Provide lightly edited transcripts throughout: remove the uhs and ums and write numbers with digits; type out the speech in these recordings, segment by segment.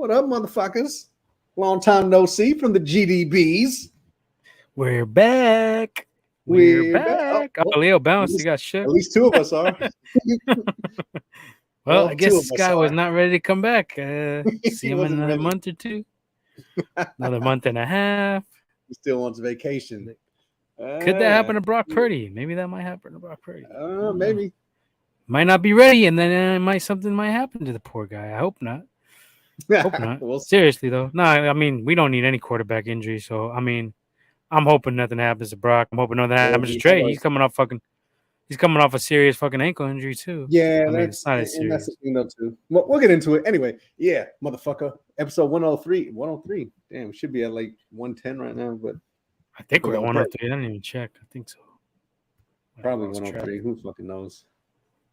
What up, motherfuckers? Long time no see from the GDBs. We're back. We're back. Oh, Leo bounced. He got shook. At least two of us are. Well, I guess this guy was not ready to come back. See him in another month or two. Another month and a half. He still wants vacation. Could that happen to Brock Purdy? Maybe that might happen to Brock Purdy. Maybe. Might not be ready, and then something might happen to the poor guy. I hope not. Hope not. Well, seriously though, no. I mean, we don't need any quarterback injury. So I mean, I'm hoping nothing happens to Brock. I'm hoping nothing happens to Trey. He's coming off a serious fucking ankle injury too. Yeah, I mean, it's not as serious. That's the thing though too. Well, we'll get into it anyway. Yeah, motherfucker. Episode 103. 103. Damn, we should be at like 110 right now, but I think we're at 103. I didn't even check. I think so. Probably 103. Who fucking knows?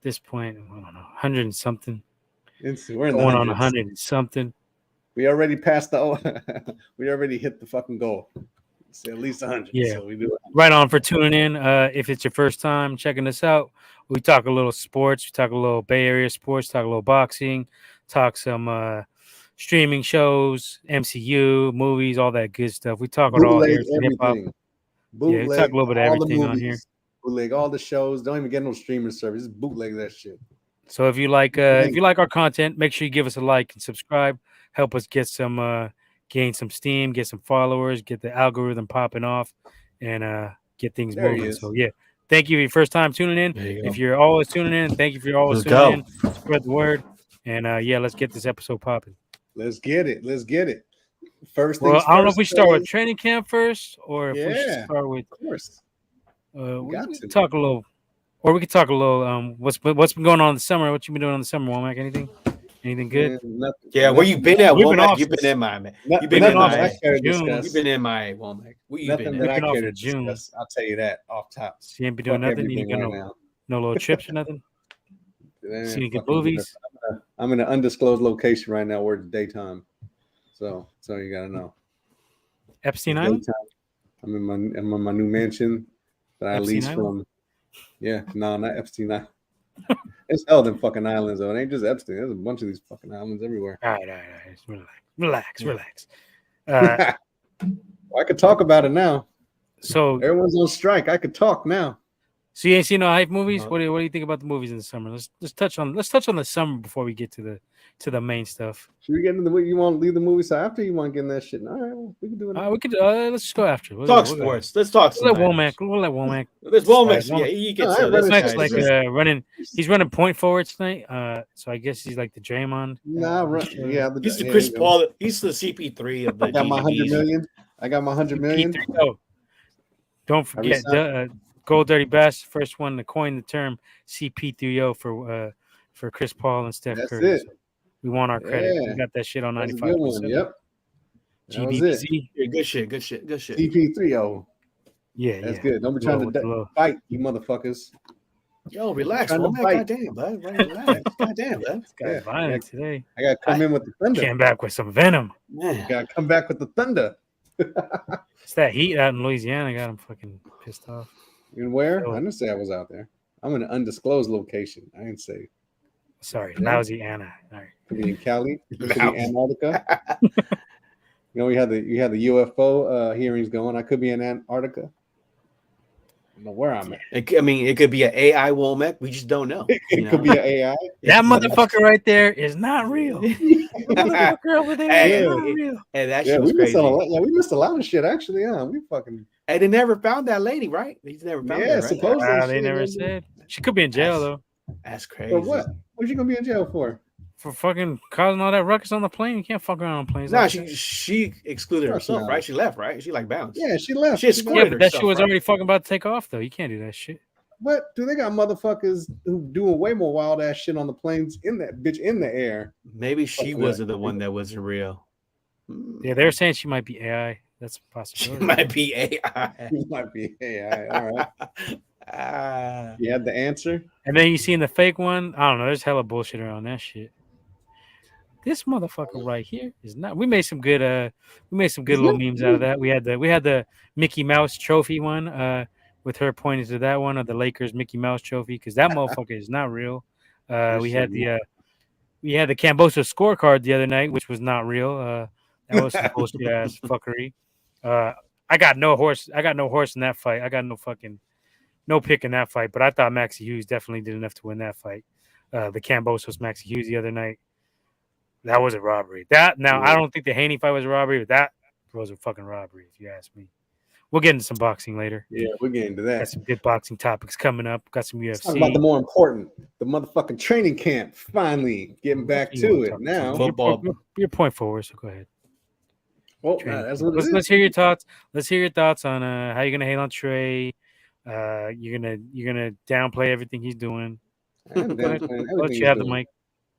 At this point, I don't know. 100 and something. We're in going on 100 and something. We already passed we already hit the fucking goal. It's at least 100. Yeah. So we do it. Right on for tuning in. If it's your first time checking us out, we talk a little sports. We talk a little Bay Area sports. Talk a little boxing. Talk some streaming shows, MCU, movies, all that good stuff. We talk about all hip hop. Yeah, we talk a little bit of everything on here. Bootleg all the shows. Don't even get no streaming service. Just bootleg that shit. So if you like our content, make sure you give us a like and subscribe. Help us get some gain some steam, get some followers, get the algorithm popping off, and get things moving. So yeah, thank you for your first time tuning in. If you're always tuning in, thank you for always tuning in. Spread the word, and yeah, let's get this episode popping. Let's get it. First, well, I don't know if we start with training camp first, or if we should start with. Of course. We can talk a little, or we could talk a little. What's been going on in the summer? What you been doing in the summer, Womack? Anything good? Yeah, where you been at, Womack? You've been in my. You've been in my. You've been in my, Womack. Where you been? That I care to discuss. I'll tell you that off top. So you ain't been doing nothing. You ain't got no little trips or nothing. See any good movies? I'm in an undisclosed location right now where it's daytime. So you gotta know. Epstein Island. I'm in my new mansion that I leased from. Yeah, no, not Epstein Island. It's hell them fucking islands though. It ain't just Epstein. There's a bunch of these fucking islands everywhere. All right. Relax. I could talk about it now. So everyone's on strike. I could talk now. So you ain't seen no hype movies? What do you think about the movies in the summer? Let's touch on the summer before we get to the main stuff. Should we get into you want to leave the movies after? You want to get in that shit? All right, well, we can do it. We could. Let's just go after. Talk sports. Let's talk. We'll let Womack. There's Womack. Yeah, he gets Womack's like running. He's running point forward tonight. So I guess he's like the Draymond. He's the Chris Paul. He's the CP3 of the. I got my 100 million. Oh, don't forget. Gold Dirty Bass, first one to coin the term CP3O for Chris Paul and Steph Curry. So we want our credit. We got that shit on 95%. Yep. GBZ. Yeah, good shit. CP3O. Yeah, that's good. Don't be trying to fight, you motherfuckers. Yo, relax, man. Goddamn, bud. Relax. Goddamn, man. This guy's violent today. I gotta come in with the thunder. Came back with some venom. Man. Gotta come back with the thunder. It's that heat out in Louisiana got him fucking pissed off. And where? I didn't say I was out there. I'm in an undisclosed location. I didn't say. Sorry, lousy Anna. All right. Could be in Cali. Could be Antarctica. You had the UFO hearings going. I could be in Antarctica. I don't know where I'm at. It could be an AI Womack. We just don't know. It could be an AI. That motherfucker right there is not real. Motherfucker over there is not real. And that shit was crazy. We missed a lot of shit actually. Yeah, we fucking. And they never found that lady, right? He's never found her. Yeah, supposedly. They never said. She could be in jail though. That's crazy. For what? What's she gonna be in jail for? For fucking causing all that ruckus on the plane. You can't fuck around on planes. No, she excluded herself, right? She left, right? She like bounced. Yeah, she left. She excluded but that shit was already fucking about to take off though. You can't do that shit. What? Do they got motherfuckers who doing way more wild ass shit on the planes in that bitch in the air? Maybe she wasn't the one that wasn't real. Yeah, they're saying she might be AI. That's a possibility. She might be AI. She might be AI. All right. You had the answer. And then you seen the fake one. I don't know. There's hella bullshit around that shit. This motherfucker right here is not. We made some good. Little memes out of that. We had the Mickey Mouse trophy one. With her pointing to that one of the Lakers Mickey Mouse trophy because that motherfucker is not real. We had we had the Cambosa scorecard the other night, which was not real. That was some bullshit ass fuckery. I got no horse. I got no horse in that fight. I got no pick in that fight. But I thought Maxie Hughes definitely did enough to win that fight. The Cambosos Maxie Hughes the other night. That was a robbery. I don't think the Haney fight was a robbery, but that was a fucking robbery, if you ask me. We'll get into some boxing later. Yeah, we'll get into that. Got some good boxing topics coming up. Got some UFC. Let's talk about the more important, the motherfucking training camp. Finally getting back to it now. Football. Your point forward, so go ahead. Well, that's what let's hear your thoughts. Let's hear your thoughts on how you're gonna hate on Trey. You're gonna downplay everything he's doing. I am downplaying everything. Let you have the mic.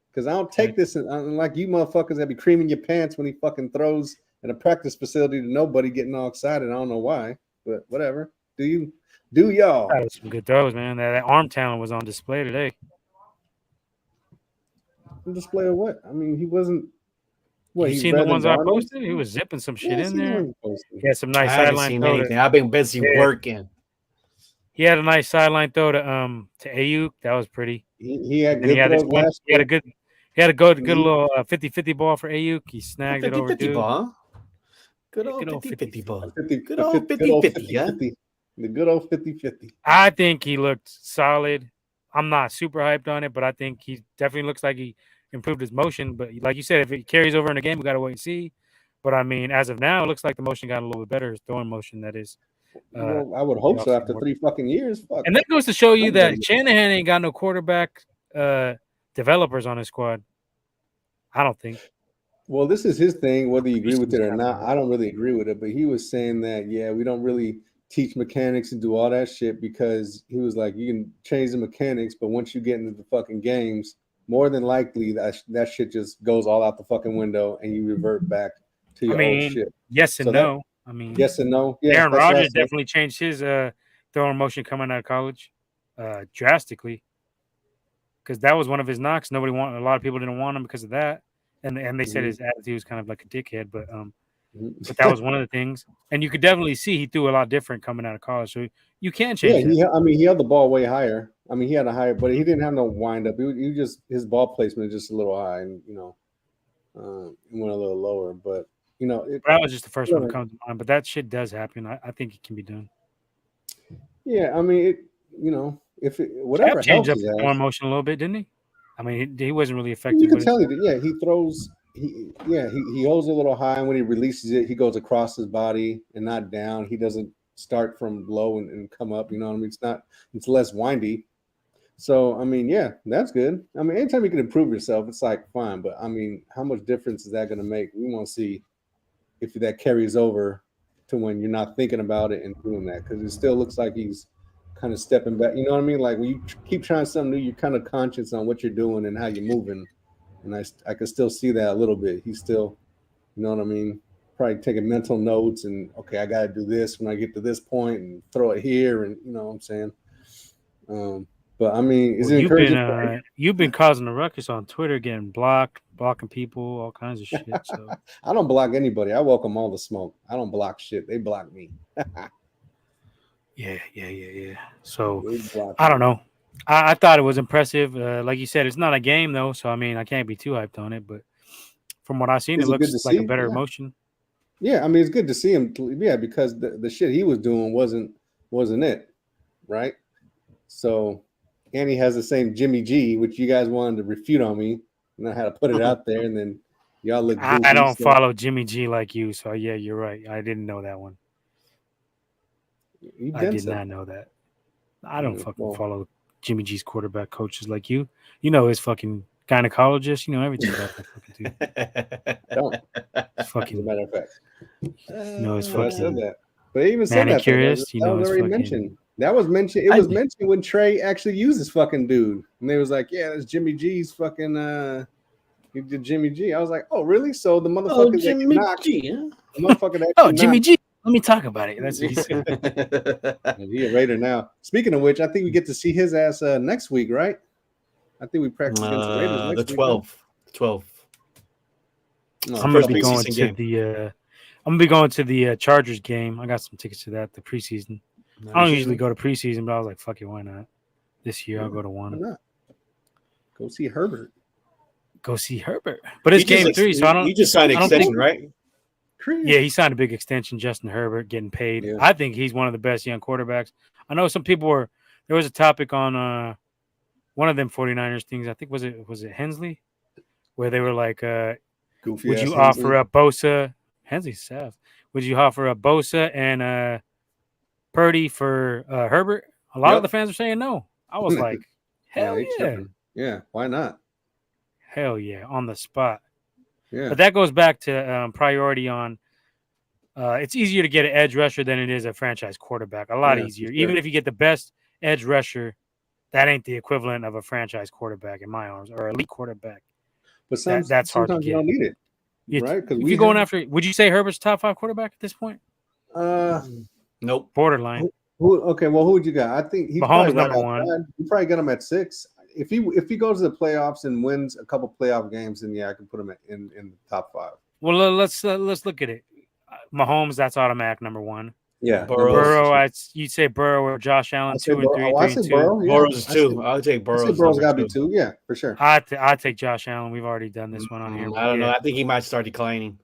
Because I don't take this like you motherfuckers that be creaming your pants when he fucking throws at a practice facility to nobody, getting all excited. I don't know why, but whatever. Do y'all? That was some good throws, man. That arm talent was on display today. On display of what? I mean, he wasn't. What, you seen the ones I posted? He was zipping some shit in there. He had some nice sideline throw. I've been busy working. He had a nice sideline throw to Ayuk. That was pretty. He had good throws. He had a good little 50-50 ball for Ayuk. He snagged it over dude. Ball. Good old 50-50 ball. Good old 50-50, yeah. The good old 50-50. I think he looked solid. I'm not super hyped on it, but I think he definitely looks like he improved his motion. But like you said, if it carries over in the game, we got to wait and see. But I mean, as of now, it looks like the motion got a little bit better. His throwing motion, that is. Well, I would hope so after 3 fucking years. Fuck. And that goes to show you that Shanahan ain't got no quarterback developers on his squad. I don't think. Well, this is his thing, whether you agree with it or not. I don't really agree with it, but he was saying that, yeah, we don't really teach mechanics and do all that shit because he was like, you can change the mechanics, but once you get into the fucking games, more than likely that shit just goes all out the fucking window and you revert back to your old shit. Yes and no. Yes and no. Yeah, Aaron Rodgers definitely changed his throwing motion coming out of college drastically because that was one of his knocks. A lot of people didn't want him because of that, and they said his attitude was kind of like a dickhead. But that was one of the things, and you could definitely see he threw a lot different coming out of college. So you can change. Yeah, he held the ball way higher. I mean, he had a higher, but he didn't have no wind up. He just his ball placement is just a little high, and he went a little lower, but. That was just the first one to come to mind, but that shit does happen. I think it can be done. Yeah, I mean, if whatever changed helps up one motion a little bit, didn't he? I mean, he wasn't really effective. You can tell he did. Yeah, he throws. He holds a little high, and when he releases it, he goes across his body and not down. He doesn't start from low and come up. You know what I mean? It's less windy. So I mean, yeah, that's good. I mean, anytime you can improve yourself, it's like fine. But I mean, how much difference is that going to make? We want to see if that carries over to when you're not thinking about it and doing that, because it still looks like he's kind of stepping back. You know what I mean? Like when you keep trying something new, you're kind of conscious on what you're doing and how you're moving. And I can still see that a little bit. He's still, you know what I mean? Probably taking mental notes and, okay, I got to do this when I get to this point and throw it here. And you know what I'm saying? But I mean, is it encouraging? You've been causing a ruckus on Twitter, getting blocking people, all kinds of shit. So I don't block anybody. I welcome all the smoke. I don't block shit. They block me. Yeah. So I don't know. I thought it was impressive. Like you said, it's not a game though, so I mean, I can't be too hyped on it. But from what I've seen, it looks like a better emotion. Yeah, I mean, it's good to see him. Yeah, because the shit he was doing wasn't it, right? So. And he has the same Jimmy G, which you guys wanted to refute on me, and I had to put it out there, and then y'all look. I don't follow Jimmy G like you, so yeah, you're right. I didn't know that one. I did not know that. I don't follow Jimmy G's quarterback coaches like you. You know his fucking gynecologist. You know everything about that fucking dude. Don't. Fucking. As a matter of fact. His fucking. I said that. But they even said that. Manicurist. You know was already mentioned. That was mentioned. It was mentioned when Trey actually used this fucking dude, and they was like, "Yeah, that's Jimmy G's fucking." He did Jimmy G. I was like, "Oh, really?" So the motherfucker Jimmy G, huh? The motherfucker that oh, Jimmy G. Let me talk about it. That's what he said. He a Raider now. Speaking of which, I think we get to see his ass next week, right? I think we practice against the Raiders next week. The 12th. No, I'm gonna be going to the Chargers game. I got some tickets to that. The preseason. I don't usually go to preseason, but I was like, fuck it, why not? This year I'll go to one. Why not? Go see Herbert. go see Herbert. But it's game 3, so I don't. You just signed an extension, right? Yeah, he signed a big extension. Justin Herbert getting paid. Yeah. I think he's one of the best young quarterbacks. I know some people were. There was a topic on one of them 49ers things. I think was it Hensley, where they were like, Goofy would ass you Hensley. offer up Bosa? Hensley's South. Would you offer up Bosa and Purdy for Herbert? A lot of the fans are saying no. I was like, hell yeah. Yeah, why not? Hell yeah, on the spot. Yeah. But that goes back to priority on it's easier to get an edge rusher than it is a franchise quarterback. A lot easier. Sure. Even if you get the best edge rusher, that ain't the equivalent of a franchise quarterback in my arms or elite quarterback. But that's hard to get. You don't need it, right? If you're going after, would you say Herbert's top 5 quarterback at this point? Nope. Borderline. Okay, well, who would you got? I think he's Mahomes number 1. You probably got him at 6. If he goes to the playoffs and wins a couple playoff games, then I can put him in the top 5. Well, let's look at it. Mahomes, that's automatic number 1. Yeah, Burrow. You'd say Burrow or Josh Allen 2 and 3. I say Burrow. Yeah. Burrow's 2. I'll take Burrow. Burrow's got to be 2. Yeah, for sure. I take Josh Allen. We've already done this one on here. I don't know. I think he might start declining.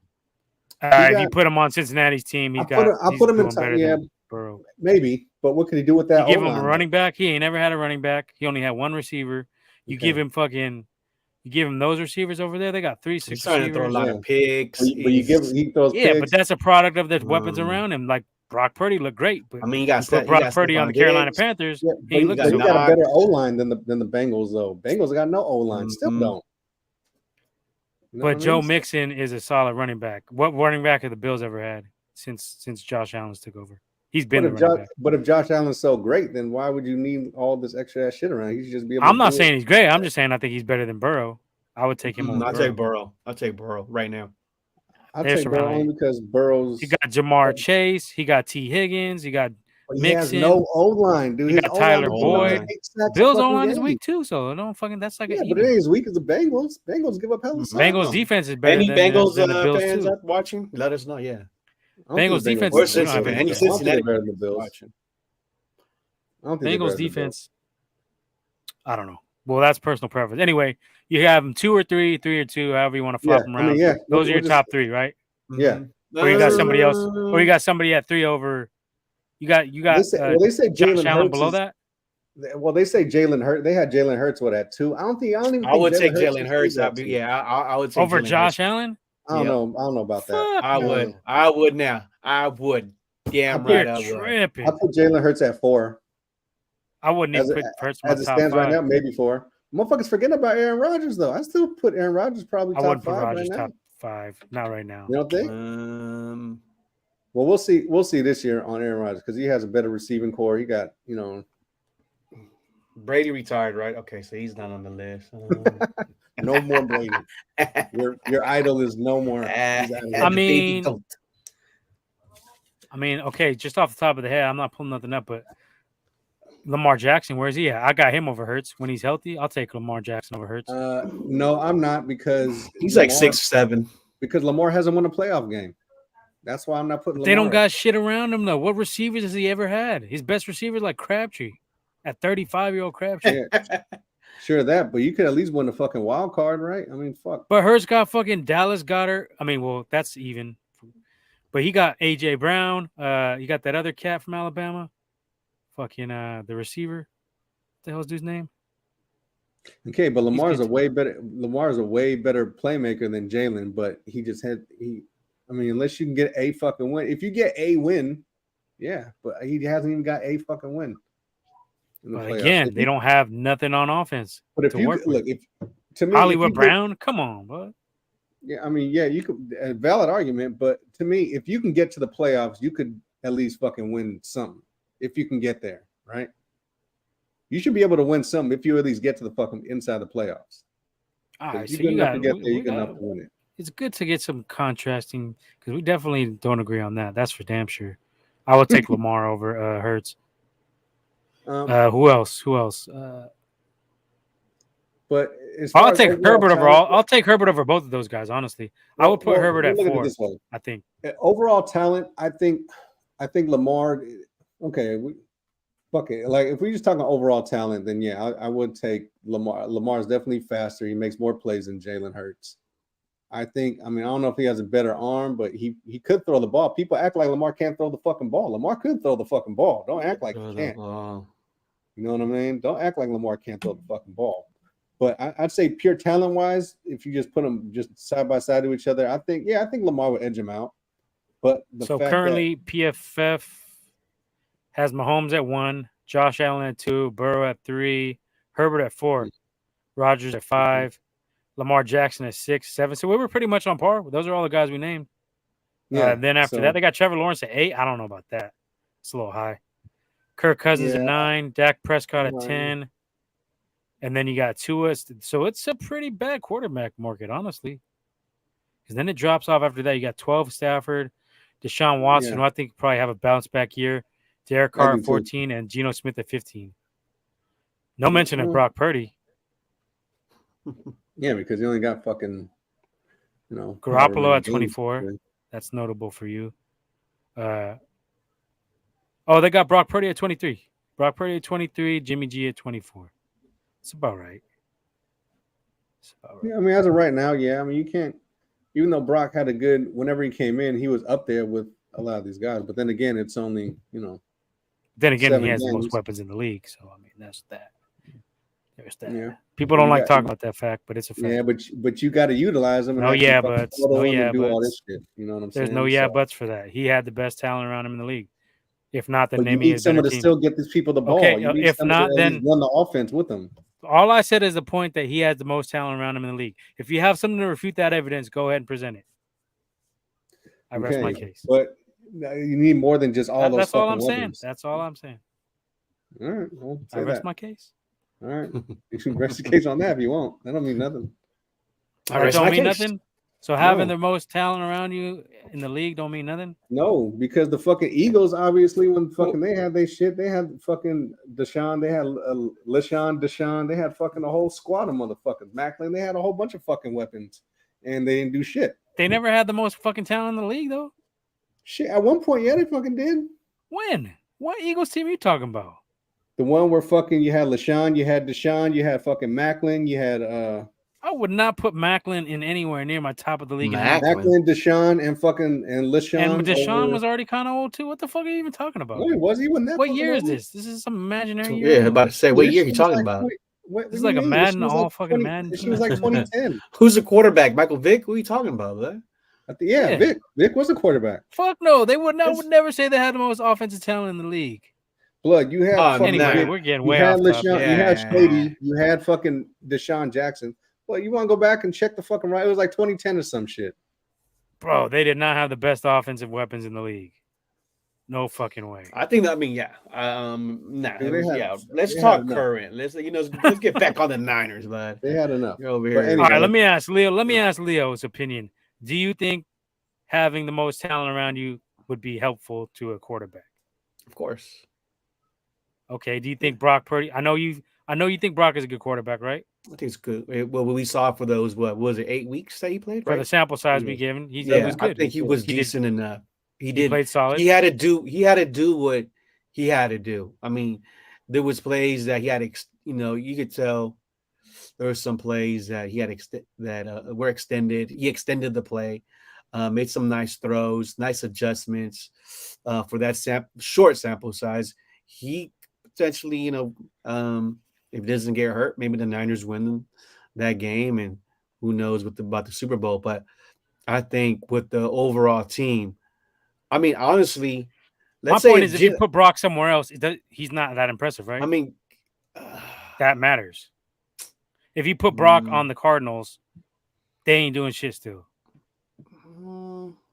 If you put him on Cincinnati's team, he's put him in top. Yeah, Burrow. Maybe, but what can he do with that? You give him a running back. He ain't never had a running back. He only had one receiver. You give him those receivers over there. They got 3 6 He's trying to throw a lot of picks. But he throws picks. But that's a product of the weapons around him. Like Brock Purdy looked great, but I mean, you put Brock Purdy on the Carolina Panthers. Yeah, he got a better O line than the Bengals though. Bengals got no O line, still don't. But Joe Mixon is a solid running back. What running back have the Bills ever had since Josh Allen's took over? He's been the running back. But if Josh Allen's so great, then why would you need all this extra ass shit around? He should just be able I'm not saying he's great. I'm just saying I think he's better than Burrow. I would take him over. I'll take Burrow. I'll take Burrow right now. I'll take Burrow only because Burrow's. He got Jamar Chase. He got T. Higgins. He got Mixon. He has no O-line, dude. He got Tyler Boyd. Bills O-line is weak too, so don't fucking. That's like but it ain't as weak as the Bengals. Bengals give up hell of a Bengals defense is better. Any than Bengals the Bills fans too. watching? Let us know. Yeah. Bengals defense is any Cincinnati better than the Bills. Bengals defense. I don't know. Well, that's personal preference. Anyway, you have them 2 or 3, 3 or 2, however you want to flop them around. Those are your top 3, right? Yeah. Or you got somebody else, or you got somebody at 3 over. You got. They say Josh Allen below that. Well, they say Jalen Hurts. They had Jalen Hurts at 2. I don't even. I would take Jalen Hurts. I would take over Josh Allen. I don't know about that. I would now. I would. Yeah, I'm right. Tripping. I put Jalen Hurts at 4. I wouldn't even put Hurts as it stands right now. Maybe 4. Motherfuckers forgetting about Aaron Rodgers though. I still put Aaron Rodgers probably top 5. I wouldn't put Rodgers top 5. Not right now. You don't think? Well, we'll see. We'll see this year on Aaron Rodgers because he has a better receiving core. He got Brady retired, right? Okay, so he's not on the list. No more Brady. Your idol is no more. I mean, okay, just off the top of the head, I'm not pulling nothing up, but Lamar Jackson, where's he at? I got him over Hurts. When he's healthy, I'll take Lamar Jackson over Hurts. No, I'm not because he's like 6'7". Because Lamar hasn't won a playoff game. That's why I'm not putting. They don't got shit around him though. What receivers has he ever had? His best receiver is like Crabtree, at 35-year-old Crabtree. Yeah. Sure that, but you could at least win the fucking wild card, right? I mean, fuck. But Hurts got fucking Dallas Goedert. I mean, well, that's even. But he got AJ Brown. You got that other cat from Alabama. Fucking the receiver. What the hell's dude's name? Okay, but Lamar's a way better playmaker than Jalen, but I mean, unless you can get a fucking win. If you get a win, yeah, but he hasn't even got a fucking win. But again, they don't have nothing on offense. But if you look, to me, Hollywood Brown, come on, bud. Yeah, I mean, yeah, you could a valid argument, but to me, if you can get to the playoffs, you could at least fucking win something. If you can get there, right? You should be able to win something if you at least get to the fucking inside the playoffs. All right, so you got to get there. You got to win it. It's good to get some contrasting because we definitely don't agree on that. That's for damn sure. I would take Lamar over Hurts. Who else? But I'll take Herbert over all. I'll take Herbert over both of those guys. Honestly, I would put Herbert at 4. I think overall talent. I think Lamar. Okay, fuck it. Like if we're just talking overall talent, then yeah, I would take Lamar. Lamar's definitely faster. He makes more plays than Jalen Hurts. I don't know if he has a better arm, but he could throw the ball. People act like Lamar can't throw the fucking ball. Lamar could throw the fucking ball. Don't act like he can't. You know what I mean? Don't act like Lamar can't throw the fucking ball. But I'd say pure talent wise, if you just put them just side by side to each other, I think Lamar would edge him out. But currently PFF has Mahomes at 1, Josh Allen at 2, Burrow at 3, Herbert at 4, Rodgers at 5, Lamar Jackson at 6, 7. So we were pretty much on par. Those are all the guys we named. Yeah. Then after that, they got Trevor Lawrence at 8. I don't know about that. It's a little high. Kirk Cousins at 9, Dak Prescott at 10. And then you got Tua. So it's a pretty bad quarterback market, honestly. Because then it drops off after that. You got 12 Stafford, Deshaun Watson, who I think probably have a bounce back year. Derek Carr at 14 and Geno Smith at 15. No mention of Brock Purdy. Yeah, because he only got fucking, Garoppolo at 24. That's notable for you. They got Brock Purdy at 23. Brock Purdy at 23, Jimmy G at 24. It's about right. Yeah, as of right now, yeah. You can't, even though Brock had a good, whenever he came in, he was up there with a lot of these guys. But then again, it's only, Then again, he has the most weapons in the league. So, that's that. There's that. Yeah. People don't like talking about that fact, but it's a fact. Yeah, but you got to utilize them. Do all this shit. You know what I'm saying? There's no buts for that. He had the best talent around him in the league. If not, then you need someone to still get these people the ball. Okay, if not, then run the offense with them. All I said is the point that he has the most talent around him in the league. If you have something to refute that evidence, go ahead and present it. I rest my case. But you need more than just all those. That's all I'm weapons. saying. That's all I'm saying. All right. Well, I rest my case. All right. You can rest your case on that if you want. That don't mean nothing. That don't mean nothing. So having the most talent around you in the league don't mean nothing? No, because the fucking Eagles, obviously, when fucking they had their shit, they had fucking Deshaun, they had Deshaun, they had fucking a whole squad of motherfuckers. Macklin, they had a whole bunch of fucking weapons, and they didn't do shit. They never had the most fucking talent in the league, though. Shit, at one point, yeah, they fucking did. When? What Eagles team are you talking about? The one where fucking you had LaShawn, you had Deshaun, you had fucking Macklin, you had I would not put Macklin in anywhere near my top of the league. Macklin, Deshaun, and LaShawn. And Deshaun was already kind of old too. What the fuck are you even talking about? No, was he? What year is this? This is some imaginary year. Yeah, about to say what year are you talking about? This is like a Madden, all fucking Madden. She was like 2010. Who's the quarterback? Michael Vick? Who are you talking about, man? Yeah, Vic was a quarterback. Fuck no, they would never say they had the most offensive talent in the league. Blood, you had anyway, we're getting way off topic. You had Shady, you had fucking Deshaun Jackson. Well, you want to go back and check the fucking right? It was like 2010 or some shit. Bro, they did not have the best offensive weapons in the league. No fucking way. I think that. Let's talk current. Let's get back on the Niners, bud. They had enough. You're over here. Anyway. All right, let me ask Leo's opinion. Do you think having the most talent around you would be helpful to a quarterback? Of course. Okay. Do you think Brock Purdy? I know you think Brock is a good quarterback, right? I think it's good. Well, we saw for those, what was it, 8 weeks that he played? For the sample size we given, he was good. I think he was decent enough. He played solid. He had to do what he had to do. I mean, there was plays that he had, you could tell there were some plays that he had were extended. He extended the play, made some nice throws, nice adjustments for that short sample size. He potentially, if it doesn't get hurt, maybe the Niners win that game, and who knows about the Super Bowl. But I think with the overall team, I mean, honestly, my point is if you put Brock somewhere else, he's not that impressive, right? I mean, that matters. If you put Brock on the Cardinals, they ain't doing shit still.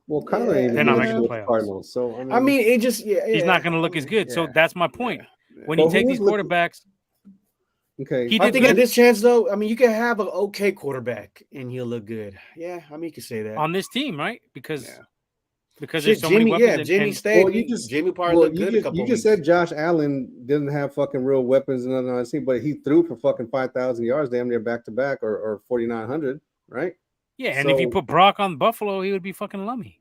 Well, Kyler they're not making the playoffs. Cardinals, so it just he's not going to look as good. So that's my point. When you take these quarterbacks. Okay. I think at this chance, though, I mean, you can have an okay quarterback and he'll look good. Yeah, I mean, you can say that. On this team, right? Because there's so many weapons. Yeah, Jimmy stayed. Jimmy probably looked good a couple You just said Josh Allen didn't have fucking real weapons and nothing on the team, but he threw for fucking 5,000 yards damn near back-to-back or 4,900, right? Yeah, and if you put Brock on Buffalo, he would be fucking lummy.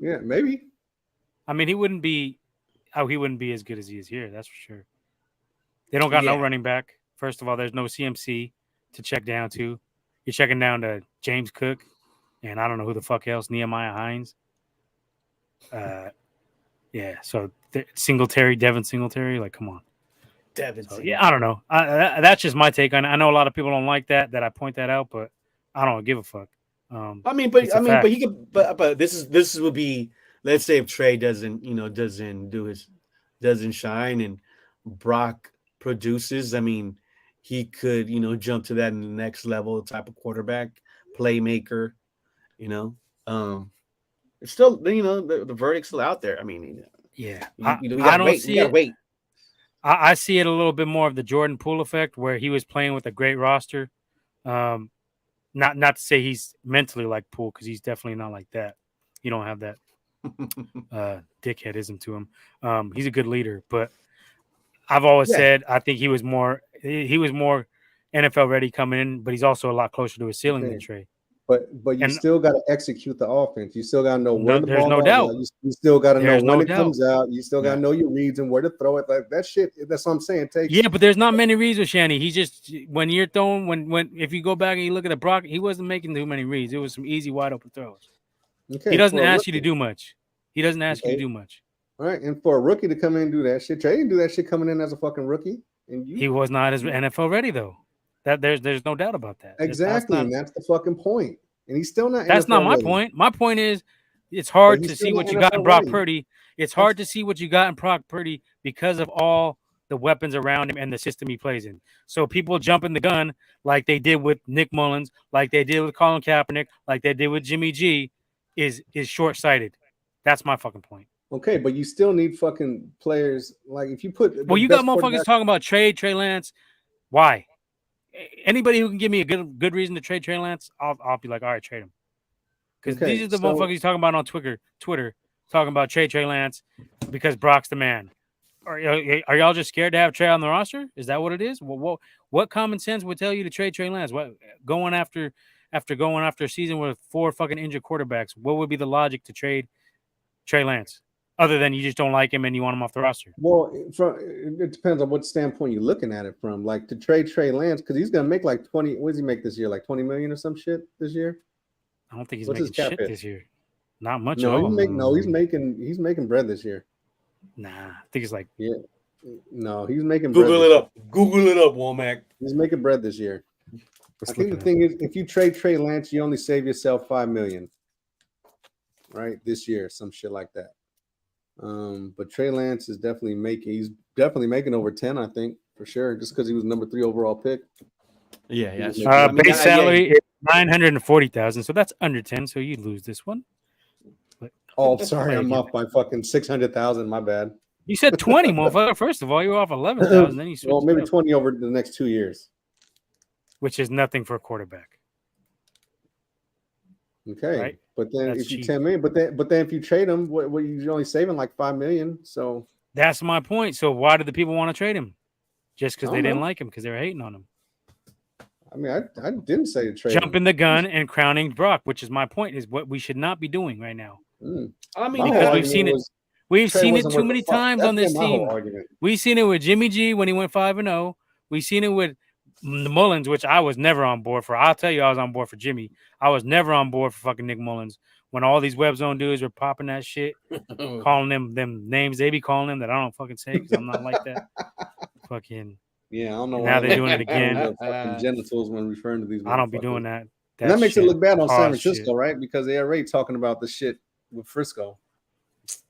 Yeah, maybe. I mean, he wouldn't be how he wouldn't be as good as he is here. That's for sure. They don't got no running back. First of all, there's no CMC to check down to. You're checking down to James Cook, and I don't know who the fuck else, Nehemiah Hines. Yeah, so Devin Singletary, like, come on. So, yeah, I don't know. That's just my take on it. I know a lot of people don't like that I point that out, but I don't give a fuck. But he could. But this would be, let's say if Trey doesn't shine and Brock produces. I mean, he could jump to that in the next level type of quarterback, playmaker. It's still the verdict's still out there. I mean, yeah, we gotta wait. I see it a little bit more of the Jordan Poole effect, where he was playing with a great roster. Not to say he's mentally like Poole, because he's definitely not like that. You don't have that dickheadism to him. He's a good leader, but I've always said I think he was more NFL ready coming in, but he's also a lot closer to his ceiling than Trey. But you still got to execute the offense. You still got to know where the ball There's no doubt. You still got to know when it doubt. comes out. You still got to know your reads and where to throw it. Like that shit. That's what I'm saying. Yeah, but there's not many reads with Shanny. He just when you're throwing when if you go back and you look at the Brock, he wasn't making too many reads. It was some easy wide open throws. Okay, he doesn't ask you to do much. He doesn't ask you to do much. All right, and for a rookie to come in and do that shit, Trey didn't do that shit coming in as a fucking rookie. And he was not as NFL ready though. That there's no doubt about that. Exactly, and that's the fucking point. And he's still not. That's NFL not my ready. point. My point is, it's hard to see what you got in Brock Purdy. It's hard to see what you got in Brock Purdy because of all the weapons around him and the system he plays in. So people jumping the gun like they did with Nick Mullins, like they did with Colin Kaepernick, like they did with Jimmy G, is short-sighted. That's my fucking point. Okay, but you still need fucking players. Like if you put you got motherfuckers talking about Trey Lance. Why? Anybody who can give me a good reason to trade Trey Lance, I'll be like, all right, trade him. Because these are the motherfuckers he's talking about on Twitter talking about Trey Lance because Brock's the man. Are y'all just scared to have Trey on the roster? Is that what it is? Well, what common sense would tell you to trade Trey Lance? What going after a season with 4 fucking injured quarterbacks? What would be the logic to trade Trey Lance? Other than you just don't like him and you want him off the roster. Well, it depends on what standpoint you're looking at it from. Like to trade Trey Lance because he's gonna make like 20. What does he make this year? Like 20 million or some shit this year? I don't think he's making shit this year. Not much. No, he's making bread this year. Nah, I think it's like no, he's making. Google it up, Womack. He's making bread this year. I think the thing is, if you trade Trey Lance, you only save yourself $5 million, right? This year, some shit like that. But Trey Lance is definitely making over 10, I think, for sure, just because he was number 3 overall pick. Yeah. Base salary is $940,000, so that's under 10. So you lose this one. But, sorry, I'm off by fucking 600,000. My bad. You said 20, motherfucker. First of all, you were off 11,000. Then you switched. Well, maybe 20 over the next 2 years, which is nothing for a quarterback. Okay, right? But then if you 10 million, but then if you trade him, what you're only saving like 5 million. So that's my point. So why did the people want to trade him? Just because they didn't like him because they were hating on him. I mean, I didn't say to trade. Jumping the gun and crowning Brock, which is my point, is what we should not be doing right now. I mean, because we've seen it. We've seen it too many times on this team. We've seen it with Jimmy G when he went 5-0. We've seen it with Mullins, which I was never on board for. I'll tell you, I was on board for Jimmy. I was never on board for fucking Nick Mullins. When all these web zone dudes were popping that shit, calling them names they be calling them that I don't fucking say because I'm not like that. Fucking yeah, I don't know. Now they're doing it again. Fucking genitals when referring to these. I don't be doing that. And that makes it look bad on San Francisco, right? Because they're already talking about the shit with Frisco.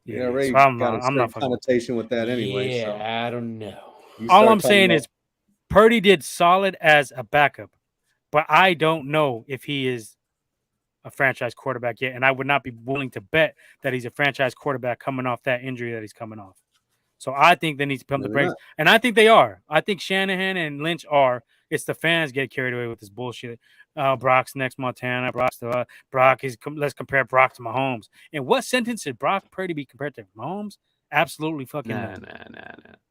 Yeah, they're already so I'm got not connotation with that anyway. Yeah, so. I don't know. All I'm saying is Purdy did solid as a backup, but I don't know if he is a franchise quarterback yet, and I would not be willing to bet that he's a franchise quarterback coming off that injury that he's coming off. So I think they need to pump the brakes, and I think they are. I think Shanahan and Lynch are. It's the fans get carried away with this bullshit. Brock's next Montana. Brock is. Let's compare Brock to Mahomes. In what sentence did Brock Purdy be compared to Mahomes? Absolutely fucking nah.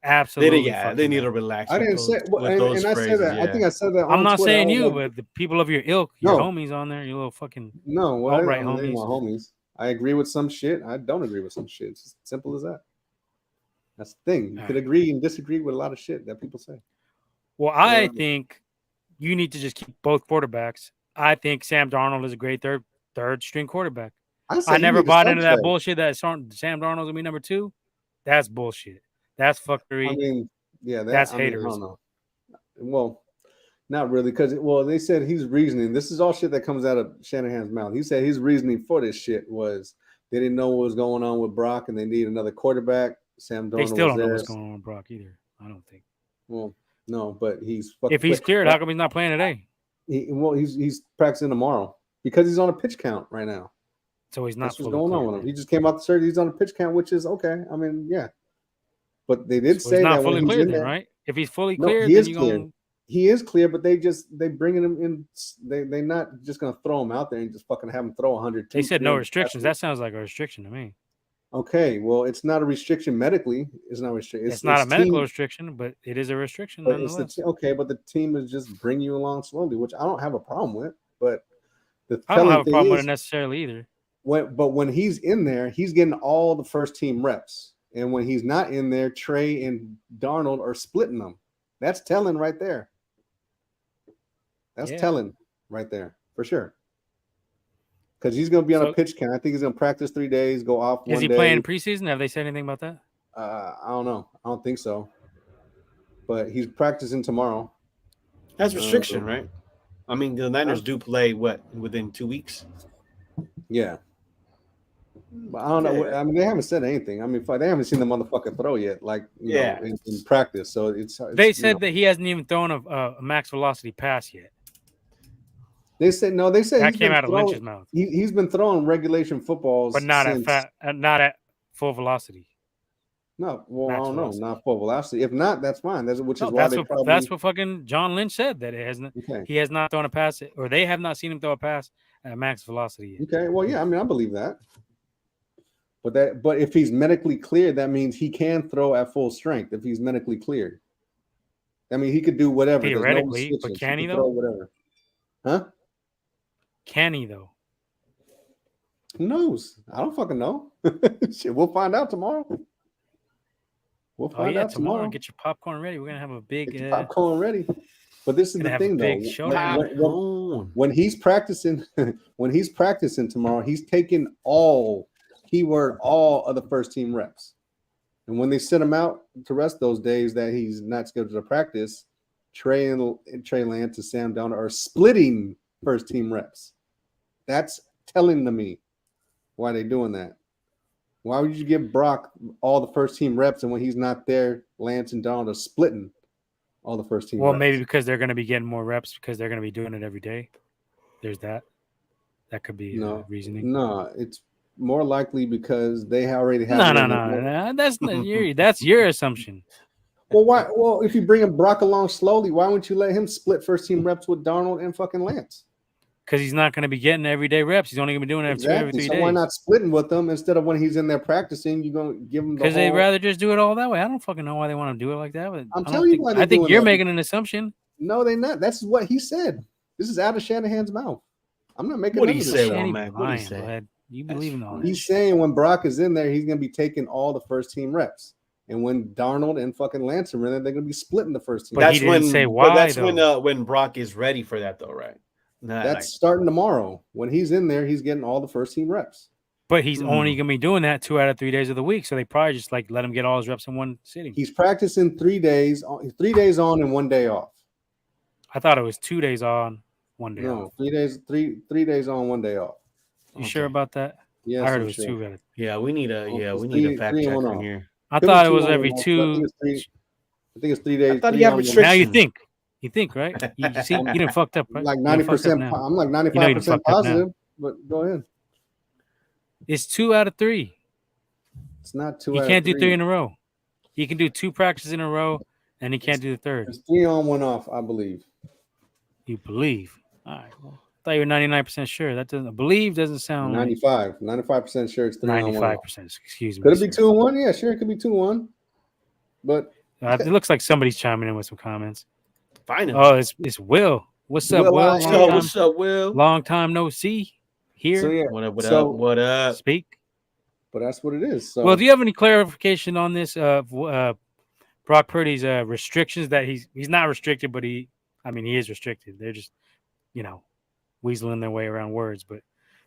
Absolutely. They need to relax. I didn't say, and I said that. Yeah. I think I said that. I'm not Twitter. saying you, but the people of your ilk, your homies on there, your little fucking alt-right homies. I agree with some shit. I don't agree with some shit. It's as simple as that. That's the thing. You could agree and disagree with a lot of shit that people say. Well, I think you need to just keep both quarterbacks. I think Sam Darnold is a great third string quarterback. I never bought into that bullshit that Sam Darnold's gonna be number 2. That's bullshit. That's fuckery. I mean, yeah, that's haters. I don't know. Well, not really, because they said he's reasoning. This is all shit that comes out of Shanahan's mouth. He said his reasoning for this shit was they didn't know what was going on with Brock and they need another quarterback. Sam Darnold. They still don't know what's going on with Brock either. I don't think. Well, no, but if he's cleared, how come he's not playing today? He's practicing tomorrow because he's on a pitch count right now. So he's not. That's what's going on with him. He just came out the surgery. He's on a pitch count, which is okay. I mean, yeah. But they did say he's not that fully when he's cleared, in there, right? If he's fully cleared, he is clear. He is clear, but they bringing him in. They're not just gonna throw him out there and just fucking have him throw 100. They said no restrictions. That sounds like a restriction to me. Okay, well, it's not a restriction medically. It's not restriction. It's not a medical restriction, but it is a restriction nonetheless. Okay, but the team is just bring you along slowly, which I don't have a problem with. But I don't have a problem with it necessarily either. When he's in there, he's getting all the first team reps, and when he's not in there, Trey and Darnold are splitting them. That's telling right there. That's telling right there for sure. Because he's going to be on a pitch count. I think he's going to practice 3 days, go off 1 day. Is he playing preseason? Have they said anything about that? I don't know. I don't think so. But he's practicing tomorrow. That's restriction, right? I mean, the Niners do play within 2 weeks? Yeah. But I don't know. I mean, they haven't said anything. I mean, they haven't seen the motherfucker throw yet, like you know, in practice. So it's they said that he hasn't even thrown a max velocity pass yet. They said that came out of Lynch's mouth. He's been throwing regulation footballs, but not at full velocity. No, well, I don't know, not full velocity. If not, that's fine. That's what fucking John Lynch said, that it hasn't. Okay. He has not thrown a pass, or they have not seen him throw a pass at max velocity yet. Okay, well, yeah, I mean, I believe that. But if he's medically cleared, that means he can throw at full strength. If he's medically cleared, I mean, he could do whatever. Theoretically, but can he though? Whatever, huh? Can he though? Who knows? I don't fucking know. Shit, we'll find out tomorrow. We'll find out tomorrow. Get your popcorn ready. We're gonna have a big popcorn ready. But this is the thing, though. When he's practicing, tomorrow, he's taking all of the first team reps. And when they send him out to rest those days that he's not scheduled to practice, Trey Lance and Sam Darnold are splitting first team reps. That's telling to me why they're doing that. Why would you give Brock all the first team reps, and when he's not there, Lance and Darnold are splitting all the first team reps? Well, maybe because they're going to be getting more reps because they're going to be doing it every day. There's that. That could be reasoning. No, it's more likely because they already have. No. That's your assumption. Well, why? Well, if you bring Brock along slowly, why wouldn't you let him split first team reps with Darnold and fucking Lance? Because he's not going to be getting everyday reps. He's only going to be doing it every 3 days. Why not splitting with them instead of when he's in there practicing? You're going to give him because they'd rather just do it all that way. I don't fucking know why they want to do it like that. But I'm telling you why. I think you're making an assumption. No, they're not. That's what he said. This is out of Shanahan's mouth. I'm not making. What do you say, man? What do you say? You believe in all that? He's saying when Brock is in there, he's going to be taking all the first team reps. And when Darnold and fucking Lance are in there, they're going to be splitting the first team. But he didn't say why. But that's when Brock is ready for that, though, right? That's starting tomorrow. When he's in there, he's getting all the first team reps. But he's only going to be doing that 2 out of 3 days of the week. So they probably just let him get all his reps in one sitting. He's practicing 3 days, 3 days on and 1 day off. I thought it was 2 days on, 1 day off. 3 days, 3 days on, 1 day off. You sure about that? Yeah, I heard it was 2. Yeah, we need a fact check from here. I thought it was every 2. I think it's 3 days. I thought you have restrictions. Now you think. You think, right? You see, you didn't fucked up, right? Like 90%. I'm like 95% positive, but go ahead. It's 2 out of 3. It's not 2 out of 3. You can't do 3 in a row. You can do 2 practices in a row, and he can't do the third. It's 3 on, 1 off, I believe. You believe? All right. Well, I thought you were 99% sure. That doesn't sound 95% sure it's 3 on, 1 off. 95%. Excuse me. Could it be 2 and 1? Yeah, sure. It could be 2 and 1. But it looks like somebody's chiming in with some comments. Find him. Oh, it's Will. What's up, Will? What's up, Will? Long time no see. Here. So, yeah. What up? Speak. But that's what it is. So, well, do you have any clarification on this? Brock Purdy's restrictions that he's not restricted, but he is restricted. They're just, weaseling their way around words, but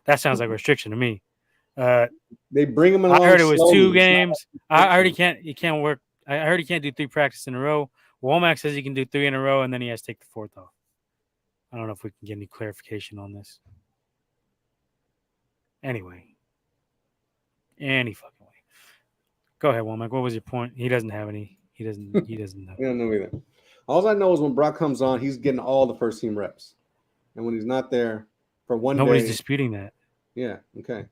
that sounds like a restriction to me. they bring him along. I heard it was slowly. 2 games. I heard he can't work. I heard he can't do 3 practices in a row. Womack says he can do 3 in a row, and then he has to take the 4th off. I don't know if we can get any clarification on this. Anyway, any fucking way. Go ahead, Womack. What was your point? He doesn't have any. He doesn't know. We don't know either. All I know is when Brock comes on, he's getting all the first team reps, and when he's not there for one Nobody's day, disputing that. Yeah, okay,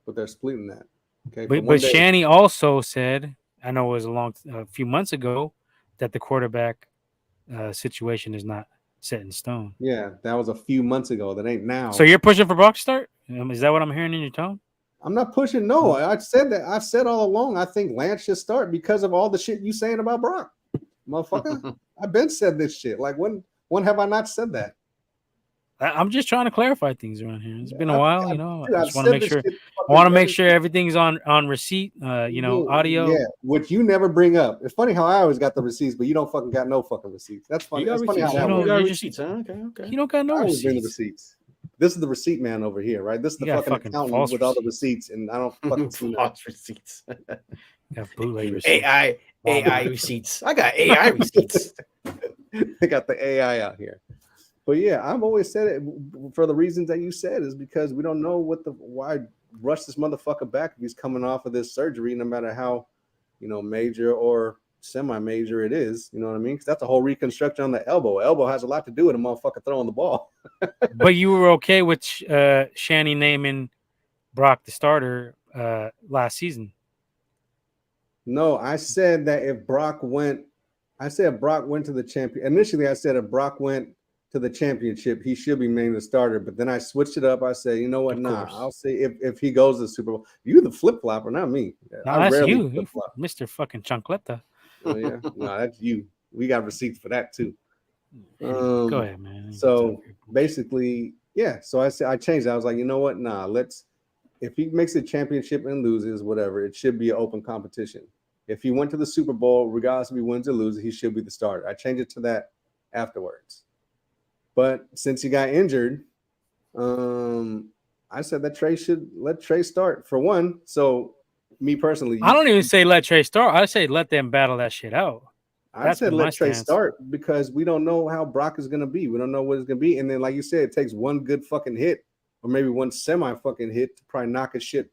but they're splitting that. Okay, but Shanny also said, I know it was a few months ago, that the quarterback situation is not set in stone. Yeah, that was a few months ago. That ain't now. So you're pushing for Brock to start? Is that what I'm hearing in your tone? I'm not pushing. No, I said that. I've said all along. I think Lance should start because of all the shit you saying about Brock, motherfucker. I've been said this shit. Like when have I not said that? I'm just trying to clarify things around here. It's been a while, I just want to make sure. I want to make sure everything's on receipt. Audio. Yeah, which you never bring up. It's funny how I always got the receipts, but you don't fucking got no fucking receipts. That's funny. That's funny how that works. You got receipts, huh? Okay. You don't got no receipts. Bring the receipts. This is the receipt man over here, right? This is the fucking accountant with all the receipts, and I don't fucking see false receipts. Got bootleg receipts. AI receipts. I got AI receipts. They got the AI out here. But yeah, I've always said it for the reasons that you said is because we don't know why rush this motherfucker back if he's coming off of this surgery, no matter how, major or semi-major it is. You know what I mean? Because that's a whole reconstruction on the elbow. Elbow has a lot to do with a motherfucker throwing the ball. But you were okay with Shanny naming Brock the starter last season? No, I said that if Brock went to the champion. Initially, I said if Brock went to the championship, he should be named the starter. But then I switched it up. I said, you know what? Nah, I'll say if he goes to the Super Bowl. You the flip flopper, not me. No, that's you, Mr. Fucking Chancleta. Oh yeah, no, that's you. We got receipts for that too. Go ahead, man. So basically, yeah. So I changed it. I was like, you know what? Nah, if he makes a championship and loses, whatever, it should be an open competition. If he went to the Super Bowl, regardless if he wins or loses, he should be the starter. I changed it to that afterwards. But since he got injured, I said that Trey should let Trey start for one. So me personally, I don't even say let Trey start. I say let them battle that shit out. I said let Trey start because we don't know how Brock is going to be. We don't know what it's going to be. And then, like you said, it takes one good fucking hit or maybe one semi-fucking hit to probably knock his shit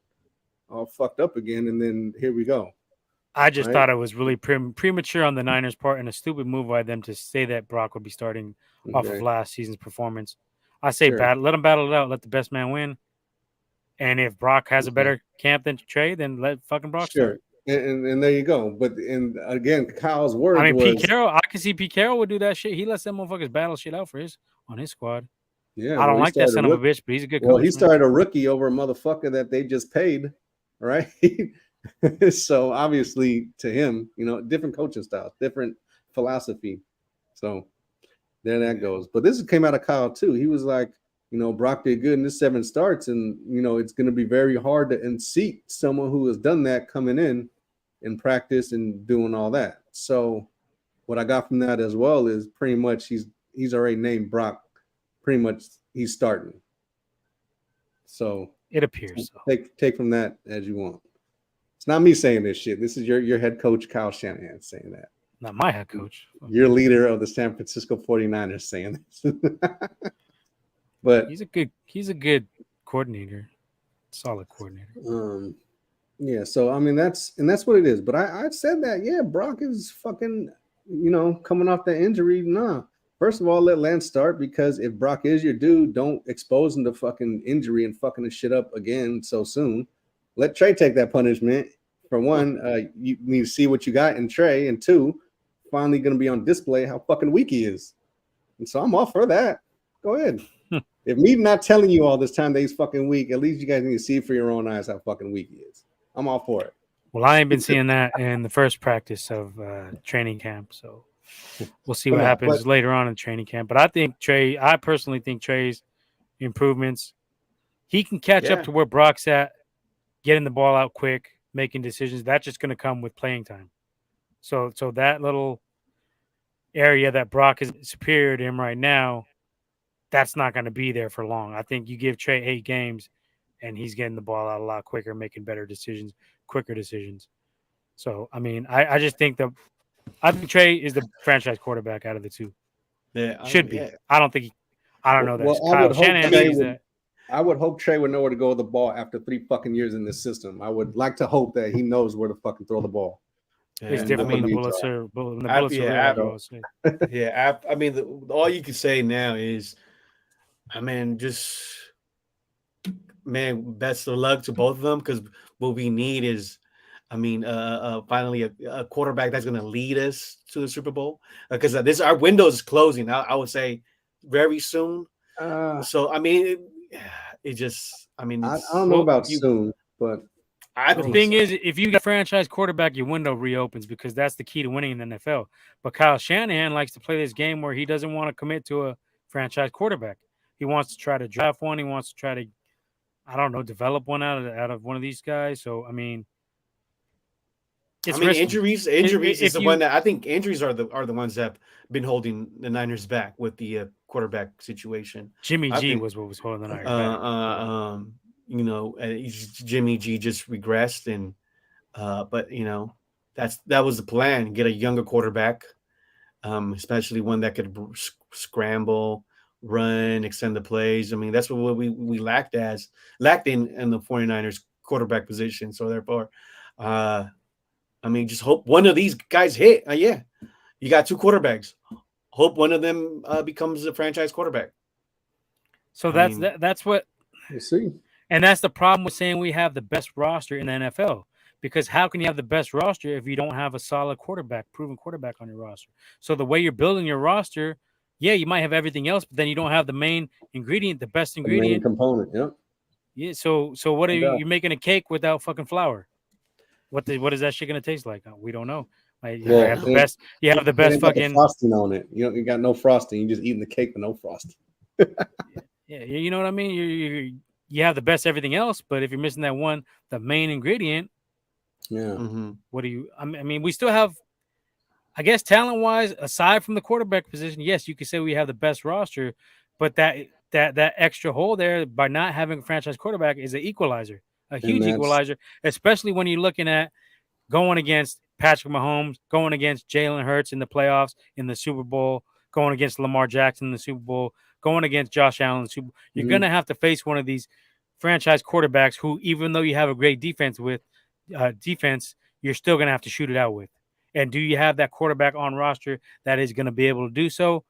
all fucked up again. And then here we go. I just thought it was really premature on the Niners' part and a stupid move by them to say that Brock would be starting off of last season's performance. I say let them battle it out. Let the best man win. And if Brock has a better camp than Trey, then let fucking Brock start. And there you go. But again, Kyle's word Pete Carroll, I can see Pete Carroll would do that shit. He lets them motherfuckers battle shit out on his squad. Yeah, I don't like that son of a bitch, but he's a good coach. Well, he started a rookie over a motherfucker that they just paid, right? So obviously to him, different coaching styles, different philosophy. So there that goes. But this came out of Kyle too. He was like, Brock did good in this 7 starts, and it's going to be very hard to unseat someone who has done that coming in practice and doing all that. So what I got from that as well is pretty much he's already named Brock. Pretty much he's starting. So it appears so. Take from that as you want. It's not me saying this shit. This is your head coach, Kyle Shanahan, saying that. Not my head coach. Your leader of the San Francisco 49ers saying this. But he's a good coordinator. Solid coordinator. Yeah, so I mean that's what it is. But I said that, Brock is fucking, coming off that injury. Nah. First of all, let Lance start, because if Brock is your dude, don't expose him to fucking injury and fucking his shit up again so soon. Let Trey take that punishment. For one, you need to see what you got in Trey, and 2, finally going to be on display how fucking weak he is. And so I'm all for that. Go ahead. If me not telling you all this time that he's fucking weak, at least you guys need to see for your own eyes how fucking weak he is. I'm all for it. Well, I ain't been seeing that in the first practice of training camp, so we'll see what happens later on in training camp. But I personally think Trey's improvements, he can catch up to where Brock's at getting the ball out quick, making decisions. That's just going to come with playing time. So that little area that Brock is superior to him right now, that's not going to be there for long. I think you give Trey 8 games, and he's getting the ball out a lot quicker, making better decisions, quicker decisions. So, I mean, I just think I think Trey is the franchise quarterback out of the two. Yeah, Should be. Yeah. I don't think. I don't know that. Well, Kyle Shanahan sees that. I would hope Trey would know where to go with the ball after 3 fucking years in this system. I would like to hope that he knows where to fucking throw the ball. It's different when the bullets are yeah. I mean, all you can say now is, I mean, best of luck to both of them, because what we need is, I mean, finally a quarterback that's going to lead us to the Super Bowl, because our window is closing. I would say very soon. So I mean, I don't know about soon, but the thing is, if you get a franchise quarterback, your window reopens, because that's the key to winning in the NFL. But Kyle Shanahan likes to play this game where he doesn't want to commit to a franchise quarterback. He wants to try to draft one. He wants to try to, I don't know, develop one out of one of these guys. So I mean, injuries is the one that I think injuries are the ones that have been holding the Niners back with the quarterback situation. Jimmy G was what was holding the Niners back. Jimmy G just regressed, and but that was the plan: get a younger quarterback, especially one that could scramble, run, extend the plays. I mean, that's what we lacked in the 49ers quarterback position. So therefore, I mean, just hope one of these guys hit. You got 2 quarterbacks. Hope one of them becomes a franchise quarterback. So that's what you see. And that's the problem with saying we have the best roster in the NFL. Because how can you have the best roster if you don't have a solid quarterback, proven quarterback on your roster? So the way you're building your roster, you might have everything else, but then you don't have the main ingredient, the best ingredient. The main component, Yeah, so what are you making a cake without fucking flour? What is that shit gonna taste like? We don't know. You have the best. You have the best fucking frosting on it. You got no frosting. You just eating the cake with no frosting. Yeah, you know what I mean. You have the best everything else, but if you're missing that one, the main ingredient. Yeah. What do you? I mean, we still have, I guess, talent-wise, aside from the quarterback position. Yes, you could say we have the best roster, but that extra hole there by not having a franchise quarterback is an equalizer. A huge equalizer, especially when you're looking at going against Patrick Mahomes, going against Jalen Hurts in the playoffs, in the Super Bowl, going against Lamar Jackson in the Super Bowl, going against Josh Allen in the Super Bowl. You're going to have to face one of these franchise quarterbacks who, even though you have a great defense, you're still going to have to shoot it out with. And do you have that quarterback on roster that is going to be able to do so?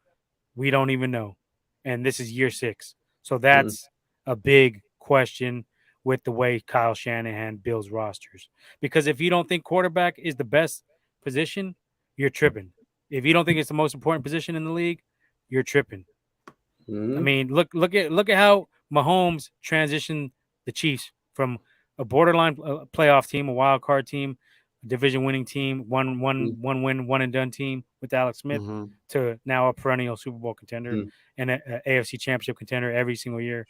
We don't even know. And this is year 6. So that's a big question with the way Kyle Shanahan builds rosters. Because if you don't think quarterback is the best position, you're tripping. If you don't think it's the most important position in the league, you're tripping. I mean, look at how Mahomes transitioned the Chiefs from a borderline playoff team, a wild card team, a division winning team, one win, one and done team with Alex Smith to now a perennial Super Bowl contender and an AFC championship contender every single year.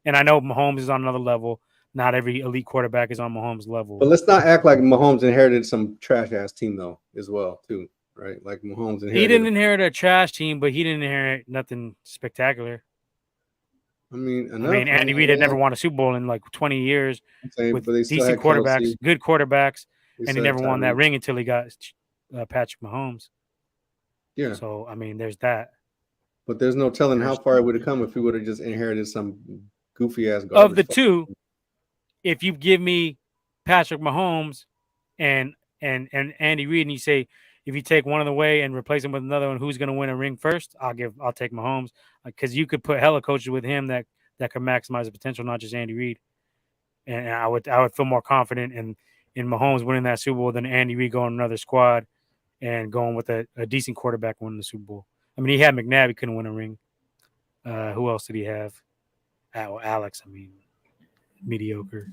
And I know Mahomes is on another level. Not every elite quarterback is on Mahomes' level. But let's not act like Mahomes inherited some trash ass team though, as well, too. Right? Like Mahomes he didn't inherit a trash team, but he didn't inherit nothing spectacular. I mean, Andy Reid had never won a Super Bowl in like 20 years with decent quarterbacks, good quarterbacks, and he never won that ring until he got Patrick Mahomes. Yeah. So, I mean, there's that. But there's no telling how far it would have come if he would have just inherited some goofy ass garbage. Of the two, if you give me Patrick Mahomes and Andy Reid, and you say if you take one of the way and replace him with another one, who's going to win a ring first? I'll take Mahomes, because you could put hella coaches with him that could maximize the potential, not just Andy Reid. And I would feel more confident in Mahomes winning that Super Bowl than Andy Reid going another squad and going with a decent quarterback winning the Super Bowl. I mean, he had McNabb, he couldn't win a ring. Who else did he have? Alex, I mean, mediocre.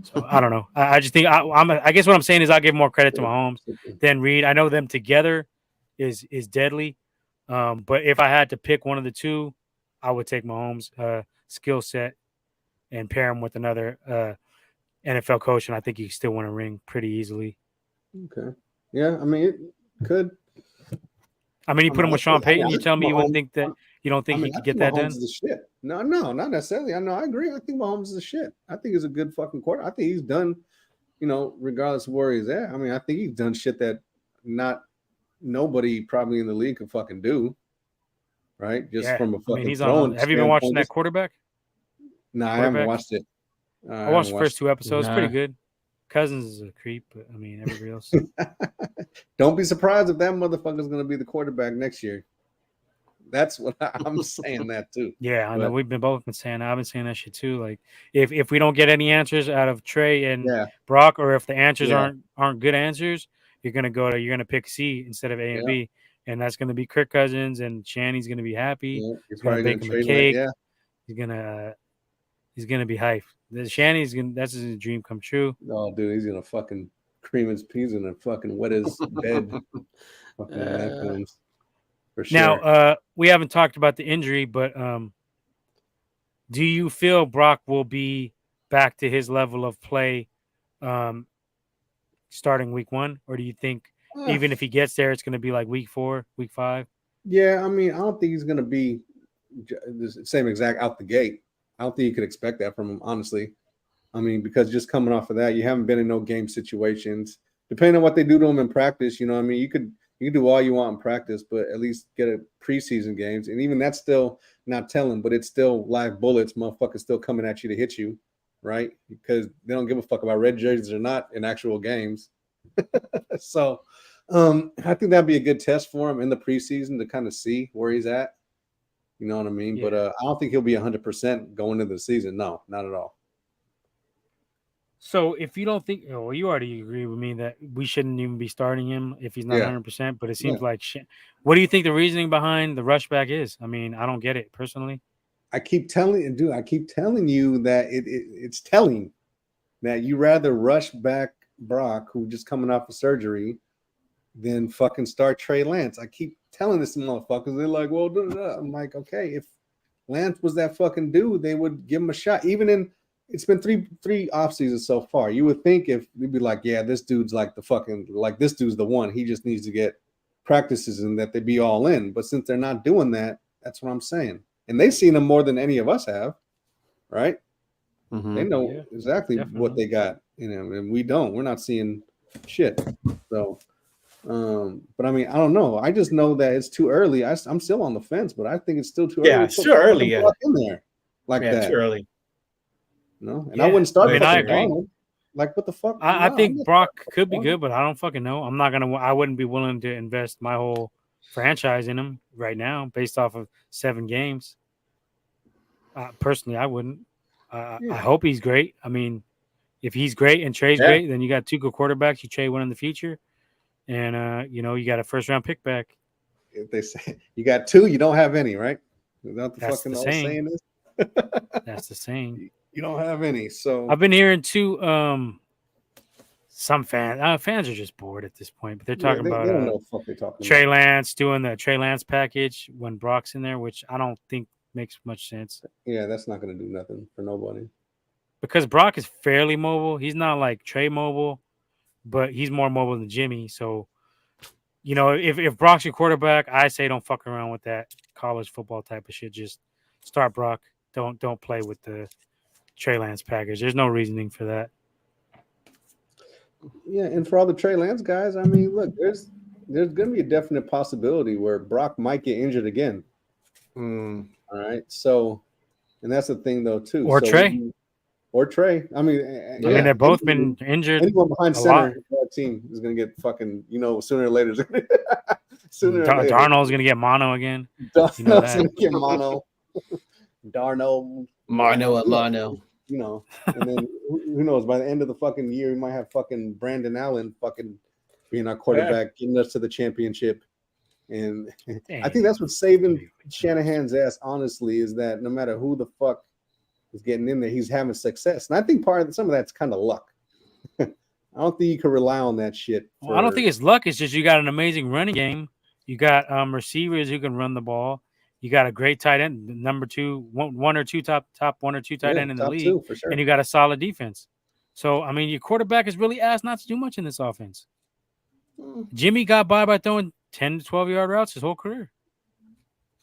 So I don't know. I just think I guess what I'm saying is I give more credit to Mahomes than Reid. I know them together is deadly. But if I had to pick one of the two, I would take Mahomes' skill set and pair him with another NFL coach, and I think he still win a ring pretty easily. Okay. Yeah, I mean, it could. I mean, you put him with Sean Payton. You tell me you wouldn't think that. You don't think he could get that done? Mahomes is the shit. No, not necessarily. I agree. I think Mahomes is the shit. I think he's a good fucking quarter. I think he's done, regardless of where he's at. I mean, I think he's done shit that nobody probably in the league could fucking do. Right? Just from a fucking throwing. Have you been watching that quarterback? No, I haven't watched it. I watched the first 2 episodes. Pretty good. Cousins is a creep, but I mean, everybody else. Don't be surprised if that motherfucker's going to be the quarterback next year. That's what I'm saying that too. Yeah, I know. We've both been saying that. I've been saying that shit too. Like, if we don't get any answers out of Trey and Brock, or if the answers aren't good answers, you're gonna pick C instead of A and B, and that's gonna be Kirk Cousins, and Shanny's gonna be happy. Yeah, he's gonna bake him a cake. He's gonna be hyped. Shanny's that's his dream come true. Oh, dude, he's gonna fucking cream his peas and fucking wet his bed. Fucking for sure. Now, we haven't talked about the injury, but do you feel Brock will be back to his level of play starting week 1? Or do you think even if he gets there, it's going to be like week 4, week 5? Yeah, I mean, I don't think he's going to be the same exact out the gate. I don't think you could expect that from him, honestly. I mean, because just coming off of that, you haven't been in no game situations. Depending on what they do to him in practice, you could do all you want in practice, but at least get a preseason games. And even that's still not telling, but it's still live bullets. Motherfuckers still coming at you to hit you, right? Because they don't give a fuck about red jerseys or not in actual games. So I think that'd be a good test for him in the preseason to kind of see where he's at. You know what I mean? Yeah. But I don't think he'll be 100% going into the season. No, not at all. So if you don't think, you already agree with me that we shouldn't even be starting him if he's not 100%. But it seems like shit. What do you think the reasoning behind the rush back is? I mean, I don't get it personally. I keep telling you that it's telling that you rather rush back Brock, who just coming off of surgery, than fucking start Trey Lance. I keep telling this to motherfuckers. They're like, well, I'm like, okay, if Lance was that fucking dude, they would give him a shot. It's been three off seasons so far. You would think if they'd be like, yeah, this dude's this dude's the one. He just needs to get practices and that they be all in. But since they're not doing that, that's what I'm saying. And they've seen him more than any of us have, right? Mm-hmm. They know exactly what they got in him, and we don't. We're not seeing shit. So, but I mean, I don't know. I just know that it's too early. I'm still on the fence, but I think it's still too early. Yeah, it's too early. In there like that. Too early. No, and I wouldn't start. I agree. Like, what the fuck? I think Brock could be good, but I don't fucking know. I wouldn't be willing to invest my whole franchise in him right now based off of 7 games. Personally, I wouldn't. I hope he's great. I mean, if he's great and Trey's great, then you got 2 good quarterbacks. You trade one in the future, and you got a 1st-round pick back. If they say you got 2, you don't have any, right? Is that the fucking old saying is? That's the saying. You don't have any. So I've been hearing too. Some fans are just bored at this point, but they're talking about they don't know what they're talking Trey about. Lance doing the Trey Lance package when Brock's in there, which I don't think makes much sense. Yeah, that's not going to do nothing for nobody. Because Brock is fairly mobile. He's not like Trey mobile, but he's more mobile than Jimmy. So, if Brock's your quarterback, I say don't fuck around with that college football type of shit. Just start Brock. Don't play with the Trey Lance package. There's no reasoning for that. Yeah, and for all the Trey Lance guys, I mean, look, there's going to be a definite possibility where Brock might get injured again. All right, so, and that's the thing though too. Or Trey. I mean, they've both been injured. Anyone behind center for that team is going to get fucking, sooner or later. Darnold's going to get mono again. Darnold's going to get mono. Darnold. Mono. And then who knows? By the end of the fucking year, we might have fucking Brandon Allen fucking being our quarterback, getting us to the championship. And I think that's what's saving Shanahan's ass, honestly, is that no matter who the fuck is getting in there, he's having success. And I think some of that's kind of luck. I don't think you can rely on that shit. I don't think it's luck. It's just you got an amazing running game. You got receivers who can run the ball. You got a great tight end, number 2, one or two top 1 or 2 tight end in the league, for sure. And you got a solid defense. So I mean, your quarterback is really asked not to do much in this offense. Jimmy got by throwing 10 to 12-yard routes his whole career.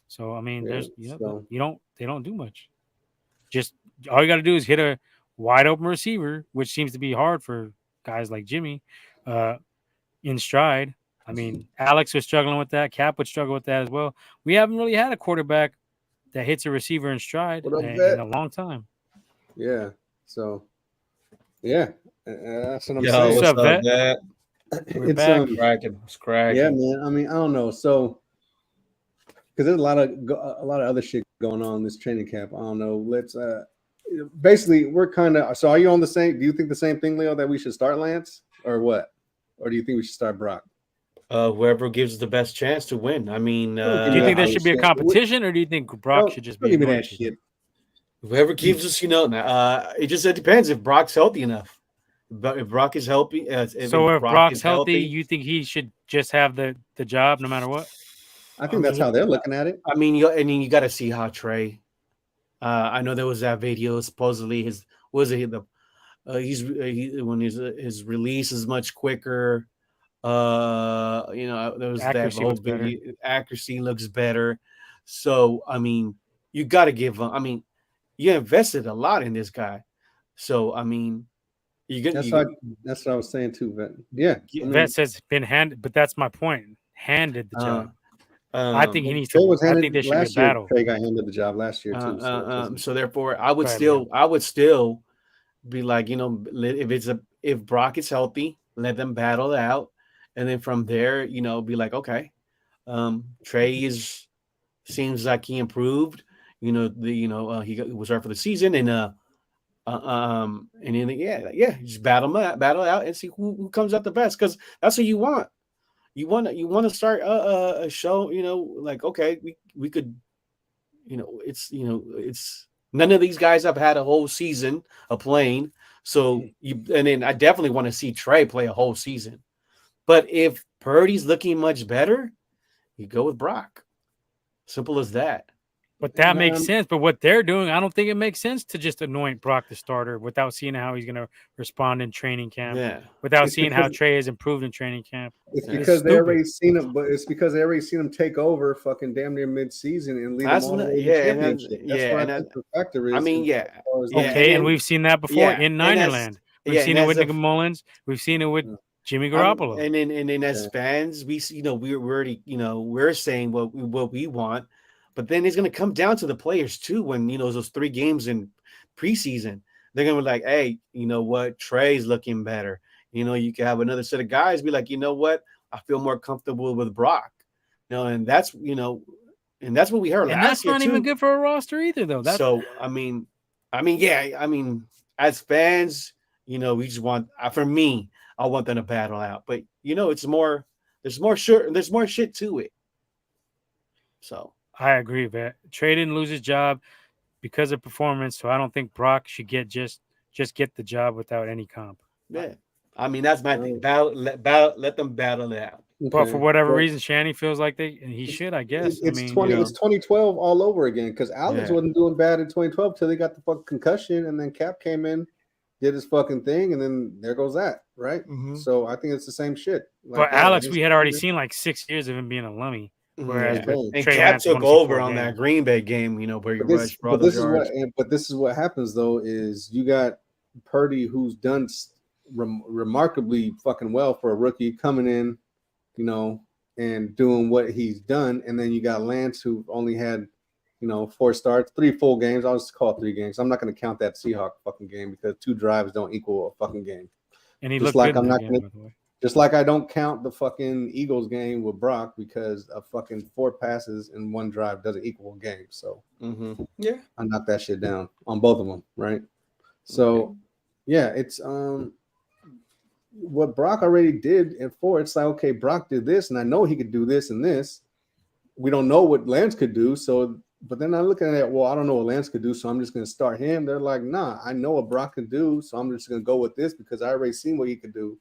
So I mean, there's they don't do much. Just all you got to do is hit a wide open receiver, which seems to be hard for guys like Jimmy in stride. I mean, Alex was struggling with that. Cap would struggle with that as well. We haven't really had a quarterback that hits a receiver in stride in a long time. Yeah. So, yeah, that's what I'm Yo, saying. what's up, Vet? Vet? We're back. It's cracking. Yeah, man. I mean, I don't know. So, because there's a lot of other shit going on in this training camp. I don't know. Let's basically we're kind of. So, are you on the same? Do you think the same thing, Leo, that we should start Lance or what? Or do you think we should start Brock? Whoever gives the best chance to win. I mean, do you think there should be a competition, or do you think Brock should just be give me that shit? Whoever keeps us, it just depends if Brock's healthy enough. But if Brock is healthy, if Brock's healthy, you think he should just have the job no matter what? I think that's how they're looking at it. I mean, you got to see how Trey. I know there was that video. Supposedly, his release is much quicker. There was accuracy that whole video. Accuracy looks better. So I mean, you got to give him. I mean, you invested a lot in this guy. So I mean, that's what I was saying too, Vet. Yeah, Vet says been handed, but that's my point. Handed the job. I think he needs to. I think there should be a battle. Trey got handed the job last year too. So therefore, I would still be like, if Brock is healthy, let them battle it out, and then from there, be like, okay, Trey seems like he improved. He was there for the season, and then just battle out and see who comes out the best, because that's what you want. You want to start a show, like, okay, we could, it's none of these guys have had a whole season of playing. So and then I definitely want to see Trey play a whole season. But if Purdy's looking much better, you go with Brock. Simple as that. But that makes sense. But what they're doing, I don't think it makes sense to just anoint Brock the starter without seeing how he's going to respond in training camp. Yeah. Without seeing how Trey has improved in training camp. It's because they already seen him, but it's because they already seen him take over fucking damn near mid-season and lead them on to the championship. That's what I think the factor is. I mean, Okay, and we've seen that before in Ninerland. We've seen it with Nick Mullins. We've seen it with Jimmy Garoppolo. And then as fans, we we're already we're saying what we want. But then it's going to come down to the players too. When those 3 games in preseason, they're going to be like, "Hey, you know what? Trey's looking better." You can have another set of guys be like, "You know what? I feel more comfortable with Brock." And that's what we heard last year. And that's not even good for a roster either, though. So I mean, as fans, we just want. For me, I want them to battle out. But it's more. There's more shit to it. So. I agree, Vet. Trey didn't lose his job because of performance, so I don't think Brock should get just get the job without any comp. Yeah, I mean that's my thing. Let them battle it out. Okay. But for whatever reason, Shanny feels like he should. I guess it's 2012 all over again, because Alex wasn't doing bad in 2012 till they got the fucking concussion, and then Cap came in, did his fucking thing, and then there goes that, right? Mm-hmm. So I think it's the same shit. But Alex, we had already seen like 6 years of him being a lummy. Whereas and Cap took over on that Green Bay game, where you rushed for all those yards. But this is what happens though, is you got Purdy, who's done remarkably fucking well for a rookie, coming in, and doing what he's done, and then you got Lance, who only had 4 starts, 3 full games. I'll just call it 3 games. I'm not going to count that Seahawk fucking game because 2 drives don't equal a fucking game. And he looked like good in that game, by the way. Just like I don't count the fucking Eagles game with Brock because a fucking 4 passes in 1 drive doesn't equal a game. So yeah, I knocked that shit down on both of them, right? So it's what Brock already did at 4. It's like, okay, Brock did this, and I know he could do this and this. We don't know what Lance could do, so. But then I'm looking at it, well, I don't know what Lance could do, so I'm just going to start him. They're like, nah, I know what Brock can do, so I'm just going to go with this because I already seen what he could do.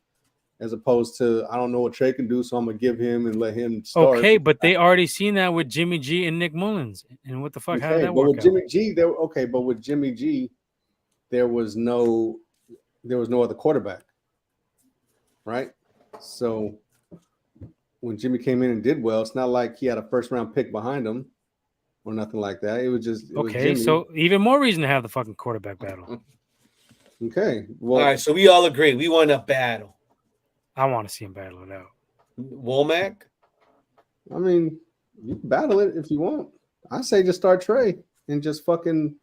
As opposed to, I don't know what Trey can do, so I'm going to give him and let him start. Okay, but they already seen that with Jimmy G and Nick Mullins. And what the fuck, how did that work with Jimmy G, but with Jimmy G, there was no there was no other quarterback, right? So when Jimmy came in and did well, it's not like he had a first round pick behind him or nothing like that. It was just was Jimmy. So even more reason to have the fucking quarterback battle. Okay, well, all right. So we all agree we want a battle. I want to see him battle it out. Womack. I mean, you can battle it if you want. I say just start Trey and just fucking.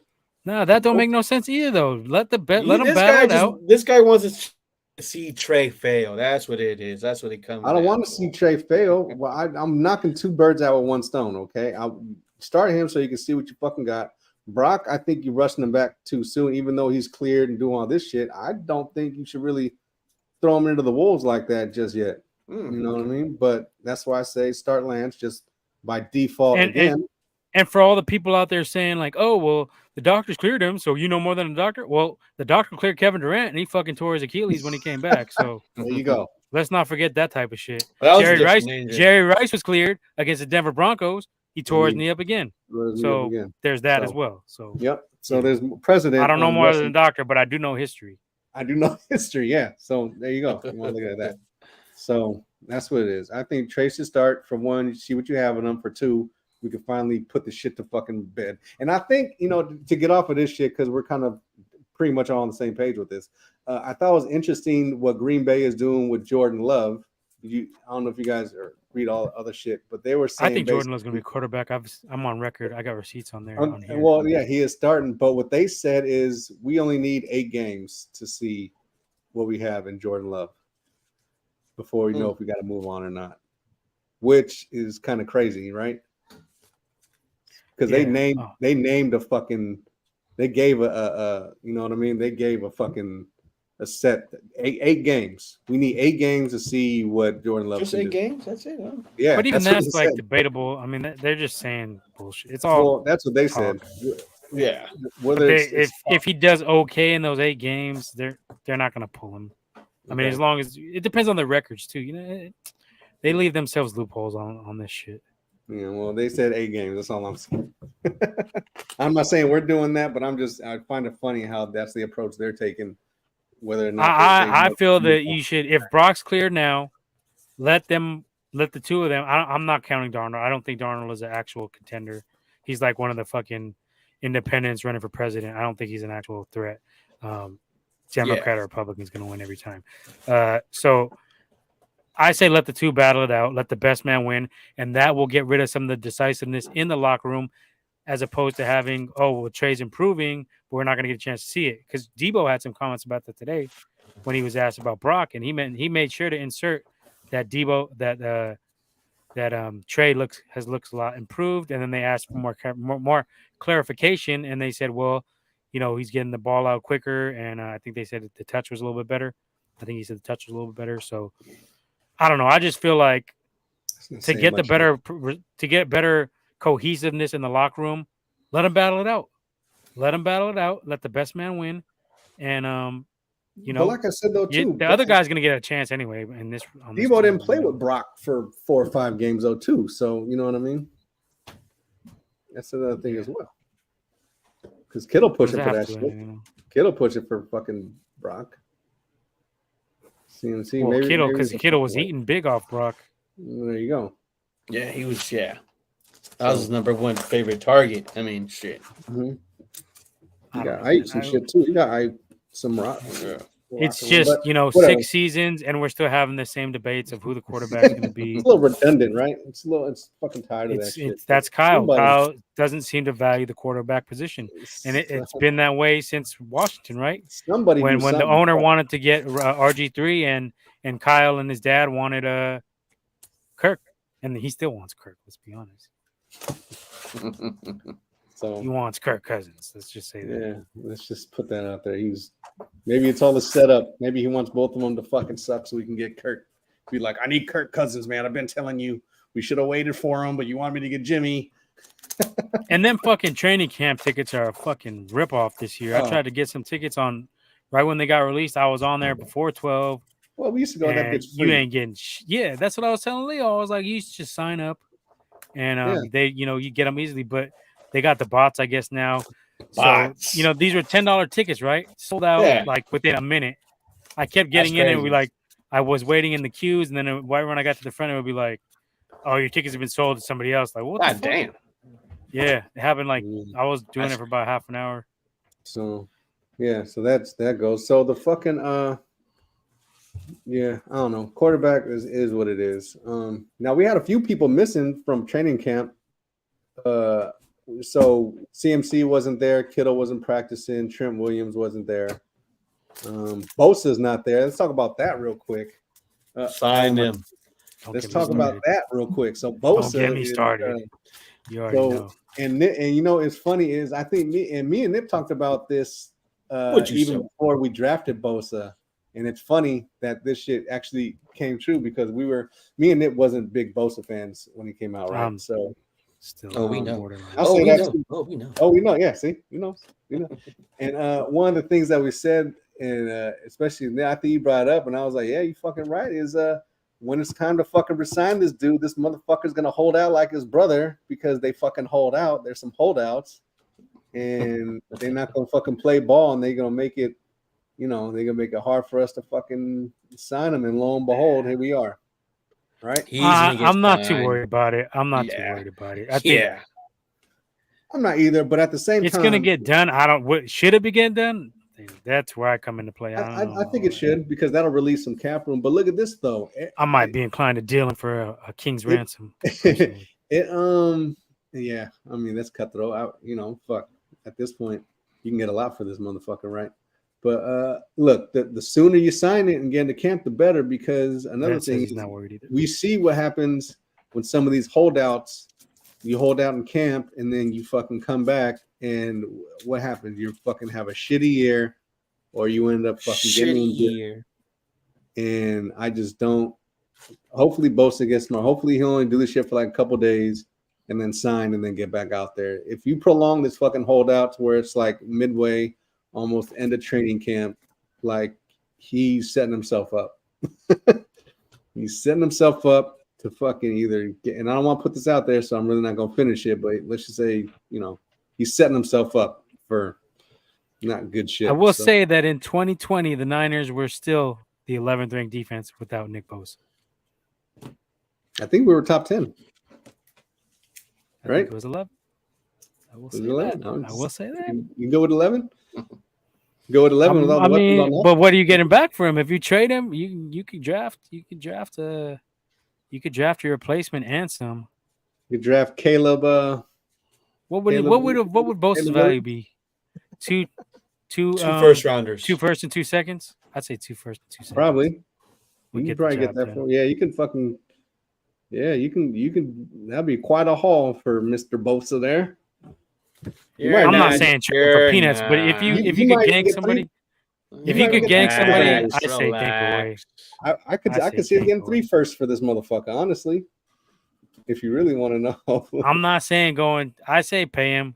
No, that don't make no sense either, though. Let him battle it out. This guy wants to see Trey fail. That's what it is. That's what he comes. I don't want to see Trey fail. Well, I'm knocking two birds out with one stone. Okay, I'll start him so you can see what you fucking got. Brock, I think you're rushing him back too soon, even though he's cleared and doing all this shit. I don't think you should really throw him into the wolves like that just yet. You know what I mean? But that's why I say start Lance just by default again. And for all the people out there saying like, oh, well, the doctors cleared him, so you know more than the doctor. Well, the doctor cleared Kevin Durant, and he fucking tore his Achilles when he came back. So there you go. Let's not forget that type of shit. Well, Jerry Rice was cleared against the Denver Broncos. He tore his knee up again. So there's that as well. So yep. So there's president. I don't know more than the doctor, but I do know history. I do know history. Yeah. So there you go. You want to look at that. So that's what it is. I think Trey should start for one, see what you have in them. For two, we can finally put the shit to fucking bed. And I think, to get off of this shit, because we're kind of pretty much all on the same page with this. I thought it was interesting what Green Bay is doing with Jordan Love. I don't know if you guys read all the other shit, but they were saying I think Jordan Love's going to be quarterback. I'm on record. I got receipts on there. Well, yeah, he is starting. But what they said is we only need 8 games to see what we have in Jordan Love before we know if we got to move on or not, which is kind of crazy, right? Because they named a fucking, they gave a you know what I mean? They gave a fucking a set 8 games. We need 8 games to see what Jordan Love just 8 games. That's it. Huh? Yeah, but even that's like debatable. I mean, they're just saying bullshit. It's all. Well, that's what they said. Yeah. Whether if he does okay in those 8 games, they're not going to pull him. I mean, as long as it depends on the records too. They leave themselves loopholes on this shit. Yeah, well, they said 8 games. That's all I'm saying. I'm not saying we're doing that, but I find it funny how that's the approach they're taking. Whether or not I feel that you should, if Brock's cleared now, let the two of them. I'm not counting Darnold. I don't think Darnold is an actual contender. He's like one of the fucking independents running for president. I don't think he's an actual threat. Democrat or Republican is going to win every time. So I say let the two battle it out. Let the best man win, and that will get rid of some of the decisiveness in the locker room, as opposed to having, Trey's improving, but we're not going to get a chance to see it. Because Debo had some comments about that today when he was asked about Brock, and he made sure to insert that Trey looks a lot improved, and then they asked for more clarification, and they said, well, he's getting the ball out quicker, and I think they said the touch was a little bit better. I think he said the touch was a little bit better. So I don't know. I just feel like to get better cohesiveness in the locker room, let them battle it out. Let the best man win, and But like I said though, too, the other guy's gonna get a chance anyway. In this, Debo didn't play with Brock for 4 or 5 games though, too. So you know what I mean. That's another thing as well. Because Kittle pushing for that shit. Kittle pushing for fucking Brock. CMC, maybe Kittle, because Kittle was eating big off Brock. There you go. Yeah, he was. Yeah, that was his number 1 favorite target. I mean, shit. Mm-hmm. I ate some shit too. You got some rock. Yeah. It's just, 6 seasons, and we're still having the same debates of who the quarterback's going to be. It's a little redundant, right? It's fucking tired of that shit. That's Kyle. Kyle doesn't seem to value the quarterback position, and it's been that way since Washington, right? When the owner wanted to get RG3, and Kyle and his dad wanted Kirk, and he still wants Kirk. Let's be honest. So he wants Kirk Cousins. Let's just say that. Yeah, let's just put that out there. Maybe it's all the setup. Maybe he wants both of them to fucking suck so we can get Kirk. Be like, I need Kirk Cousins, man. I've been telling you we should have waited for him, but you want me to get Jimmy. And then fucking training camp tickets are a fucking ripoff this year. I tried to get some tickets on right when they got released. I was on there before 12. Well, we used to go that bitch free. You ain't getting yeah, that's what I was telling Leo. I was like, you used to just sign up and they, you get them easily, but they got the bots, I guess, now. So, these were $10 tickets, right? Sold out like within a minute. I kept getting in, and it would be like I was waiting in the queues, and then right when I got to the front, it would be like, "Oh, your tickets have been sold to somebody else." Like, what? God the fuck? damn. Yeah, it happened. Like I was doing it for about half an hour. So, yeah, so that goes. So the fucking yeah, I don't know. Quarterback is what it is. Now we had a few people missing from training camp. So CMC wasn't there, Kittle wasn't practicing, Trent Williams wasn't there. Bosa's not there. Let's talk about that real quick. Sign him. Let's talk about that real quick. So Bosa, don't get me started. You already know. And you know, it's funny is I think me and Nip talked about this even before we drafted Bosa. And it's funny that this shit actually came true because me and Nip wasn't big Bosa fans when he came out, right? So still, we know. We know. Yeah, see, you know. And one of the things that we said, and especially I think you brought it up, and I was like, yeah, you fucking right. Is when it's time to fucking resign this dude, this motherfucker's gonna hold out like his brother because they fucking hold out. There's some holdouts, and they're not gonna fucking play ball, and they're gonna make it. You know, they're gonna make it hard for us to fucking sign him, and lo and behold, here we are. Right? I'm not too worried about it. I'm not too worried about it. I think I'm not either, but at the same time, it's gonna get done. Should it be getting done? That's where I come into play. I think it should because that'll release some cap room. But look at this though. I might be inclined to deal him for a king's ransom. Yeah. I mean that's cutthroat. Fuck. At this point, you can get a lot for this motherfucker, right? But look, the sooner you sign it and get into camp, the better. Because another thing is, not worried either. We see what happens when some of these holdouts, you hold out in camp and then you fucking come back, and what happens? You fucking have a shitty year, or you end up fucking getting a year. And I just don't. Hopefully, Bosa gets smart. Hopefully, he'll only do this shit for like a couple days and then sign and then get back out there. If you prolong this fucking holdout to where it's like midway, almost end of training camp, like he's setting himself up. He's setting himself up to fucking either get, and I don't want to put this out there, so I'm really not gonna finish it, but let's just say, he's setting himself up for not good shit. I will say that in 2020, the Niners were still the 11th ranked defense without Nick Bosa. I think we were top 10. I think it was 11. I will say 11? that. I will say that. You can go with 11? Go with 11 with all the weapons on that? But what are you getting back for him? If you trade him, you could draft your replacement and some. You could draft Caleb. What would Bosa's value be? Two first rounders. 2 first and 2 seconds? I'd say 2 first and 2 seconds. Probably. You can probably get that for. Yeah, you can fucking. Yeah, you can. That'd be quite a haul for Mr. Bosa there. I'm not saying trade for peanuts, but if you could gank somebody, I say take away. I could see it getting 3 firsts for this motherfucker, honestly. If you really want to know. I'm not saying going. I say pay him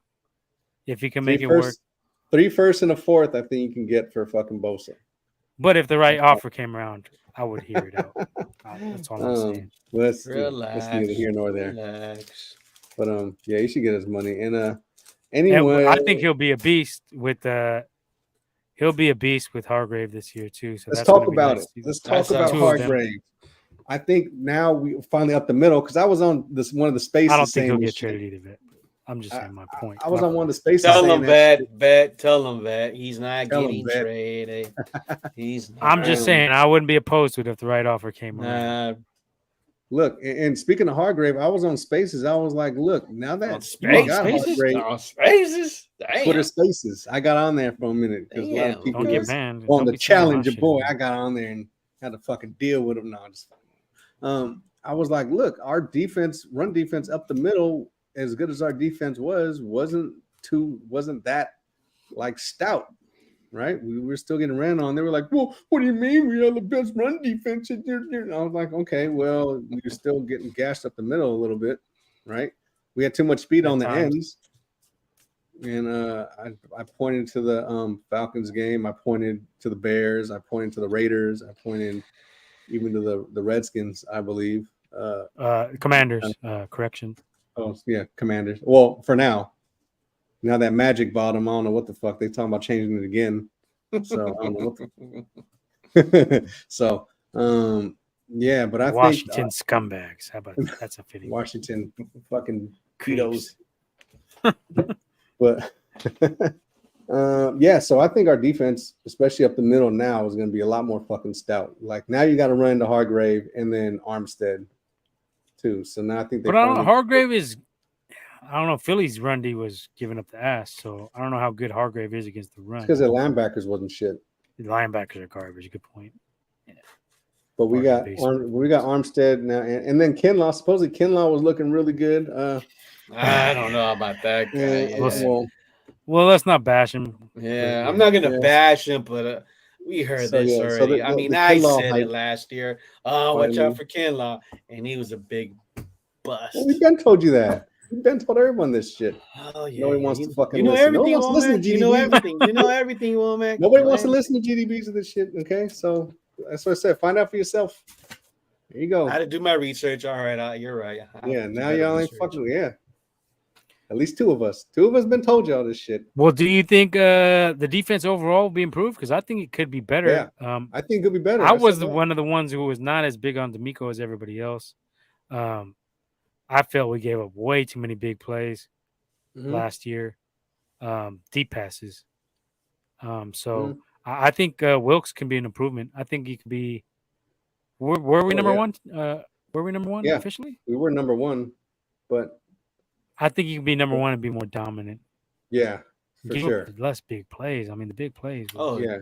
if he can make it work. 3 firsts and a 4th, I think you can get for fucking Bosa. But if the right offer came around, I would hear it out. That's all I'm saying. Well, that's neither here nor there. Relax. But yeah, you should get his money. And anyway, I think he'll be a beast with Hargrave this year too. So let's talk about it. Let's talk about Hargrave. I think now we finally up the middle because I was on one of the spaces. I don't think he'll get traded either. I'm just saying my point. I was on one of the spaces. Tell him that he's not getting traded. I'm just saying I wouldn't be opposed to it if the right offer came around. Look, and speaking of Hargrave, I was on Spaces. I was like, look, now that Spaces, Twitter Spaces, I got on there for a minute because a lot of people get banned on the Challenger boy. I got on there and had to fucking deal with them. I was like, look, our run defense up the middle, as good as our defense wasn't that like stout. Right, we were still getting ran on. They were like, "Well, what do you mean we are the best run defense?" And I was like, "Okay, well, we're still getting gashed up the middle a little bit, right? We had too much speed on the ends." And I pointed to the Falcons game. I pointed to the Bears. I pointed to the Raiders. I pointed even to the Redskins, I believe. Commanders, correction. Oh yeah, Commanders. Well, for now. Now that Magic bought him, I don't know what the fuck they're talking about changing it again. So I don't know So, yeah, but I Washington think scumbags. How about that's a fitting Washington fucking creeps. pedos. But yeah, so I think our defense, especially up the middle now, is going to be a lot more fucking stout. Like now, you got to run into Hargrave and then Armstead too. So now I think they. But I don't know. Hargrave is. I don't know. Philly's run D was giving up the ass, so I don't know how good Hargrave is against the run. Because their linebackers wasn't shit. The linebackers are garbage. Good point. Yeah. But we got Armstead now, and then Kinlaw. Supposedly Kinlaw was looking really good. I don't know about that guy. Yeah. Well, let's not bash him. Yeah, I'm not gonna bash him, but we heard this already. I mean, I said it last year. Oh, watch out for Kinlaw, and he was a big bust. Well, we've been told you that. We've been told everyone this shit. Oh yeah, nobody wants to fucking. You know listen. everything, no woman. You know everything. You know everything, woman. Nobody wants to listen to GDBs of this shit. Okay, so that's what I said. Find out for yourself. There you go. I had to do my research. All right, you're right. Yeah, now y'all ain't fucking. Yeah. At least two of us. Two of us been told y'all this shit. Well, do you think the defense overall will be improved? Because I think it could be better. Yeah, I think it could be better. I was one of the ones who was not as big on D'Amico as everybody else. I felt we gave up way too many big plays last year, deep passes. So I think Wilkes can be an improvement. I think he could be. Were we number one? Were we number one officially? We were number one, but I think you can be number one and be more dominant. Yeah, for sure. Less big plays. I mean, the big plays. Yeah.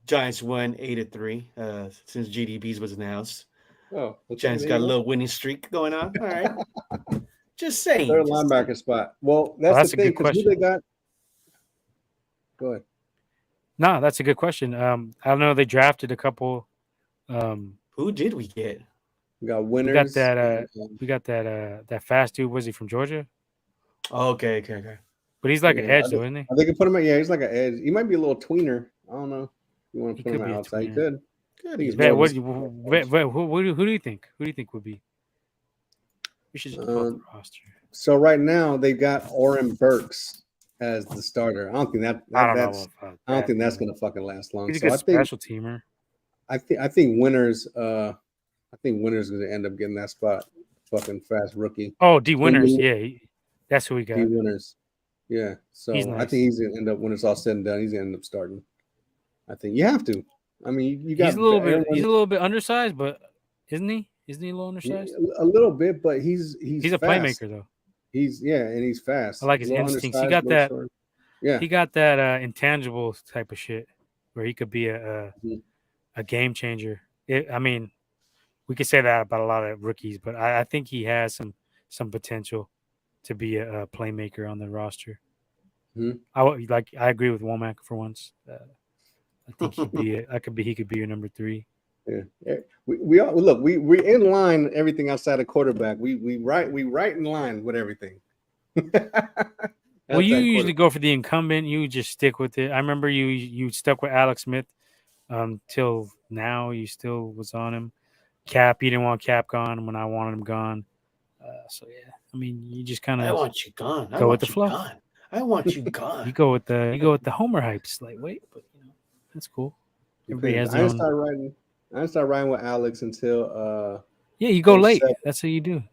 Giants won 8-3 since GDBs was announced. Oh, Giants got a little winning streak going on. All right, just saying. Third linebacker spot. Well, that's the thing because who they got. Go ahead. No, that's a good question. I don't know. They drafted a couple. Who did we get? We got winners. We got that fast dude. Was he from Georgia? Oh, okay. But he's like an edge, though, isn't he? I think put him at. Yeah, he's like an edge. He might be a little tweener. I don't know. You want to put him outside? He could. Who do you think? Who do you think would be? We should just pull up the roster. So right now they've got Oren Burks as the starter. I don't think that's gonna fucking last long. He's a good special teamer. I think Winners. I think Winners is gonna end up getting that spot. Fucking fast rookie. Oh, D Winners. Yeah, that's who we got. D Winners. Yeah. So nice. I think he's gonna end up when it's all said and done. He's gonna end up starting. I think you have to. I mean, you got. He's a little bit undersized, but isn't he? Isn't he a little undersized? A little bit, but he's a playmaker though. And he's fast. I like his instincts. He got that. Yeah, he got that intangible type of shit where he could be a game changer. I mean, we could say that about a lot of rookies, but I think he has some potential to be a playmaker on the roster. Mm-hmm. I agree with Womack for once. I think he could be your number 3. Yeah. We're in line. Everything outside of quarterback, we right in line with everything. Well, you usually go for the incumbent. You just stick with it. I remember you stuck with Alex Smith till now. You still was on him. Cap, you didn't want Cap gone when I wanted him gone. So yeah, I mean, you just kind of. I want you gone. Go with the flow. I want you gone. You go with the Homer hypes. Like, wait, but that's cool. Everybody has their own. I didn't start riding with Alex until you go late. That's what you do.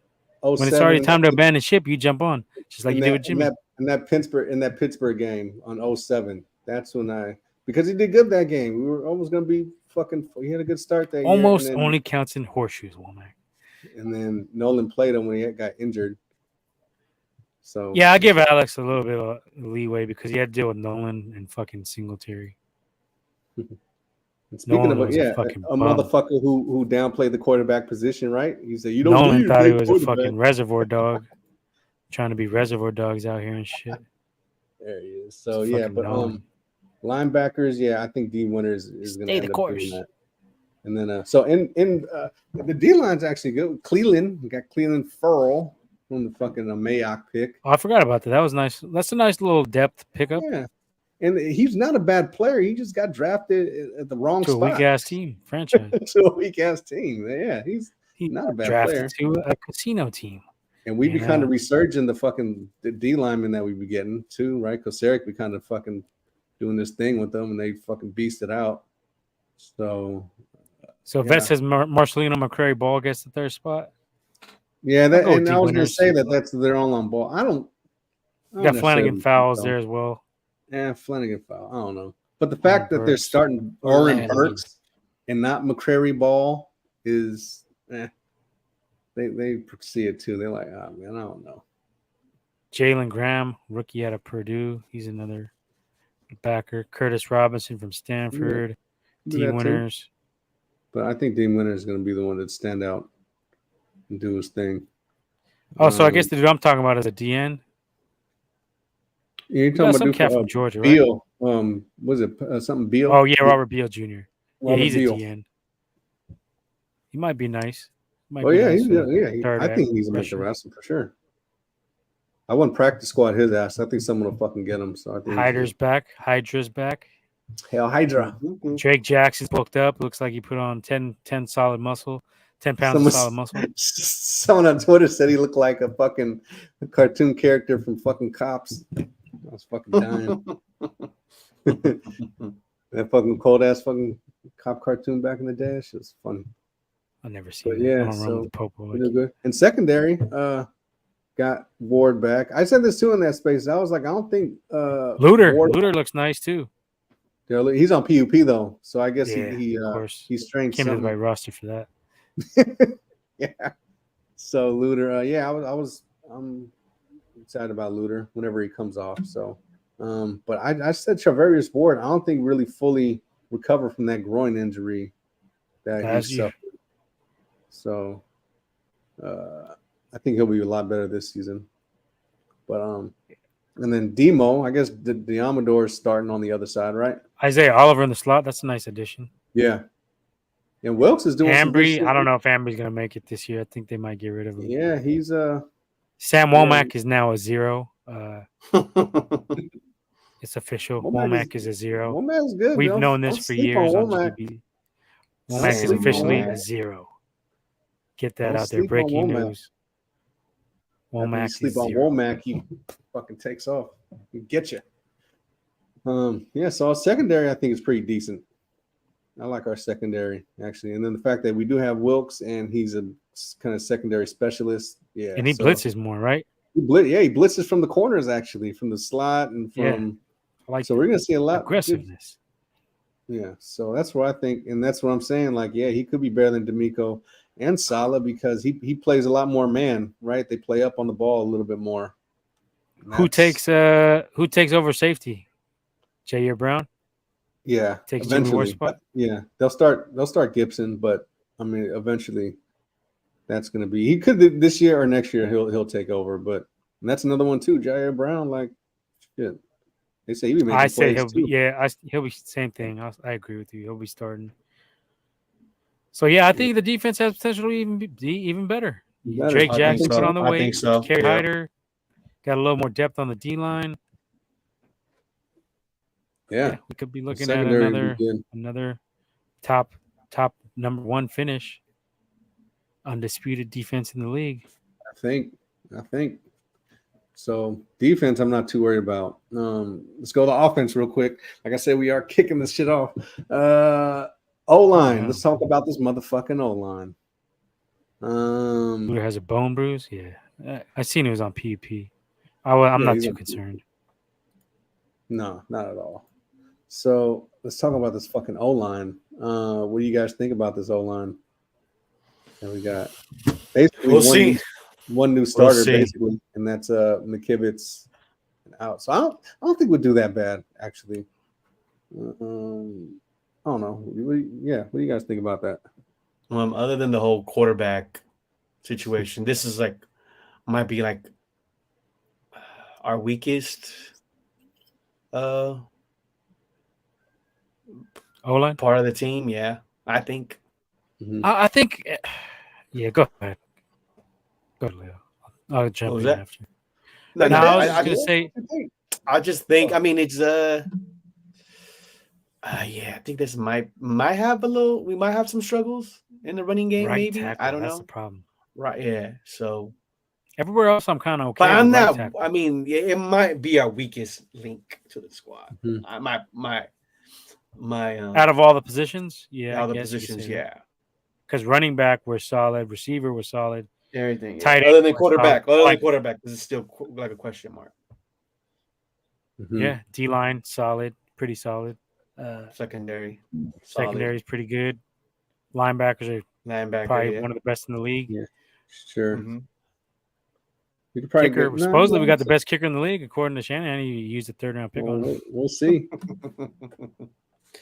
When it's already time to abandon ship, you jump on, just like you did with Jimmy. In that Pittsburgh game on 07, that's when because he did good that game. We were almost gonna be fucking. He had a good start that almost year. Only counts in horseshoes, Womack. And then Nolan played him when he got injured. So yeah, I give Alex a little bit of leeway because he had to deal with Nolan and fucking Singletary. And speaking of a motherfucker who downplayed the quarterback position, right? He said you don't. Nolan thought he was a fucking reservoir dog, trying to be reservoir dogs out here and shit. There he is. So but linebackers, I think D Winners is going to end up doing that. And then so in the D line's actually good. Cleveland, we got Cleveland Furl from the fucking Mayock pick. Oh, I forgot about that. That was nice. That's a nice little depth pickup. Yeah. And he's not a bad player. He just got drafted at the wrong spot. To a weak-ass team, franchise. To a weak-ass team. Yeah, he's not a bad player. To a casino team. And we be kind of resurging the D linemen that we be getting too, right? Because Eric be kind of fucking doing this thing with them, and they fucking beast it out. So Vet says Marcelino McCrary Ball gets the third spot. Yeah, I'll go with and D I was going to Winters. say that's their on ball. I don't Got Flanagan necessarily Fowles think so. there as well. Yeah, Flanagan foul. I don't know. But the fact that they're Burks. starting Oren Burks and not McCrary Ball is they see it too. They're like, oh man, I don't know. Jalen Graham, rookie out of Purdue. He's another backer. Curtis Robinson from Stanford. D Winters. But I think D Winters is going to be the one that stand out and do his thing. Oh, so I guess the dude I'm talking about is a DN. Yeah, you're talking about cat from Georgia, Beal. Right? Was it something Beal? Oh yeah, Robert Beal Jr. Robert he's Beal. a DN. He might be nice. I think he's gonna make the wrestling for sure. I wouldn't practice squad his ass. I think someone will fucking get him. So I think Hydra's back. Hell, Hydra. Drake Jackson's booked up. Looks like he put on 10 solid muscle. 10 pounds of solid muscle. Someone on Twitter said he looked like a fucking cartoon character from fucking Cops. I was fucking dying. That fucking cold ass fucking cop cartoon back in the day. That shit was funny. I've never seen it. Yeah, I don't run with the Popo. Like good. And secondary, got Ward back. I said this too in that space. I was like, I don't think Luter looks nice too. He's on PUP though, so I guess he's trained. Came to the right roster for that. Yeah. So Luter, I'm excited about Luter whenever he comes off. So, but I said Charvarius Ward. I don't think really fully recovered from that groin injury that he suffered. So, I think he'll be a lot better this season. But and then Demo, I guess the Amador is starting on the other side, right? Isaiah Oliver in the slot. That's a nice addition. Yeah. And Wilkes is doing Ambry. I don't know if Ambry's gonna make it this year. I think they might get rid of him. Yeah, he's Sam Womack is now a 0. It's official. Womack is a 0. Womack's good. We've known this for years on GBB. Womack is officially a 0. Get that out there. Breaking news. Womack is sleep on Womack, he fucking takes off. He get you. So our secondary I think is pretty decent. I like our secondary actually, and then the fact that we do have Wilkes and he's a kind of secondary specialist. Yeah, and he blitzes more, right? He blitzes from the corners actually, from the slot and from. Yeah. So we're gonna see a lot aggressiveness. Yeah, so that's what I think, and that's what I'm saying. Like, yeah, he could be better than D'Amico and Sala because he plays a lot more man, right? They play up on the ball a little bit more. Who takes over safety? Jair Brown. Yeah, takes eventually. Spot? Yeah, they'll start Gibson, but I mean, eventually, that's going to be. He could this year or next year. He'll take over, but that's another one too. Jair Brown, like, shit. They say he'll be making plays he'll too. He'll be same thing. I agree with you. He'll be starting. So yeah, I think the defense has potential to be even better. Drake Jackson put on the weight. I think so. Kerry Hyder got a little more depth on the D line. Yeah, we could be looking at another top number 1 finish. Undisputed defense in the league. I think. So defense, I'm not too worried about. Let's go to offense real quick. Like I said, we are kicking this shit off. O-line. Yeah. Let's talk about this motherfucking O-line. Who has a bone bruise? Yeah, I seen he was on PUP. I'm not too concerned. No, not at all. So let's talk about this fucking O-line. What do you guys think about this O-line? And we got basically one new starter, basically, and that's McKivitz out. So I don't think we'll do that bad, actually. I don't know. What do you guys think about that? Other than the whole quarterback situation, this is might be our weakest O-line part of the team. Yeah, I think. Mm-hmm. I think. Yeah, go ahead. Go ahead, Leo. I'll jump in after. I was going to say. I just think. I mean, it's yeah. I think this might have we might have some struggles in the running game. Right maybe tackle, I don't know. That's the problem. Right. Yeah. So. Everywhere else, I'm kind of okay. But I'm not. I mean, it might be our weakest link to the squad. Mm-hmm. out of all the positions, all the positions, yeah. Because running back were solid, receiver was solid, Everything, tight end other than quarterback, solid. this is still like a question mark. Mm-hmm. Yeah, D line solid, pretty solid. Secondary is pretty good. Linebackers are probably one of the best in the league. Yeah, sure. Mm-hmm. You could probably kicker, supposedly we got the best kicker in the league according to Shanahan. He used a 3rd round pick on him. We'll see.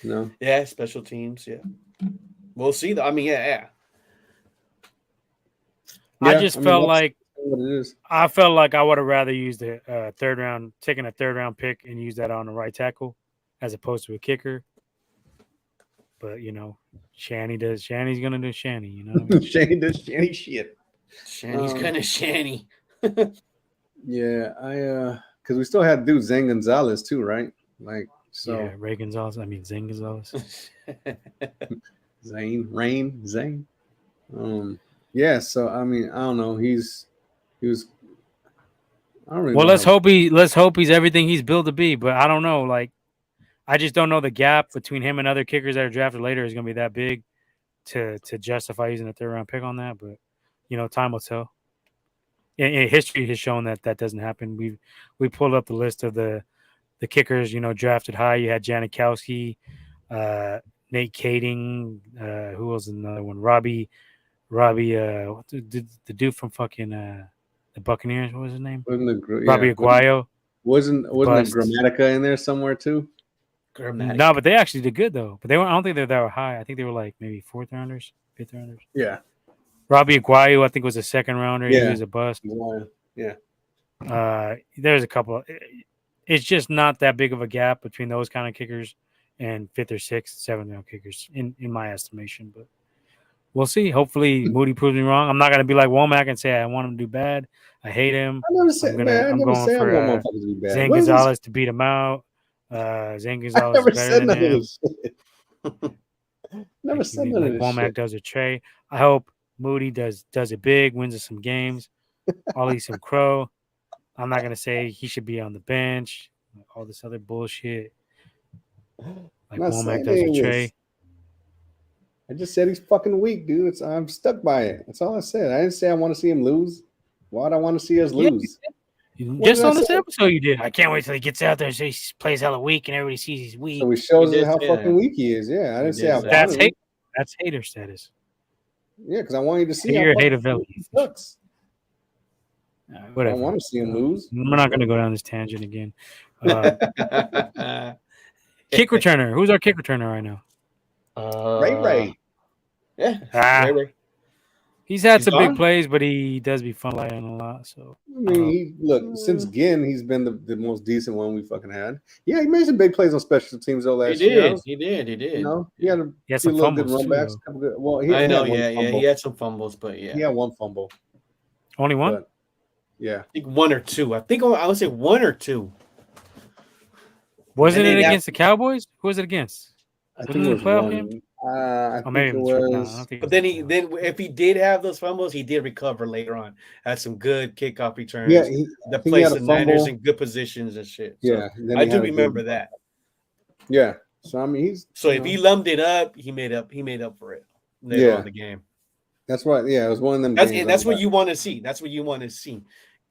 No. Yeah, special teams. Yeah, we'll see. Though. I mean, yeah. I just felt like what it is. I felt like I would have rather used a 3rd round, taking a 3rd round pick and use that on the right tackle as opposed to a kicker. But you know, Shanny's gonna do Shanny. You know, what I mean? Shanny does Shanny shit. Shanny's gonna Shanny. Yeah, because we still had dude Zane Gonzalez too, right? Like so. Yeah, Ray Gonzalez. I mean Zane Gonzalez. Zane. Yeah, so I mean, I don't know. He was. I don't really well, know let's hope he's everything he's built to be. But I don't know. Like, I just don't know the gap between him and other kickers that are drafted later is going to be that big to justify using a 3rd round pick on that. But you know, time will tell. And history has shown that doesn't happen. We pulled up the list of the kickers, you know, drafted high. You had Janikowski, Nate Kading, who was another one? Robbie, the dude from fucking the Buccaneers. What was his name? Robbie Aguayo. Wasn't the Grammatica in there somewhere too? No, but they actually did good though. But they weren't. I don't think they were high. I think they were like maybe 4th rounders, 5th rounders. Yeah. Robbie Aguayo, I think, was a 2nd rounder. Yeah. He was a bust. Yeah. There's a couple. It's just not that big of a gap between those kind of kickers and 5th or 6th, 7th round kickers, in my estimation. But we'll see. Hopefully, Moody proves me wrong. I'm not gonna be like Womack and say I want him to do bad. I hate him. I'm going for Zane Gonzalez to beat him out. Zane Gonzalez is better than him. Never said none of this Womack shit. does a Trey. I hope Moody does it big, wins us some games. Ollie some Crow. I'm not gonna say he should be on the bench. All this other bullshit. Like Womack does a Trey. I just said he's fucking weak, dude. I'm stuck by it. That's all I said. I didn't say I want to see him lose. Why do I want to see us lose? Just on this episode, you did. I can't wait till he gets out there and so he plays hella weak and everybody sees he's weak. So he shows us how fucking weak he is. Yeah, I didn't say that's hater status. Yeah, because I want you to see how fucking he sucks. Whatever. I want to see him lose. We're not going to go down this tangent again. Kick returner. Who's our kick returner right now? Ray. Yeah. Ray. He's had some big plays, but he does be fumbling a lot. So I mean, since Ginn, he's been the most decent one we fucking had. Yeah, he made some big plays on special teams though last year. He did. You know, he had some little fumbles good runbacks. He had some fumbles, but he had one fumble. Only one? But, yeah, I think 1 or 2. I would say 1 or 2. Wasn't it against the Cowboys? Who was it against? I think it was one. I think it was. But then if he did have those fumbles, he did recover later on. Had some good kickoff returns. Yeah, that placed the Niners in good positions and shit. So yeah, I do remember that. Yeah. So I mean, if he lumped it up, he made up for it later on in the game. That's right. Yeah, it was one of them. That's what you want to see. That's what you want to see.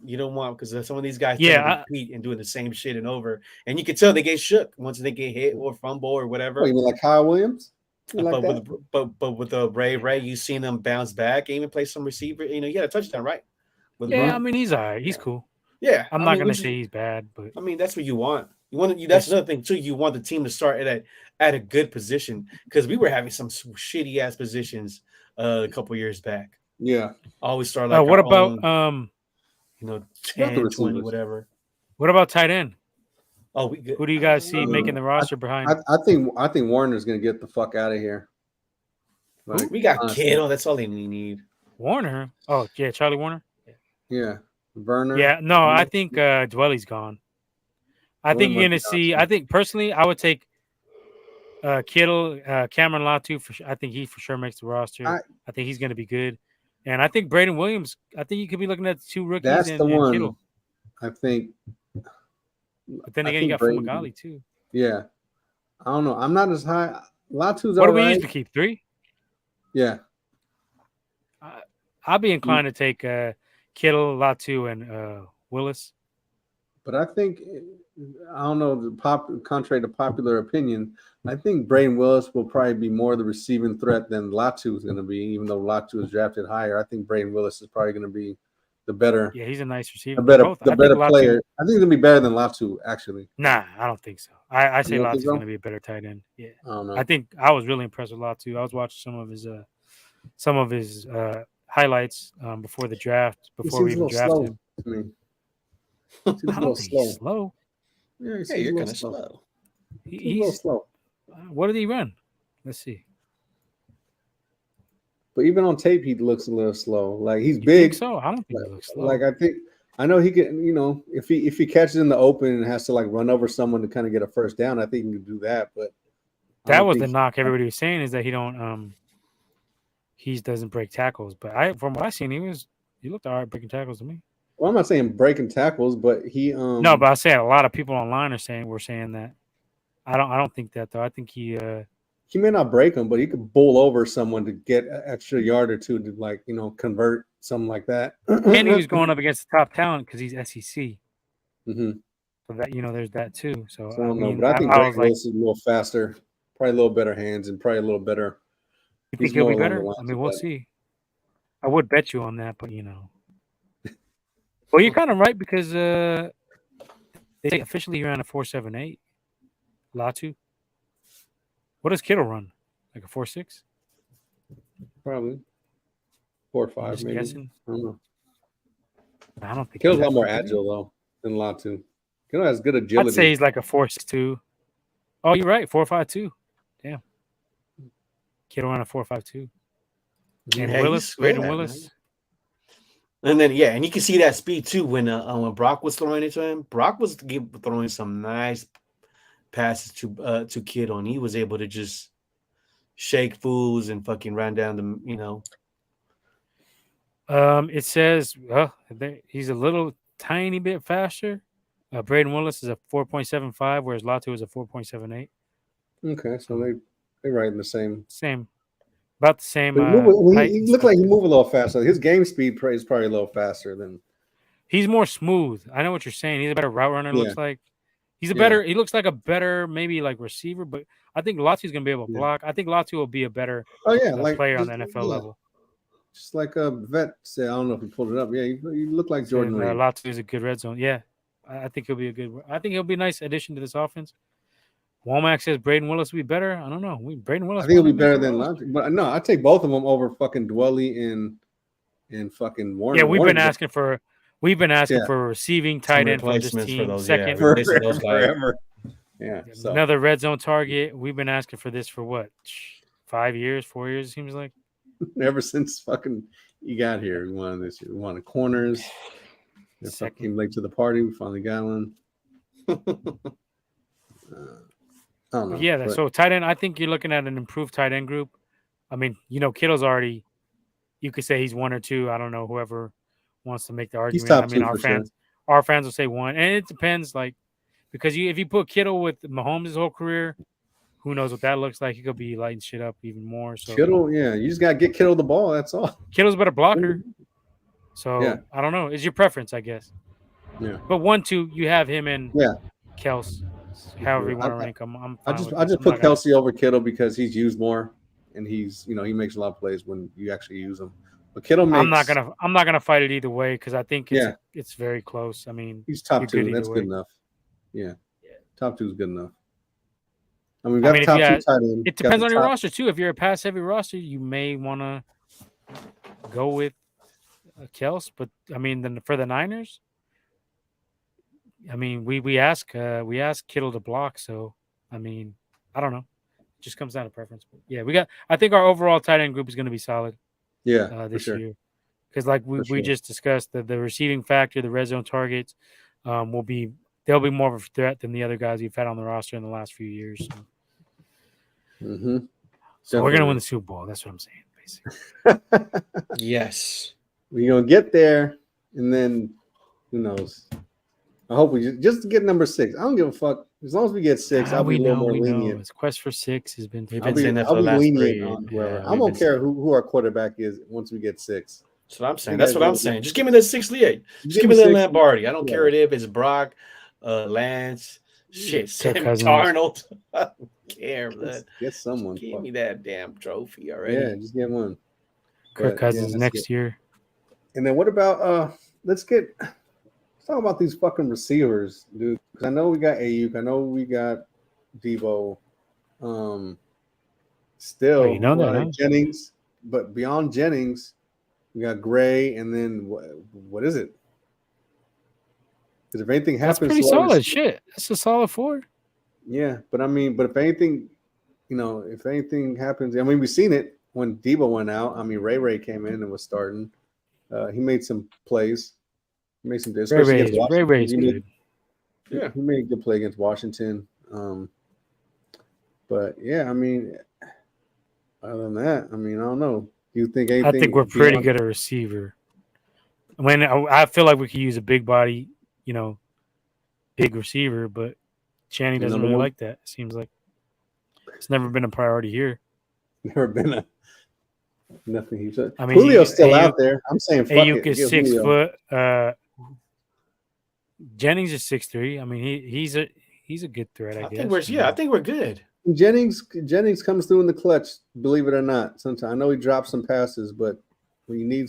You don't want because some of these guys repeat and doing the same shit and over, and you can tell they get shook once they get hit or fumble or whatever. Oh, you mean like Kyle Williams? But with the Ray, you seen him bounce back, even play some receiver. You know, he had a touchdown, right? I mean, he's all right. He's cool. Yeah, I'm not gonna say he's bad, but I mean, that's what you want. That's another thing too. You want the team to start at a good position because we were having some shitty ass positions a couple years back. Yeah, always start like. What about 10, 20, whatever. What about tight end? Oh, we good. Who do you guys see making the roster behind? I think Warner's gonna get the fuck out of here. Like, we got Kittle. That's all they need. Warner? Oh yeah, Charlie Warner. Yeah, Werner. Yeah, no, I think Dwelly's gone. I think you're gonna see. I think personally, I would take Kittle, Cameron Latu for sure. I think he for sure makes the roster. I think he's gonna be good. And I think Braden Williams, I think you could be looking at the 2 rookies. That's the one. Kittle. I think. But then again, you got Fumagalli too. Yeah. I don't know. I'm not as high. Latu's What all do we right. usually keep? 3? Yeah. I'll be inclined to take Kittle, Latu, and Willis. But I think, I don't know, contrary to popular opinion, I think Braden Willis will probably be more the receiving threat than Latu is going to be, even though Latu is drafted higher. I think Braden Willis is probably going to be the better. Yeah, he's a nice receiver. The better player. I think he's going to be better than Latu, actually. Nah, I don't think so. I say Latu's so? going to be a better tight end. Yeah. I don't know. I think I was really impressed with Latu. I was watching some of his highlights before the draft, before we even drafted him. To me. I don't think he's slow. Yeah, you're kind of slow. He's a little slow. What did he run? Let's see. But even on tape, he looks a little slow. Like he's You big. think so? I don't think he looks slow. Like I know he can. You know, if he catches in the open and has to like run over someone to kind of get a first down, I think he can do that. But that was the knock everybody was saying, is that he doesn't break tackles. But from what I seen, he looked all right breaking tackles to me. Well, I'm not saying breaking tackles, but he no, but I say a lot of people online were saying that. I don't think that though. I think he may not break them, but he could bowl over someone to get an extra yard or two to convert something like that. And he was going up against the top talent because he's SEC. Mm-hmm. So that there's that too. So I don't know, but I think Braden Willis is a little faster, probably a little better hands, and probably a little better. You think he'll be better? I mean, we'll see. I would bet you on that, but Well, you're kind of right because they say officially he ran a 4.78. Latu. What does Kittle run? Like a 4.6? Probably 4.5, Just maybe. guessing. I don't know. I don't think Kittle's a lot more agile though than Latu. Kittle has good agility. I'd say he's like a 4.62. Oh, you're right, 4.52. Damn. Kittle ran a 4.52. And Willis, Braden Willis. And then and you can see that speed too when Brock was throwing it to him. Brock was throwing some nice passes to Kittle, and he was able to just shake fools and fucking run down the It says he's a little tiny bit faster. Braden Willis is a 4.75, whereas Latu is a 4.78. Okay, so they're right in the same. About the same. He looked like he moved a little faster. His game speed is probably a little faster than. He's more smooth. I know what you're saying. He's a better route runner. Looks like he's a better. He looks like a better maybe like receiver, but I think Latu's gonna be able to block. I think Latu will be a better player on the NFL level. Just like a vet said, I don't know if he pulled it up. Yeah, you look like Jordan. Latu is a good red zone. Yeah, I think he'll be a nice addition to this offense. Womack says Braden Willis will be better. I don't know. Braden Willis. I think he'll be better than Latu. But no, I take both of them over fucking Dwelly and fucking Warner. Yeah, we've been asking for a receiving tight end from this team. Second, forever. Yeah. So. Another red zone target. We've been asking for this for what? 4 years, it seems like. Ever since fucking you got here, we wanted this. We wanted corners. Came late to the party. We finally got one. I don't know. Yeah, so tight end. I think you're looking at an improved tight end group. I mean, Kittle's already. You could say he's 1 or 2. I don't know. Whoever wants to make the argument. He's top I mean, our fans will say 1, and it depends. Because if you put Kittle with Mahomes' whole career, who knows what that looks like? He could be lighting shit up even more. So Kittle, you just gotta get Kittle the ball. That's all. Kittle's a better blocker. So I don't know. It's your preference, I guess. Yeah. But 1, 2, you have him and Kels. However you want to rank him. I just put Kelsey over Kittle because he's used more, and he's he makes a lot of plays when you actually use him. But Kittle makes. I'm not gonna fight it either way because I think it's very close. I mean, he's top 2. That's good enough. Yeah. Top 2 is good enough. I mean, top 2 tight end. It depends on your roster too. If you're a pass heavy roster, you may want to go with Kels. But I mean, then for the Niners. I mean, we ask Kittle to block, so I mean, I don't know. It just comes down to preference. But yeah, I think our overall tight end group is going to be solid. Yeah, this year, because like we just discussed, the receiving factor, the red zone targets, they'll be more of a threat than the other guys we've had on the roster in the last few years. So, so we're gonna win the Super Bowl. That's what I'm saying, basically. Yes, we're gonna get there, and then who knows. I hope we just get number 6. I don't give a fuck. As long as we get 6, I'll be a little more lenient. His quest for 6 has been. We've I'll been saying be that for the last lenient 3. on whoever. Yeah, I don't care who our quarterback is once we get 6. That's what I'm saying. You That's guys what I'm go- saying. Just give me the 68. Just give me the Lombardi. I don't care if it's Brock, Lance, shit, Sam Darnold. I don't care. Get someone. Give me that damn trophy already. Yeah, just get one. Kirk Cousins next year. And then what about let's talk about these fucking receivers, dude. Because I know we got Ayuk, I know we got Debo. Still, you know that, huh? Jennings, but beyond Jennings, we got Gray, and then what is it? Because if anything happens, that's pretty solid. Shit, that's a solid 4. Yeah, but I mean, if anything, if anything happens, I mean, we've seen it when Debo went out. I mean, Ray came in and was starting. He made some plays. He made some, especially against Washington. Ray's good. Yeah, he made a good play against Washington. But yeah, I mean, other than that, I mean, I don't know. Do you think anything? I think we're pretty good at receiver. I mean, I feel like we could use a big body, big receiver, but Channing doesn't really like that. It seems like it's never been a priority here. Never been nothing. He said. I mean, Julio's still out there. I'm saying, fuck Ayuk it. is 6 foot. Jennings is 6'3". I mean, he's a good threat. I guess. I think we're good. Jennings comes through in the clutch, believe it or not. Sometimes I know he drops some passes, but when you need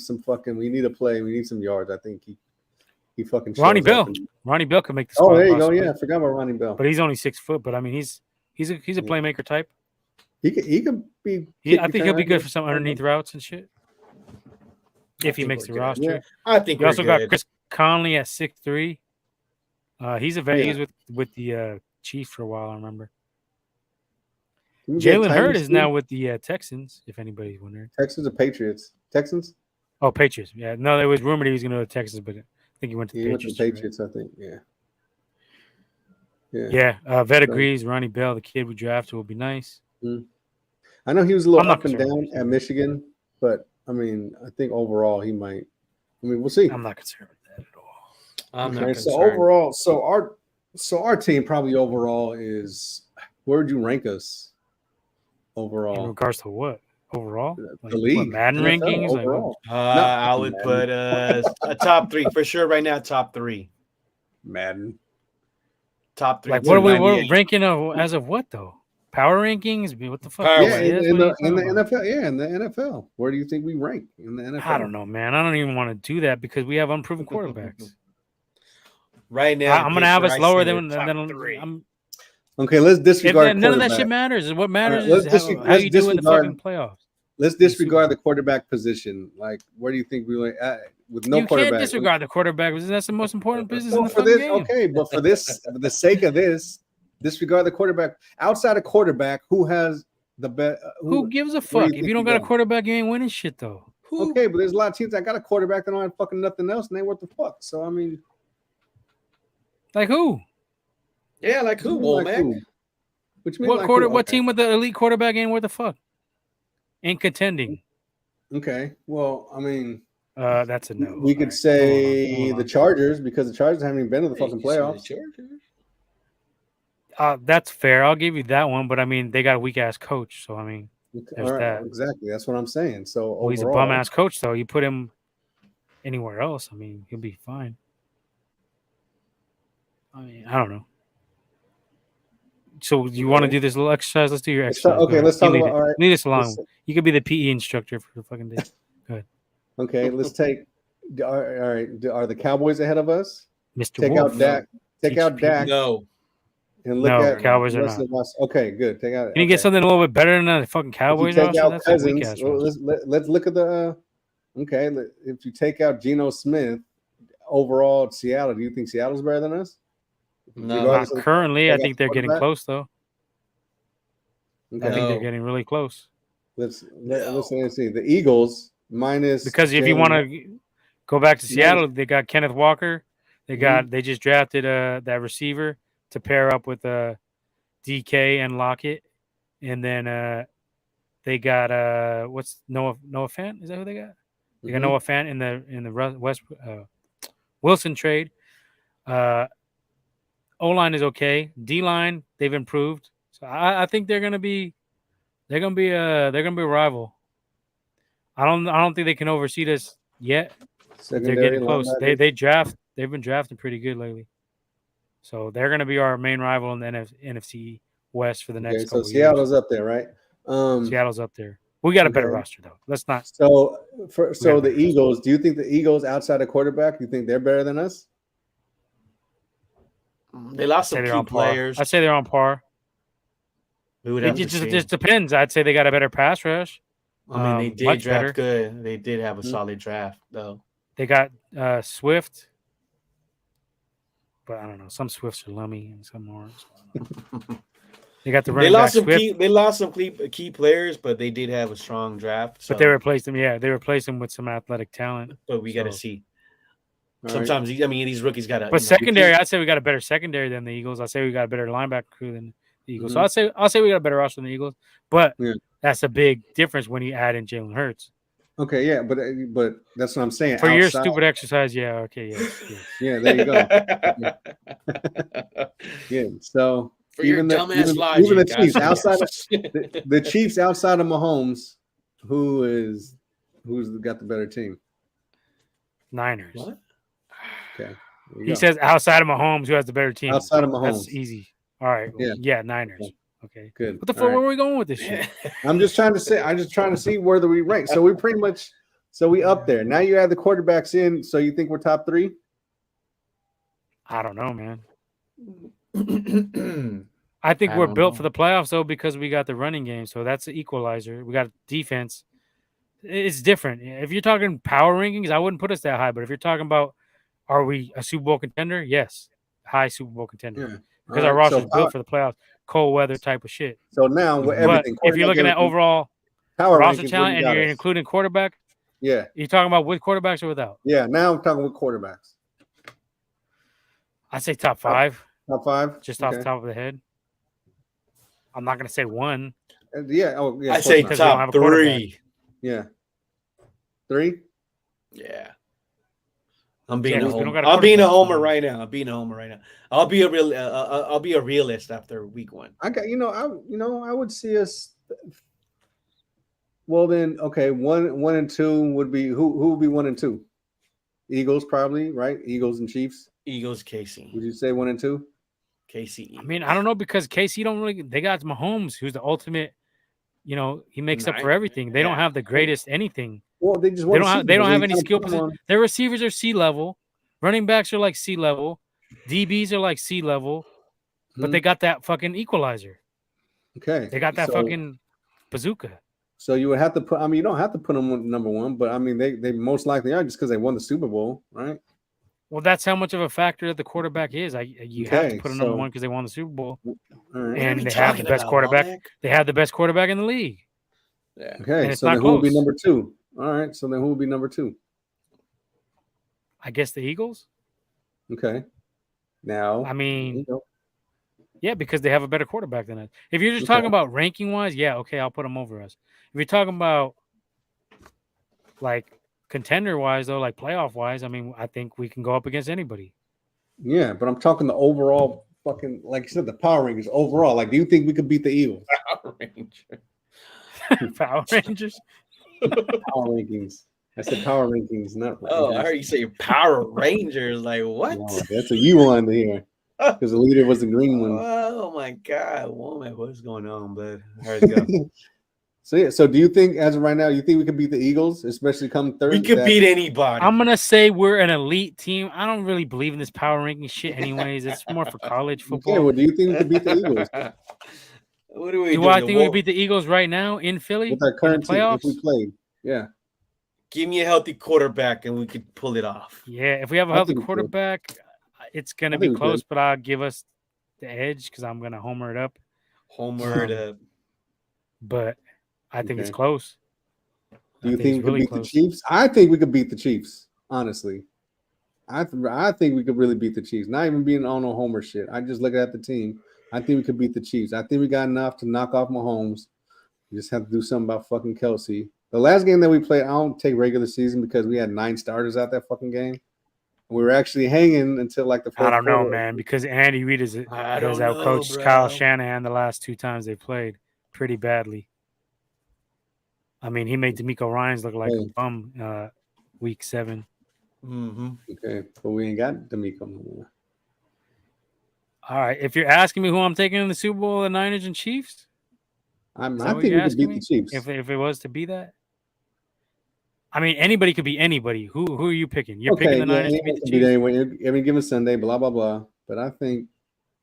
we need a play, we need some yards. I think he fucking Ronnie Bell. Ronnie Bell could make the squad. Oh, there you go. Yeah, I forgot about Ronnie Bell. But he's only 6 foot. But I mean, he's a playmaker type. He could be. I think he'll be good for some underneath routes and shit. If he makes the roster, yeah. I think you also got Chris Conley at 6'3". He's a vet. He was with the Chiefs for a while. I remember. Jalen Hurd is now with the Texans, if anybody's wondering. Texans or Patriots? Texans? Oh, Patriots. Yeah. No, it was rumored he was going to go to Texas, but I think he went to the Patriots. Went to Patriots, right? I think. Yeah. Yeah. Vet agrees. Ronnie Bell, the kid we drafted, will be nice. I know he was a little up and down at Michigan, but I mean, I think overall he might. I mean, we'll see. I'm not concerned with that at all. I'm not concerned. So overall, our team probably overall is, where would you rank us? Overall, in regards to what? Overall, the league, Madden NFL, rankings. Overall. I would put a top 3 for sure right now. Top 3. Madden. Top 3. Like what are we ranking as of what though? Power rankings? What the fuck? In the NFL. Yeah, in the NFL. Where do you think we rank in the NFL? I don't know, man. I don't even want to do that because we have unproven quarterbacks. Right now, I'm gonna have us lower than 3. Okay, let's disregard. None of that shit matters. What matters is how you do in the fucking playoffs. Let's disregard the quarterback position. Like, where do you think we went with no quarterback? You can't disregard the quarterback because that's the most important business in the for fucking this. game. Okay, but for the sake of this, disregard the quarterback. Outside of quarterback, who has the best? Who gives a fuck? If you don't got a quarterback, you ain't winning shit though. Okay, but there's a lot of teams that got a quarterback that don't have fucking nothing else, and they worth the fuck. So I mean, like who? Yeah, like who? Womack. Which means what team with the elite quarterback ain't worth the fuck? Ain't contending. Okay, well, I mean, that's a no. We could say the Chargers because the Chargers haven't even been to the fucking playoffs. That's fair. I'll give you that one, but I mean, they got a weak ass coach, so I mean, there's that. Exactly, that's what I'm saying. So overall, he's a bum ass coach, though. You put him anywhere else, I mean, he'll be fine. I mean, I don't know. So you want to do this little exercise? Let's do your exercise. Okay, let's talk about. All right, leave this alone. You could be the PE instructor for the fucking day. Go ahead. Okay, let's take. All right, are the Cowboys ahead of us? Mr. Take Wolf. out Dak. Take out Dak. No. And look at Cowboys are not. Okay, good. Take out. Can you get something a little bit better than the fucking Cowboys? Take out Cousins. Let's look at the. Okay, if you take out Geno Smith, overall at Seattle, do you think Seattle's better than us? No, not currently. I think they're getting close, though. Okay. I think they're getting really close. Let's see. The Eagles minus because if you want to go back to Seattle, they got Kenneth Walker. They just drafted that receiver to pair up with DK and Lockett, and then they got what's Noah Fant? Is that who they got? They got Noah Fant in the West Wilson trade. O-line is okay. D-line, they've improved. So I think they're gonna be a rival. I don't think they can oversee us yet, but they're Secondary getting close. linebackers. They've been drafting pretty good lately. So they're gonna be our main rival in the NFC West for the Okay, next so couple of years. Seattle's up there, right? Seattle's up there. We got a better Okay. roster though. Let's not. So got a the better Eagles, do you think the Eagles outside of quarterback, you think they're better than us? They lost I'd say some they're key on par. players. I'd say they're on par. We would It have to just, see. just depends. I'd say they got a better pass rush. I mean, they did much draft better. good. They did have a solid draft, though. They got Swift, but I don't know. Some Swifts are lummy and some aren't. They got the running back Swift. They lost some key players, but they did have a strong draft. So. But they replaced them. Yeah, they replaced them with some athletic talent. But we got to see. All Sometimes, I mean, these rookies got to. But secondary, I'd say we got a better secondary than the Eagles. I'd say we got a better linebacker crew than the Eagles. So I'll say we got a better roster than the Eagles. But that's a big difference when you add in Jalen Hurts. Okay, yeah, but that's what I'm saying. For your stupid exercise, yeah, okay, yes. Yeah, there you go. Yeah, so for even your dumbass logic, even the Chiefs outside of the Chiefs outside of Mahomes, who's got the better team? Niners. What? Okay. He says outside of Mahomes, who has the better team? Outside of Mahomes. That's easy. All right. Well, yeah, Niners. Okay. Good. What the fuck? Where are we going with this shit? I'm just trying to see where we rank. So we pretty much we up there. Now you add the quarterbacks in, so you think we're top 3? I don't know, man. I think we're built for the playoffs though because we got the running game. So that's the equalizer. We got defense. It's different. If you're talking power rankings, I wouldn't put us that high. But if you're talking about are we a Super Bowl contender? Yes. High Super Bowl contender. Yeah. Because our roster is built for the playoffs, cold weather type of shit. So now with everything, if you're looking at overall power roster talent and you're including quarterback, you're talking about with quarterbacks or without? Yeah, now I'm talking with quarterbacks. I'd say top 5. Top 5? Just off the top of the head. I'm not going to say 1. Yeah. Oh, yeah. I say top 3. Yeah. 3? Yeah. I'm being a homer right now. I'll be a realist after week 1. I would see us. Well then, okay, 1 and 2 would be who would be 1 and 2? Eagles probably, right? Eagles and Chiefs. Eagles, KC. Would you say 1 and 2? KC. I mean, I don't know because KC they got Mahomes, who's the ultimate. He makes up for everything. They don't have the greatest anything. Well, they don't have any skill position. Their receivers are C level, running backs are like C level, DBs are like C level, but they got that fucking equalizer. Okay, they got that fucking bazooka. So you would have to put. I mean, you don't have to put them on number 1, but I mean, they most likely are just because they won the Super Bowl, right? Well, that's how much of a factor that the quarterback is. You have to put them number 1 because they won the Super Bowl, and they have the best quarterback. Mike? They have the best quarterback in the league. Yeah. Okay, so then who will be number 2? All right, so then who will be number 2? I guess the Eagles. Okay. Now, I mean, yeah, because they have a better quarterback than us. If you're just talking about ranking wise, yeah, okay, I'll put them over us. If you're talking about like contender wise, though, like playoff wise, I mean, I think we can go up against anybody. Yeah, but I'm talking the overall fucking, like you said, the power rankings overall. Like, do you think we could beat the Eagles? Power Rangers. Power Rangers. Power rankings. I said power rankings, not. I heard you say Power Rangers. Like what? No, that's what you wanted to hear. Because the leader was the green one. Oh my God, woman, what's going on, bud? All right, go. So do you think, as of right now, you think we could beat the Eagles, especially come third? We could beat anybody. I'm gonna say we're an elite team. I don't really believe in this power ranking shit, anyways. It's more for college football. Okay, well, do you think we could beat the Eagles? What do we do? Do I think we beat the Eagles right now in Philly? With our current team, if we played, yeah. Give me a healthy quarterback and we could pull it off. Yeah, if we have a healthy quarterback, it's gonna be close, but I'll give us the edge because I'm gonna homer it up. But I think it's close. Do you think we could beat the Chiefs? I think we could beat the Chiefs, honestly. I think we could really beat the Chiefs. Not even being on no homer shit. I just look at the team. I think we could beat the Chiefs. I think we got enough to knock off Mahomes. We just have to do something about fucking Kelsey. The last game that we played, I don't take regular season because we had 9 starters out that fucking game. We were actually hanging until like the fourth I don't know, quarter. man, because Andy Reid has outcoached Kyle Shanahan the last 2 times they played pretty badly. I mean, he made D'Amico Ryans look like a bum week 7. Mm-hmm. Okay, but we ain't got D'Amico no more. All right, if you're asking me who I'm taking in the Super Bowl, the Niners and Chiefs, I think we could beat the Chiefs. If it was to be that, I mean, anybody could be anybody. Who are you picking? You're picking the Niners to beat the Chiefs. Anyway, every given Sunday, blah blah blah. But I think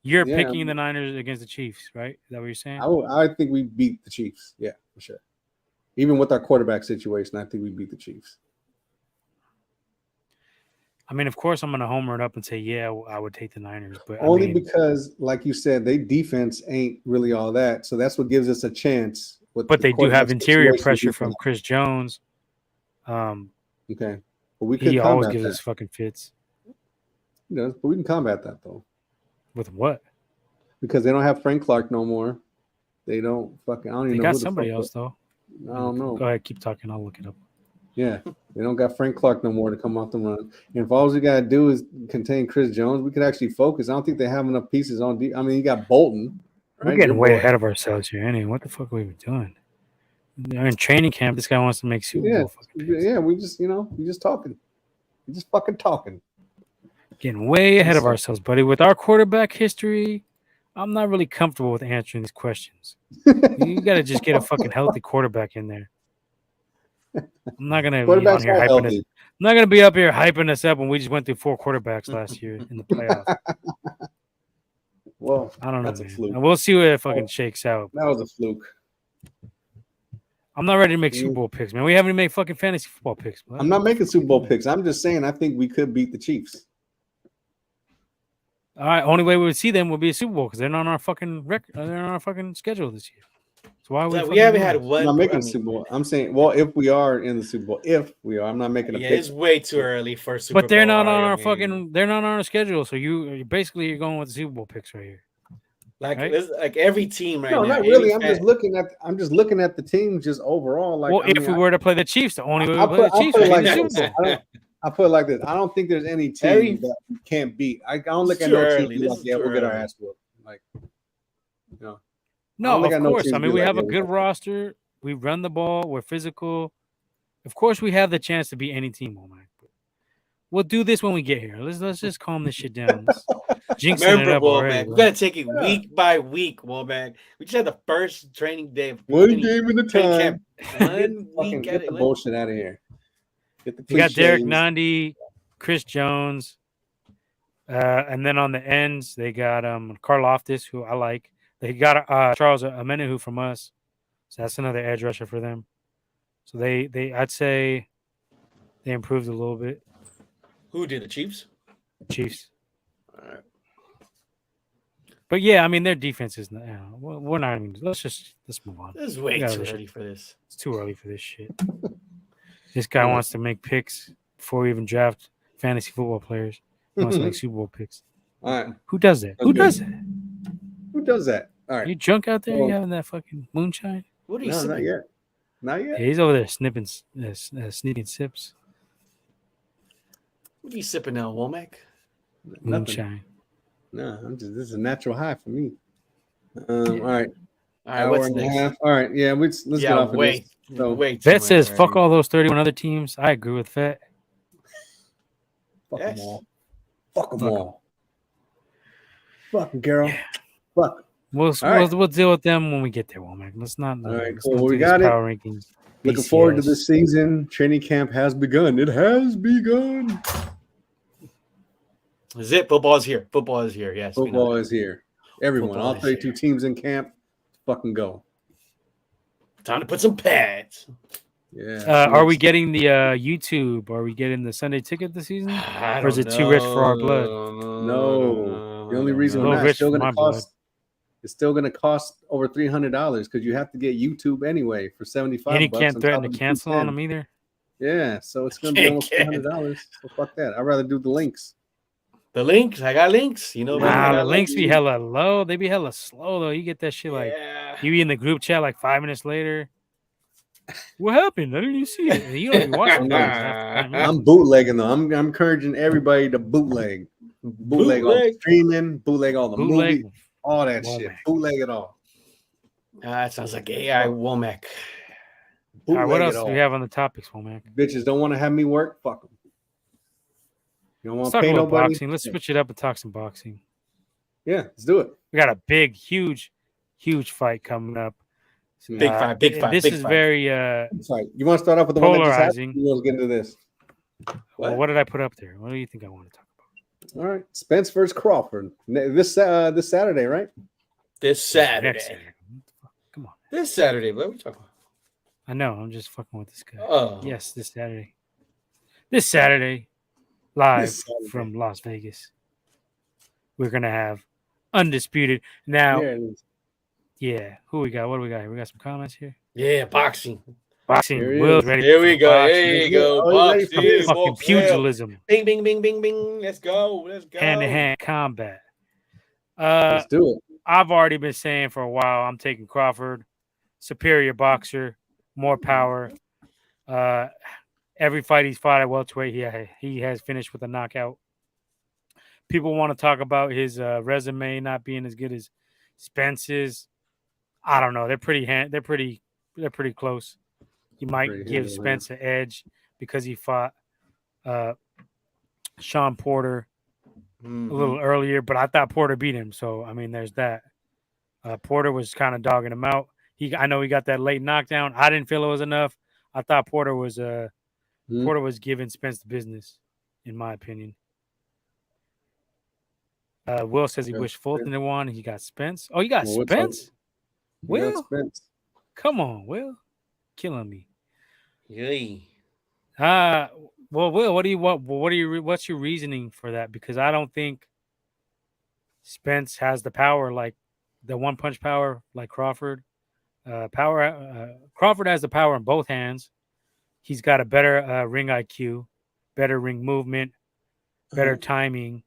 you're picking the Niners against the Chiefs, right? Is that what you're saying? I think we beat the Chiefs. Yeah, for sure. Even with our quarterback situation, I think we beat the Chiefs. I mean, of course, I'm going to homer it up and say, yeah, I would take the Niners, but only because, like you said, their defense ain't really all that. So that's what gives us a chance. But they do have interior pressure from Chris Jones. Okay, but he always gives us fucking fits. But we can combat that though. With what? Because they don't have Frank Clark no more. They don't fucking. I don't even know. They got somebody else though. I don't know. Go ahead, keep talking. I'll look it up. Yeah, they don't got Frank Clark no more to come off the run. And if all we got to do is contain Chris Jones, we could actually focus. I don't think they have enough pieces on I mean, you got Bolton. Right? We're getting way ahead of ourselves here. Anyway, what the fuck are we doing? In training camp, this guy wants to make Super Bowl fucking picks. Yeah, we just talking. We just fucking talking. Getting way ahead of ourselves, buddy. With our quarterback history, I'm not really comfortable with answering these questions. You got to just get a fucking healthy quarterback in there. I'm not gonna be on here hyping us. I'm not gonna be up here hyping us up when we just went through 4 quarterbacks last year in the playoffs. Well, I don't know. Man. We'll see where it fucking shakes out. That was a fluke. I'm not ready to make Super Bowl picks, man. We haven't even made fucking fantasy football picks. Bro. I'm not making Super Bowl picks. I'm just saying I think we could beat the Chiefs. All right, only way we would see them would be a Super Bowl because they're not on our fucking record. They're on our fucking schedule this year. So why we haven't had one? I'm not making Super Bowl. I'm saying, well, if we are in the Super Bowl, I'm not making a pick. It's way too early for Super Bowl. But they're not on our fucking. They're not on our schedule. So you're going with the Super Bowl picks right here. Like every team right now. No, not really. I'm just looking at the teams just overall. Like, well, if we were to play the Chiefs, the only way we play the Chiefs would be the Super Bowl. I put it like this. I don't think there's any team that we can't beat. I don't look at no team like, we'll get our ass whooped. Like, No, of course. I mean, we have a good roster. We run the ball. We're physical. Of course, we have the chance to beat any team. Oh my! We'll do this when we get here. Let's just calm this shit down. Jinxing it up already. We gotta take it week by week, Womack. We just had the first training day of one game at a time. One week. Get the bullshit out of here. We got Derek Nundy, Chris Jones, and then on the ends they got Karlaftis, who I like. They got Charles Omenihu from us, so that's another edge rusher for them. So I'd say they improved a little bit. Who did the Chiefs? Chiefs. All right. But yeah, I mean their defense is. We're not even. Let's move on. This is way too early for this. It's too early for this shit. This guy wants to make picks before we even draft fantasy football players. He wants to make Super Bowl picks. All right. Who does that? Who does that? Who does that? All right. You drunk out there? You having that fucking moonshine? What are you sipping? Not yet. Not yet. Yeah, he's over there sneaking sips. What are you sipping now, Womack? Moonshine. No, this is a natural high for me. All right. All right, what's next? All right, yeah, let's get off of this. So, Vet says, fuck all those 31 other teams. I agree with Vet. Fuck them all. Fuck them all. Fucking Carol. Yeah. Fuck. We'll deal with them when we get there, Womack. Let's not. All right, cool. We got it. Power rankings. Looking forward to this season. Training camp has begun. It has begun. Is it? Football is here. Football is here. Yes. Football is here. Everyone, all 32 teams in camp, fucking go. Time to put some pads. Yeah. Are we getting the YouTube? Are we getting the Sunday ticket this season? Or is it too rich for our blood? No. The only reason we're not, it's still going to cost over $300 because you have to get YouTube anyway for $75. And you can't threaten to cancel on them either. Yeah, so it's going to be almost $300. So fuck that. I'd rather do the links. The links, I got links. You know, the links be hella low. They be hella slow though. You get that shit like you be in the group chat like 5 minutes later. What happened? I didn't even see it. You don't even watch the fights half the time. I'm bootlegging though. I'm encouraging everybody to bootleg all the streaming, bootleg all the Bootleg. movies, all that shit. Bootleg it all. That sounds like AI Womack. All right, what Bootleg else it do all. we have on the topics, Womack? Bitches don't want to have me work. Fuck them. You don't want Let's to talk pay about nobody. boxing. Let's switch it up and talk some boxing. Yeah, let's do it. We got a big, huge fight coming up. Big fight. This is very Sorry, you want to start off with the one that just polarizing. happened? You want to get into this? Well, what did I put up there? What do you think I want to talk about? All right, Spence versus Crawford this Saturday, right? This Saturday. Next Saturday. Come on. This Saturday. What are we talking about? I know. I'm just fucking with this guy. Oh. Yes, this Saturday. This Saturday, live from Las Vegas. We're gonna have Undisputed. Now, yeah. Who we got? What do we got here? We got some comments here. Yeah, boxing. Boxing. Here Will's ready. Here we go. Boxing. There you go. Some fucking Boxing. pugilism. Bing, bing, bing, bing, bing. Let's go. Let's go. Hand-to-hand combat. Let's do it. I've already been saying for a while I'm taking Crawford. Superior boxer, more power. Every fight he's fought at welterweight, he has finished with a knockout. People want to talk about his resume not being as good as Spence's. I don't know. They're pretty close. You might give Spence an edge because he fought Sean Porter a little earlier, but I thought Porter beat him. So I mean, there's that. Porter was kind of dogging him out. I know he got that late knockdown. I didn't feel it was enough. I thought Porter was giving Spence the business, in my opinion. Will says he wished Fulton had won. He got Spence. Oh, you got Spence? Will? Spence. Come on, Will. Killing me. Yay. Well, Will, what do you want? What's your reasoning for that? Because I don't think Spence has the power, like the one punch power, like Crawford. Crawford has the power in both hands. He's got a better ring IQ, better ring movement, better timing.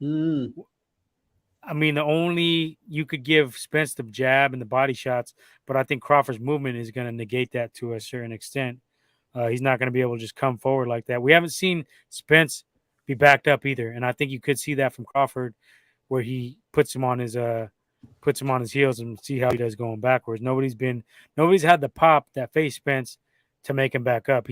I mean, you could give Spence the jab and the body shots, but I think Crawford's movement is going to negate that to a certain extent. He's not going to be able to just come forward like that. We haven't seen Spence be backed up either, and I think you could see that from Crawford, where he puts him on his heels and see how he does going backwards. Nobody's had the pop that faced Spence to make him back up.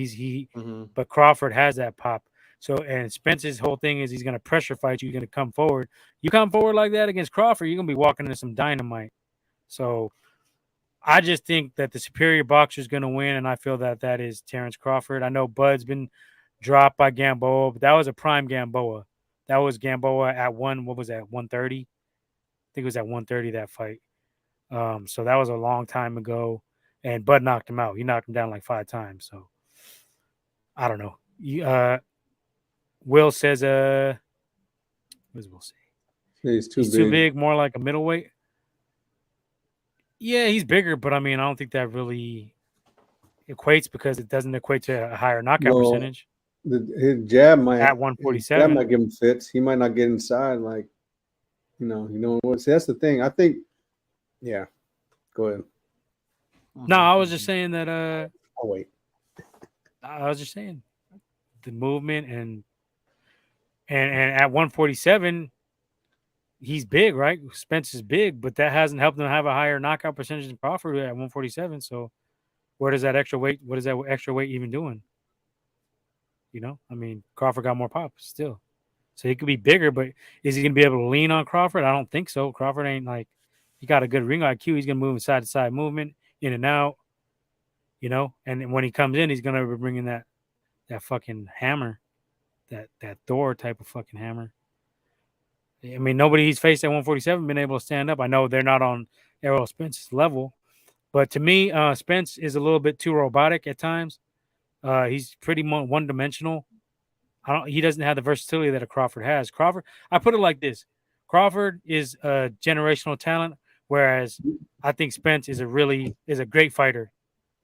But Crawford has that pop. So, and Spence's whole thing is he's going to pressure fight you. He's going to come forward. You come forward like that against Crawford, you're going to be walking into some dynamite. So, I just think that the superior boxer is going to win, and I feel that is Terrence Crawford. I know Bud's been dropped by Gamboa, but that was a prime Gamboa. That was Gamboa at 130? I think it was at 130 that fight. So that was a long time ago, and Bud knocked him out. He knocked him down like 5 times. So, I don't know. Will says, what does Will say? He's too big, more like a middleweight. Yeah, he's bigger, but I mean, I don't think that really equates because it doesn't equate to a higher knockout percentage. His jab might at 147. Jab might give him fits. He might not get inside. Like, what? See, that's the thing. I think. Yeah, go ahead. No, I was just saying that. I'll wait. I was just saying the movement and at 147, he's big, right? Spence is big, but that hasn't helped him have a higher knockout percentage than Crawford at 147. So, where does that extra weight? What is that extra weight even doing? I mean, Crawford got more pop still, so he could be bigger, but is he gonna be able to lean on Crawford? I don't think so. Crawford ain't like he got a good ring IQ. He's gonna move side to side movement, in and out, And when he comes in, he's gonna be bringing that fucking hammer, that Thor type of fucking hammer. I mean, nobody he's faced at 147 been able to stand up. I know they're not on Errol Spence's level, but to me, Spence is a little bit too robotic at times. He's pretty one-dimensional. He doesn't have the versatility that a Crawford has. I put it like this: Crawford is a generational talent, whereas I think Spence is a great fighter.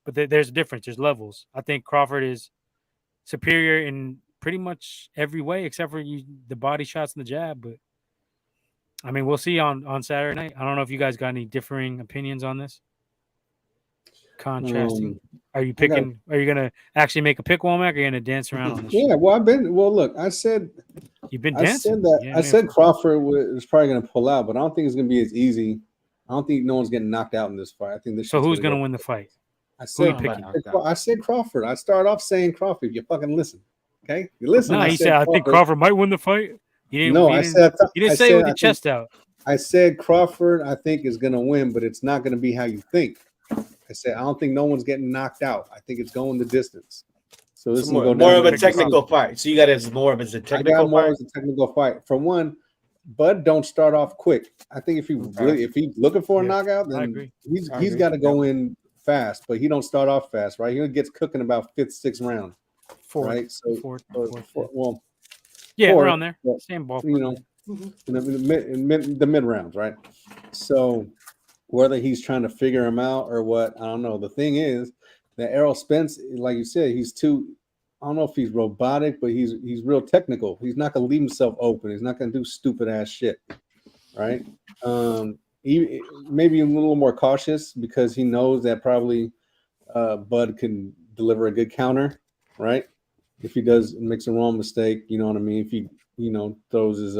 But there's a difference. There's levels. I think Crawford is superior in pretty much every way except for the body shots and the jab. But I mean, we'll see on Saturday night. I don't know if you guys got any differing opinions on this. Contrasting. Are you picking? Are you gonna actually make a pick, Womack? Or are you gonna dance around on this? Yeah, shit? well, look, I said You've been I dancing. said that Yeah, I man. said Crawford was probably going to pull out, but I don't think it's going to be as easy. I don't think no one's getting knocked out in this fight. I think this. So who's going to win the fight? I Who you said, picking? I said Crawford. I started off saying Crawford. You fucking listen, okay? You listen. No, he said I think Crawford might win the fight. You didn't. No, You I didn't, said you didn't say it with your chest out. I said Crawford. I think is going to win, but it's not going to be how you think. I said I don't think no one's getting knocked out. I think it's going the distance. So this is more go of a technical fight. So you got it as more of a technical fight. More as a technical fight. For one, Bud don't start off quick. I think if he's looking for a knockout, then he's got to go in fast. But he don't start off fast, right? He gets cooking about 5th, 6th round, right? So fourth, well, yeah, fourth, around there, same ballpark. You know, in the mid rounds, right? So whether he's trying to figure him out or what, I don't know. The thing is that Errol Spence, like you said, he's too. I don't know if he's robotic, but he's real technical. He's not gonna leave himself open. He's not gonna do stupid ass shit, right? He maybe a little more cautious because he knows that probably Bud can deliver a good counter, right? If he makes a wrong mistake, you know what I mean. If he throws his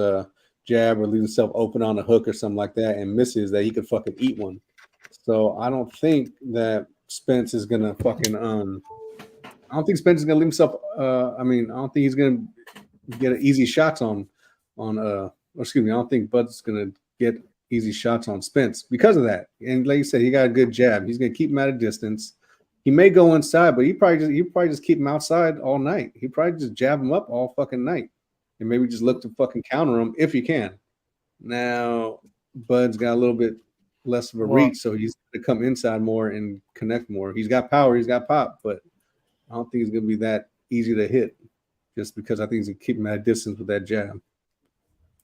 jab or leaves himself open on a hook or something like that and misses, that he could fucking eat one. So I don't think that Spence is gonna fucking I don't think Spence is gonna leave himself. I don't think he's gonna get easy shots on. Excuse me. I don't think Bud's gonna get easy shots on Spence because of that. And like you said, he got a good jab. He's gonna keep him at a distance. He may go inside, but he probably just keep him outside all night. He probably just jab him up all fucking night, and maybe just look to fucking counter him if he can. Now Bud's got a little bit less of a reach, so he's gonna come inside more and connect more. He's got power. He's got pop, but I don't think it's going to be that easy to hit just because I think he's going to keep him at a distance with that jab.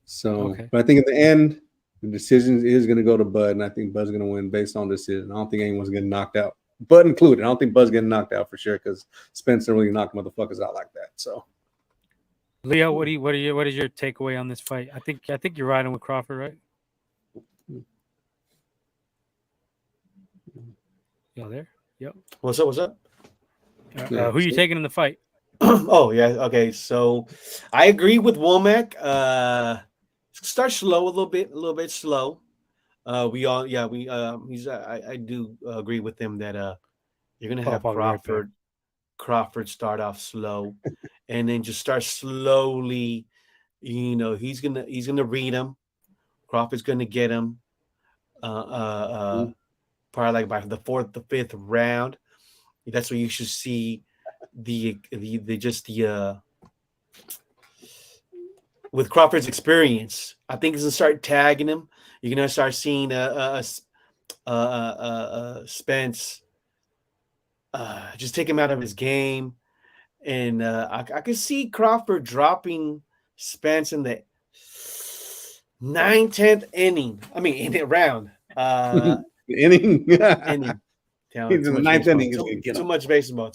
So, But I think at the end, the decision is going to go to Bud, and I think Bud's going to win based on decision. I don't think anyone's getting knocked out, Bud included. I don't think Bud's getting knocked out for sure because Spence don't really knock motherfuckers out like that. So, Leo, what is your takeaway on this fight? I think you're riding with Crawford, right? Y'all there? Yep. What's up? Who you taking in the fight? Oh yeah, okay. So I agree with Womack. Start slow a little bit slow. I do agree with him that you're gonna have Crawford start off slow, and then just start slowly. He's gonna read him. Crawford's gonna get him. Probably like by the 4th, the 5th round. That's where you should see with Crawford's experience. I think he's gonna start tagging him. You're gonna start seeing Spence just take him out of his game, and I can see Crawford dropping Spence in the 9th, 10th inning. I mean, in the round. inning. He's in the 9th inning. Too much baseball. In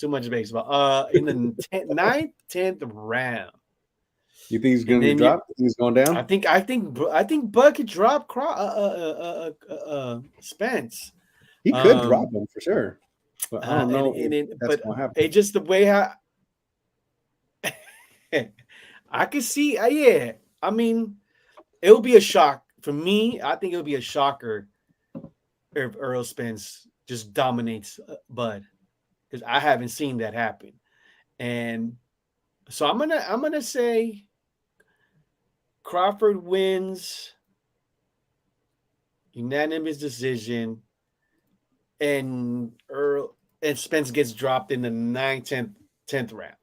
the 9th, 10th round. You think he's going to drop? He's going down. I think Bud could drop Spence. He could drop him for sure. But I don't know. That's going to happen. It's just the way how I can see. Yeah, I mean, it'll be a shock for me. I think it'll be a shocker if Errol Spence just dominates Bud, because I haven't seen that happen. And so I'm gonna say Crawford wins unanimous decision, and Spence gets dropped in the 9th, 10th round.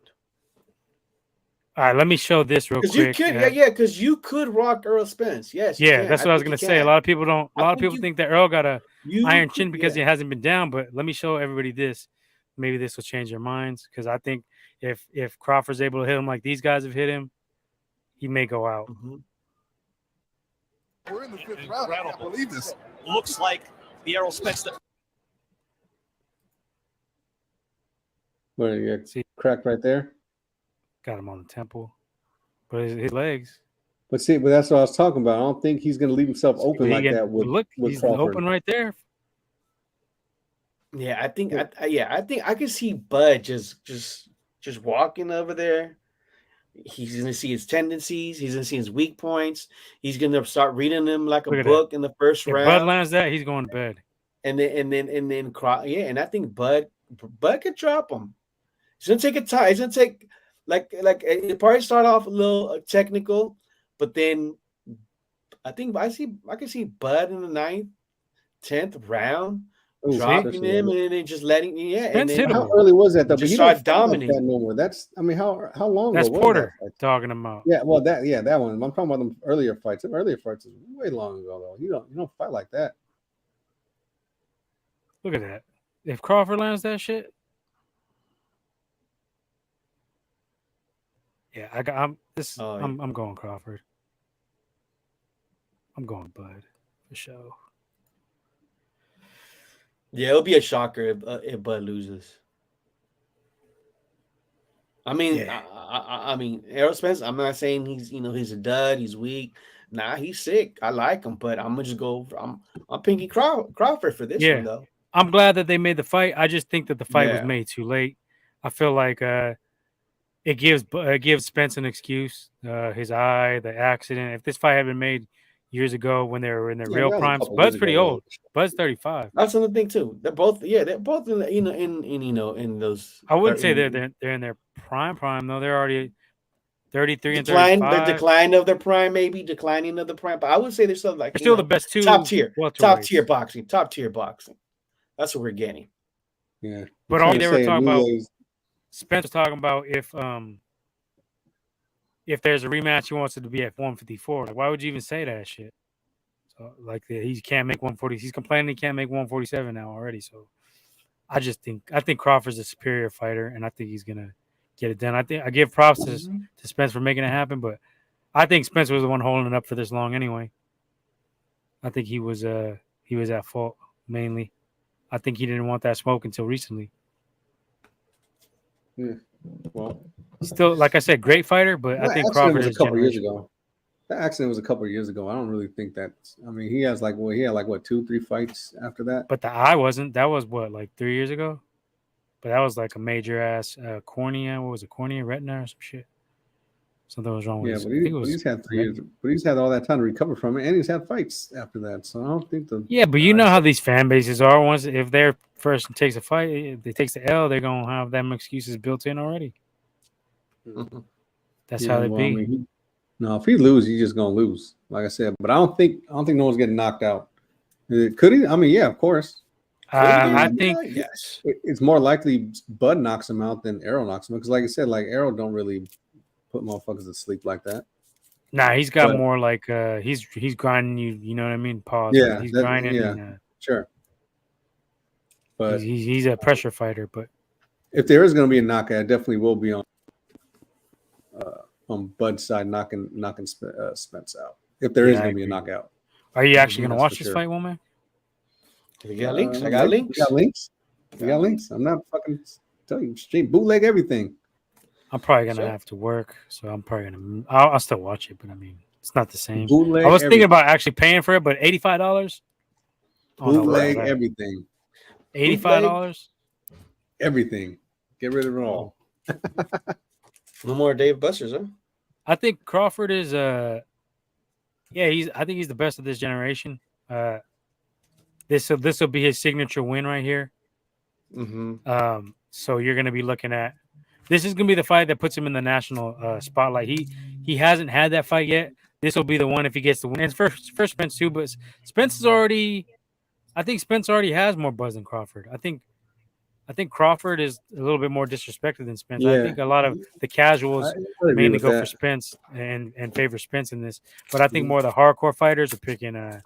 All right, let me show this real quick. Because you could rock Errol Spence. Yes. Yeah, that's what I was gonna say. A lot of people don't. A lot of people think that Earl got a iron chin because he hasn't been down. But let me show everybody this. Maybe this will change your minds, because I think if Crawford's able to hit him like these guys have hit him, he may go out. Mm-hmm. We're in the 5th round. I can't believe this. Looks like the Errol Spence. Where you got crack right there? Got him on the temple, but his legs. But that's what I was talking about. I don't think he's going to leave himself open like that. He's Crawford. Open right there. Yeah, I think I can see Bud just walking over there. He's gonna see his tendencies. He's gonna see his weak points. He's gonna start reading them like a book in the first if round. Bud lands that, he's going to bed. And I think Bud could drop him. It's gonna take a time. It's gonna take like it probably start off a little technical, but then I think I can see Bud in the 9th, 10th round. Dropping him and then just letting and then how early was that though? Just start dominating. No more. That's how long that's ago Porter was that talking about. Yeah, well that one. I'm talking about them earlier fights. The earlier fights is way long ago though. You don't fight like that. Look at that. If Crawford lands that shit, yeah, I'm going Crawford. I'm going Bud for sure. Yeah, it'll be a shocker if Bud loses. I mean, I mean, Errol Spence. I'm not saying he's a dud. He's weak. Nah, he's sick. I like him, but I'm gonna just go. I'm picking Crawford for this one though. I'm glad that they made the fight. I just think that the fight was made too late. I feel like it gives Spence an excuse. His eye, the accident. If this fight had been made years ago when they were in their real primes, Bud's pretty old. Bud's 35. That's another thing too. They're both in those. I wouldn't say they're in their prime though. They're already 33 and 35. The decline of their prime, maybe declining of the prime. But I would say they're still like the best two top tier boxing. That's what we're getting. Yeah, but all they were talking about. Spence was talking about if there's a rematch, he wants it to be at 154. Like, why would you even say that shit? So, like, he can't make 140. He's complaining he can't make 147 now already. So, I think Crawford's a superior fighter, and I think he's gonna get it done. I give props to Spence for making it happen, but I think Spence was the one holding it up for this long anyway. I think he was at fault mainly. I think he didn't want that smoke until recently. Yeah. Well, still, like I said, great fighter, but I think Crawford was a couple years ago. That accident was a couple of years ago. I don't really think that. I mean, he had 2-3 fights after that. But the eye wasn't. That was what, like 3 years ago. But that was like a major ass cornea. What was it? Cornea, retina, or some shit. Something was wrong with him. Yeah, but he's had 3 years. But he's had all that time to recover from it, and he's had fights after that. So I don't think Yeah, but you know how these fan bases are. Once if their person takes a fight, if they takes the L, they're gonna have them excuses built in already. That's how they be. I mean, if he loses, he's just gonna lose. Like I said, but I don't think no one's getting knocked out. Could he? I mean, yeah, of course. I think yes. It's more likely Bud knocks him out than Errol knocks him out because, like I said, like Errol don't really put motherfuckers to sleep like that. Nah, he's got more like he's grinding you. You know what I mean? Pause. Yeah, he's grinding. Yeah, and, sure. But he's a pressure fighter. But if there is going to be a knockout, it definitely will be on Bud's side, knocking Spence out. If there is going to be a knockout. Are you actually going to watch this fight, woman? You got links. I got links. You got links. I'm not fucking tell you straight bootleg everything. I'm probably gonna have to work, so I'm probably gonna. I'll still watch it, but I mean, it's not the same. Bootleg I was thinking about actually paying for it, but $85. Bootleg everything. $85. Everything. Get rid of it all. No more Dave Busters, huh? I think Crawford is I think he's the best of this generation. This will be his signature win right here. Mm-hmm. So you're gonna be looking at. This is gonna be the fight that puts him in the national spotlight. He hasn't had that fight yet. This will be the one if he gets the win. And for Spence too, but Spence is already. I think Spence already has more buzz than Crawford. I think Crawford is a little bit more disrespected than Spence. Yeah. I think a lot of the casuals mainly go for Spence and favor Spence in this. But I think more of the hardcore fighters are picking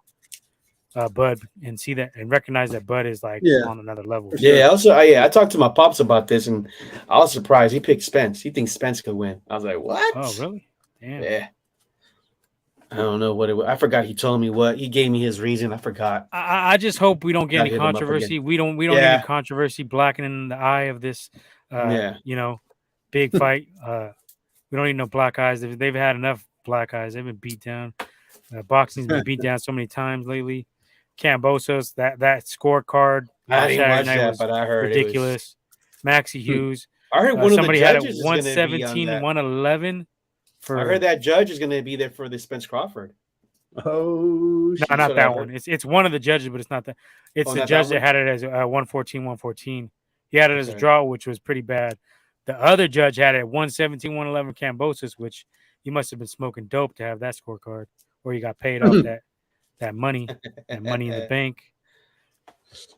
Bud and see that and recognize that Bud is like on another level. Yeah. Also, I talked to my pops about this, and I was surprised. He picked Spence. He thinks Spence could win. I was like, what? Oh, really? Damn. Yeah. I don't know what it was. I forgot. He told me what he gave me his reason. I forgot. I just hope we don't get any controversy. We don't need any controversy blackening the eye of this. Big fight. We don't need no black eyes. They've had enough black eyes. They've been beat down. Boxing's been beat down so many times lately. Kambosos, that scorecard. I didn't watch night that, was but I heard ridiculous. Maxie Hughes. I heard one of the Somebody had a judges is going to be on 117, that. 111. I heard that judge is going to be there for the Spence Crawford. Oh, no, not that one. It's one of the judges, but it's not that. It's the judge that had it as 114, 114. He had it as a draw, which was pretty bad. The other judge had it at 117, 111 Kambosos, which he must have been smoking dope to have that scorecard, or he got paid off that money in the bank.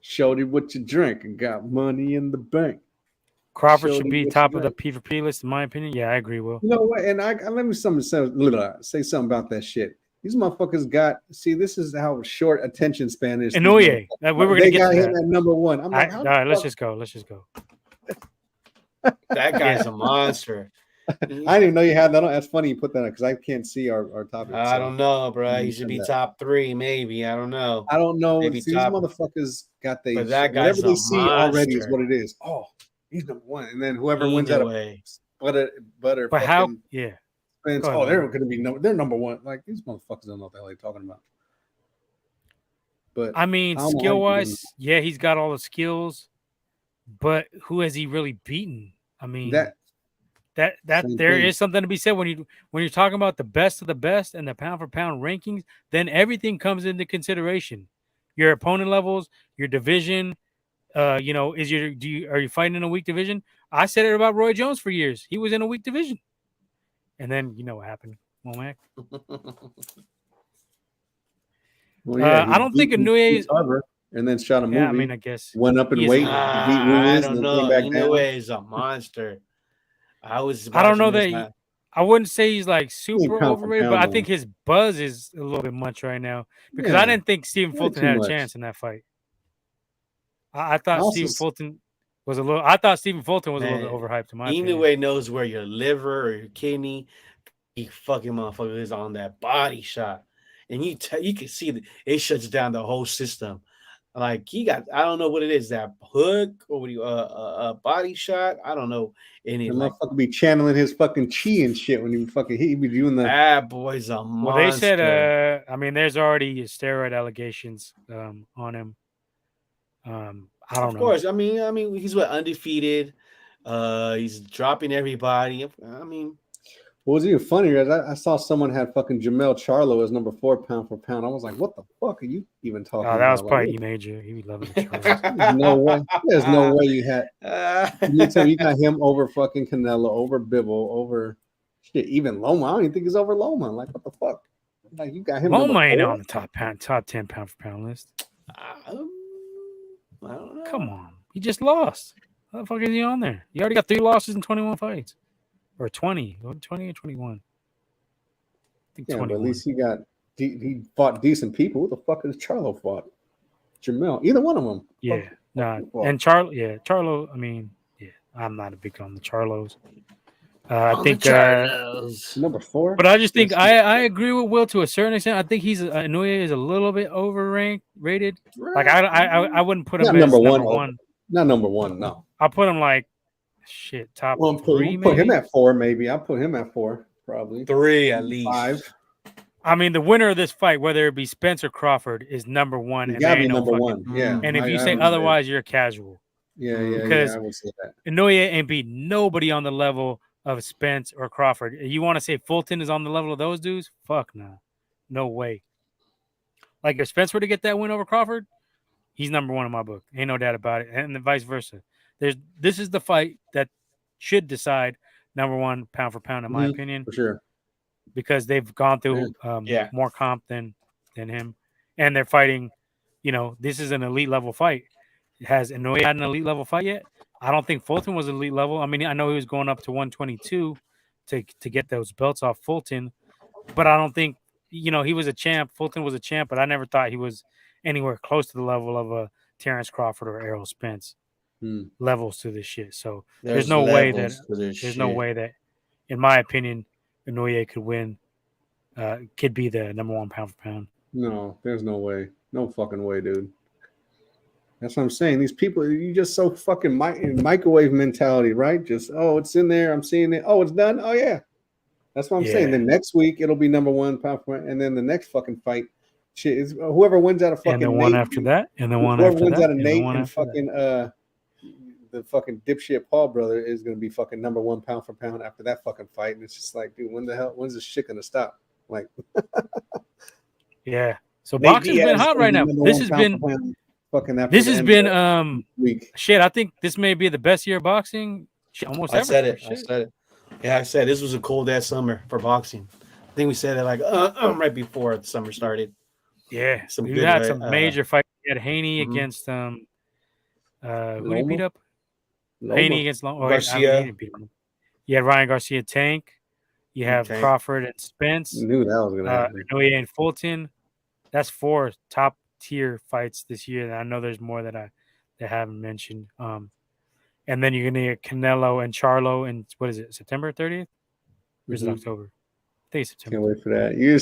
Showed him what you drink and got money in the bank. Crawford should be top of the P4P list, in my opinion. Yeah, I agree, Will. You know what? And let me say something about that shit. These motherfuckers got. See, this is how short attention span is. Inoue. We were going to get to him at number one. I'm like, all right, let's just go. That guy's a monster. I didn't even know you had that. That's funny you put that on because I can't see our topic. I don't know, bro. He should be top 3, maybe. I don't know. Maybe see, these motherfuckers got but that guy's whatever they see already is what it is. Oh, he's number one, and then whoever wins that butter. But how? Yeah. Spence, they're going to be they're number one. Like these motherfuckers don't know what the hell they're talking about. But I mean, skill wise, yeah, he's got all the skills. But who has he really beaten? I mean, that there is something to be said when you're talking about the best of the best and the pound for pound rankings. Then everything comes into consideration: your opponent levels, your division. Are you fighting in a weak division? I said it about Roy Jones for years. He was in a weak division, and then you know what happened, Womack. I don't think Inoue is. And then shot a movie. Yeah, I mean, I guess went up in weight. I don't know. Inoue is a monster. I don't know that. I wouldn't say he's like super overrated, but I think his buzz is a little bit much right now because I didn't think Stephen Fulton had a chance in that fight. I thought Stephen Fulton was a little. I thought Stephen Fulton was a little bit overhyped in my opinion. Inoue knows where your liver or your kidney, he fucking motherfucker is on that body shot, and you can see that it shuts down the whole system. Like he got, I don't know what it is, that hook or a body shot. I don't know. And he motherfucker be channeling his fucking chi and shit when he be doing that. That boy's a monster. Well, they said, I mean, there's already steroid allegations on him. I don't know. Of course, I mean, he's undefeated. He's dropping everybody. I mean. What was even funnier is I saw someone had fucking Jamel Charlo as number 4 pound for pound. I was like, what the fuck are you even talking about? That was probably E-Major. He be loving the There's no way. There's no way you had. You got him over fucking Canelo, over Bivol, over shit, even Loma. I don't even think he's over Loma. Like, what the fuck? Like, you got him. Loma ain't on the top 10 pound for pound list. I don't know. Come on. He just lost. How the fuck is he on there? He already got 3 losses in 21 fights. Or 20 or 21. I think 21. But at least he fought decent people. Who the fuck is Charlo fought? Jamel. Either one of them. Yeah. And Charlo, I mean, yeah, I'm not a big on the Charlos. I think number 4. But I just think I agree with Will to a certain extent. I think Inoue is a little bit overrated. Like I wouldn't put him as number one. Not number 1, no. I'll put him like top 3. Put him at 4, maybe. I'll put him at 4, probably 3 at least. 5. I mean, the winner of this fight, whether it be Spence or Crawford, is number 1. You gotta be number 1. Yeah. And if you say otherwise, you're a casual. Yeah. Because I would say that. Inoue ain't beat nobody on the level of Spence or Crawford. You want to say Fulton is on the level of those dudes? Fuck no. No way. Like if Spence were to get that win over Crawford, he's number 1 in my book. Ain't no doubt about it. And vice versa. This is the fight that should decide number 1 pound for pound, in my opinion. For sure. Because they've gone through more comp than him. And they're fighting, this is an elite level fight. Has Inoue had an elite level fight yet? I don't think Fulton was elite level. I mean, I know he was going up to 122 to get those belts off Fulton. But I don't think, he was a champ. Fulton was a champ, but I never thought he was anywhere close to the level of a Terrence Crawford or Errol Spence. Levels to this shit. So there's no way that, in my opinion, Inoue could win. Could be the number 1 pound for pound. No, there's no way. No fucking way, dude. That's what I'm saying. These people, you just so fucking microwave mentality, right? Just it's in there. I'm seeing it. Oh, it's done. Oh yeah. That's what I'm saying. Then next week it'll be number 1 pound for pound, and then the next fucking fight shit. It's, whoever wins out of fucking and the one Nate, after that, and the one whoever after wins that, out of and Nate the one and after fucking that. the fucking dipshit Paul brother is gonna be fucking number 1 pound for pound after that fucking fight. And it's just like, dude, when's this shit gonna stop? Like, yeah. So Nate boxing's Diaz been is hot gonna right be now. number This 1 has pound been for pound fucking after this the has end been of the week. shit. I think this may be the best year of boxing. Almost I ever. said it. Shit. I said it. Yeah, I said this was a cold ass summer for boxing. I think we said it like right before the summer started. Yeah, Some we good, had some major fights. We had Haney Mhm. against who did he Loma? beat up? Loma. Haney against Loma. Garcia. He didn't beat him. You had Ryan Garcia, Tank. You have Tank. Crawford and Spence. Knew that was gonna happen. Inoue and Fulton. That's 4 top tier fights this year. And I know there's more that I haven't mentioned. And then you're gonna get Canelo and Charlo in what is it, September 30th? Or is it October? I think it's September. Can't wait for that. You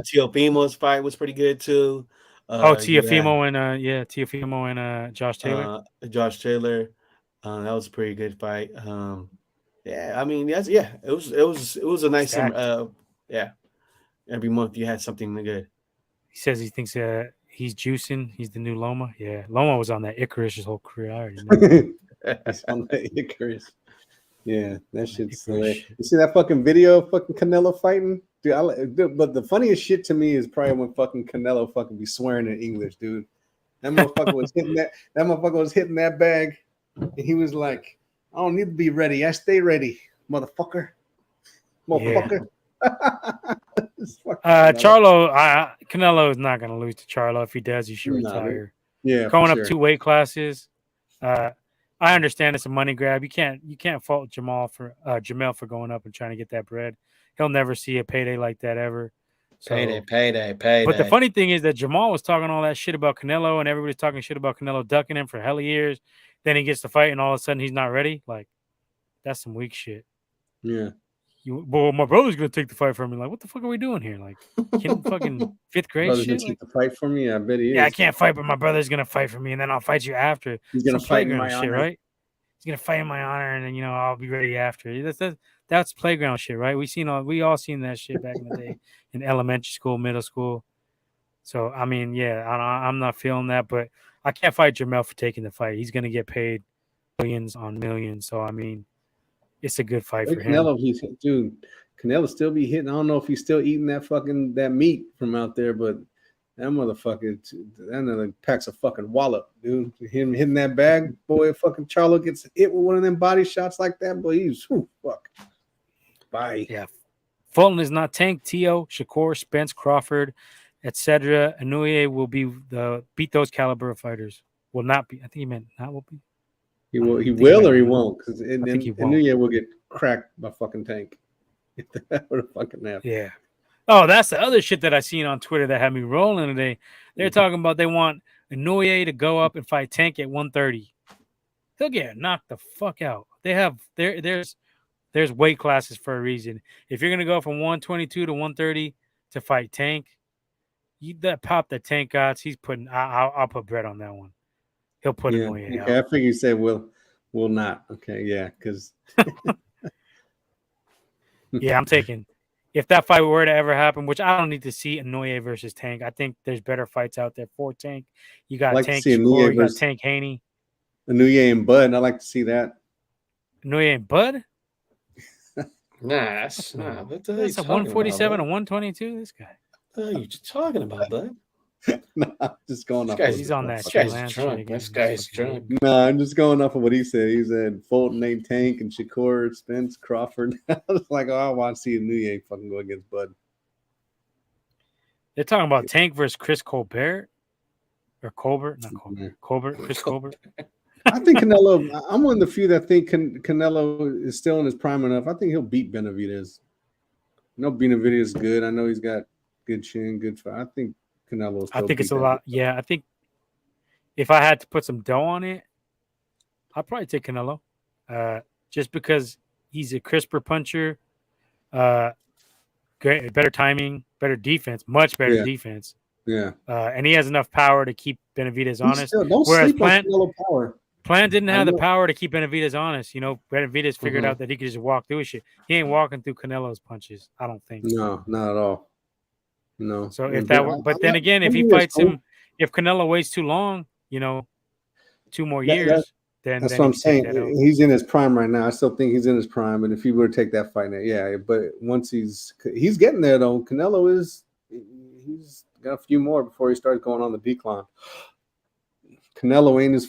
Teofimo's fight was pretty good too. Teofimo and Josh Taylor. Josh Taylor. That was a pretty good fight. Yeah, I mean, it was a nice summer. Yeah. Every month you had something good. He says he thinks he's juicing. He's the new Loma. Yeah, Loma was on that Icarus his whole career. I already know. He's on that Icarus. Yeah, that shit's hilarious. You see that fucking video of fucking Canelo fighting? Dude, but the funniest shit to me is probably when fucking Canelo fucking be swearing in English, dude. That motherfucker was hitting that motherfucker was hitting that bag, and he was like, I don't need to be ready. I stay ready, motherfucker. Motherfucker. Yeah. Canelo is not gonna lose to Charlo. If he does, he should retire. Yeah. Going up 2 weight classes. I understand it's a money grab. You can't fault Jamel for going up and trying to get that bread. He'll never see a payday like that ever. So, Payday. But the funny thing is that Jamal was talking all that shit about Canelo, and everybody's talking shit about Canelo ducking him for hell of years. Then he gets to fight, and all of a sudden he's not ready. Like, that's some weak shit. Yeah. My brother's gonna take the fight from me. Like, what the fuck are we doing here? Like, fucking 5th grade shit. Take the fight from me. I bet he is. Yeah, I can't fight, but my brother's gonna fight for me, and then I'll fight you after. He's gonna fight in my shit, honor, right? He's gonna fight in my honor, and then I'll be ready after. That's playground shit, right? We all seen that shit back in the day in elementary school, middle school. So I mean, yeah, I'm not feeling that, but I can't fight Jamel for taking the fight. He's gonna get paid millions on millions. So I mean, it's a good fight for him. Canelo still be hitting. I don't know if he's still eating that meat from out there, but that motherfucker, that packs a fucking wallop, dude. Him hitting that bag, boy. Fucking Charlo gets hit with one of them body shots like that, boy. He's fuck. Bye. Yeah. Fulton is not Tank, Tio, Shakur, Spence, Crawford, etc. Inoue will beat those caliber of fighters. Will not be. I think he meant not will be. He will or he won't, because Inoue will get cracked by fucking Tank. If that would have fucking happened. Yeah. Oh, that's the other shit that I seen on Twitter that had me rolling today. They're talking about they want Inoue to go up and fight Tank at 130. He'll get knocked the fuck out. There's weight classes for a reason. If you're gonna go from 122 to 130 to fight Tank, that pop that Tank got, he's putting. I'll put bread on that one. He'll put Inoue out. I figure you said will not. Okay, yeah, because. Yeah, I'm taking. If that fight were to ever happen, which I don't need to see Inoue versus Tank, I think there's better fights out there for Tank. You got Tank Shakur, you got Tank Haney. Inoue and Bud, I'd like to see that. Inoue and Bud? That's a 147 and 122. This guy. What are you talking about, bud? No, I'm just going off. He's on that. This guy's drunk. No, I'm just going off of what he said. He said Fulton named Tank and Shakur, Spence, Crawford. I was like, I want to see Inoue fucking go against Bud. They're talking about Tank versus Chris Colbert. Or Colbert. Not Colbert. Colbert. Chris Colbert. I think Canelo, I'm one of the few that think Canelo is still in his prime enough. I think he'll beat Benavidez. Benavidez is good. I know he's got good chin, good fight. I think Canelo. I think it's a lot. Yeah, I think if I had to put some dough on it, I'd probably take Canelo. Just because he's a crisper puncher, great, better timing, better defense, much better defense. Yeah. And he has enough power to keep Benavidez honest. Don't sleep on Canelo power. Plant didn't have the power to keep Benavidez honest. Benavidez figured out that he could just walk through his shit. He ain't walking through Canelo's punches, I don't think. No, not at all. You know. So if that were, but then again, if he fights him, if Canelo waits too long, 2 more years, then that's what I'm saying. He's in his prime right now. I still think he's in his prime, and if he were to take that fight now, yeah. But once he's getting there though, Canelo he's got a few more before he starts going on the decline. Canelo ain't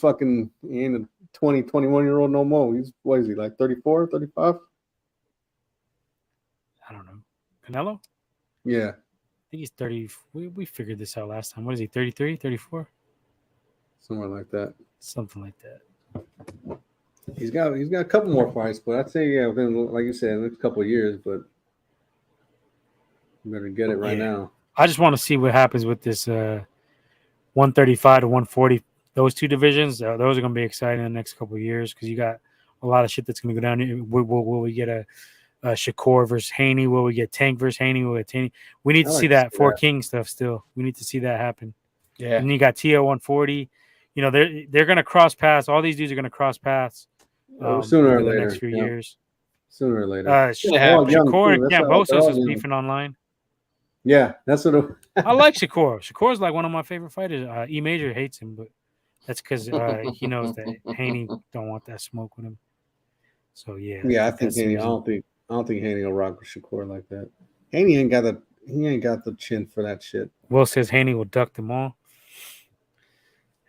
he ain't a 20, 21-year-old no more. What is he, like 34, 35? I don't know. Canelo? Yeah. I think he's 30. We figured this out last time. What is he, 33, 34? Somewhere like that. Something like that. He's got a couple more fights, but I'd say, yeah, within, like you said, in the next couple of years, but you better get it right now. I just want to see what happens with this 135 to 140. Those two divisions, those are going to be exciting in the next couple of years because you got a lot of shit that's going to go down. Will we get a Shakur versus Haney? Will we get Tank versus Haney? Will we get Taney? We need to see that Four King stuff still. We need to see that happen. Yeah. And you got TO 140. They're going to cross paths. All these dudes are going to cross paths sooner or later. The next few years. Sooner or later. Shakur and Kambosos is beefing online. Yeah, that's what I like Shakur. Shakur's like one of my favorite fighters. E Major hates him, but that's because he knows that Haney don't want that smoke with him. So yeah. Yeah, I think Haney. I don't think Haney will rock with Shakur like that. Haney ain't got the chin for that shit. Will says Haney will duck them all.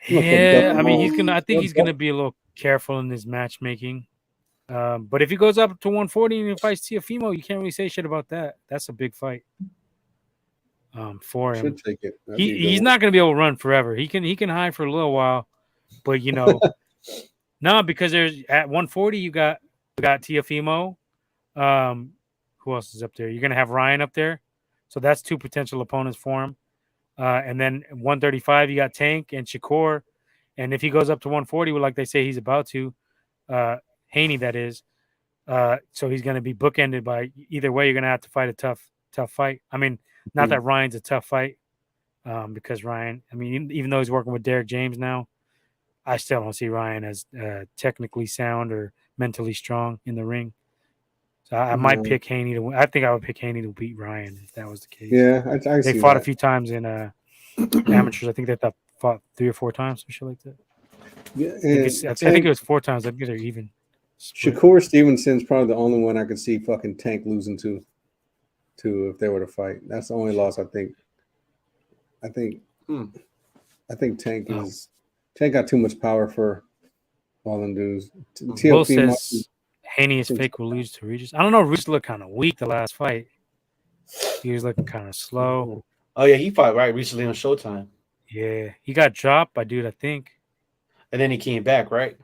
Yeah, I mean I think he's gonna be a little careful in his matchmaking. But if he goes up to 140 and he fights Teofimo, you can't really say shit about that. That's a big fight. For him. Should take it. He's not going to be able to run forever. He can hide for a little while, but no, because there's at 140 we got Teofimo. Who else is up there? You're going to have Ryan up there, so that's 2 potential opponents for him. And then 135 you got Tank and Shakur, and if he goes up to 140, like they say he's about to, Haney that is, so he's going to be bookended by either way. You're going to have to fight a tough fight. I mean. Not that Ryan's a tough fight, because Ryan, I mean, even though he's working with Derek James now, I still don't see Ryan as technically sound or mentally strong in the ring. So I might pick Haney to win. I think I would pick Haney to beat Ryan if that was the case. Yeah, they fought a few times in amateurs. I think they fought 3 or 4 times, some shit like that. Yeah, I think it was 4 times. I think they're even. Shakur Stevenson's probably the only one I could see fucking Tank losing to if they were to fight. That's the only loss I think. I think Tank got too much power for all them dudes. Will says Haney is fake will lose to Regis. I don't know. Regis looked kind of weak the last fight. He was looking kind of slow. Oh yeah, he fought right recently on Showtime. Yeah, he got dropped by dude, I think. And then he came back, right?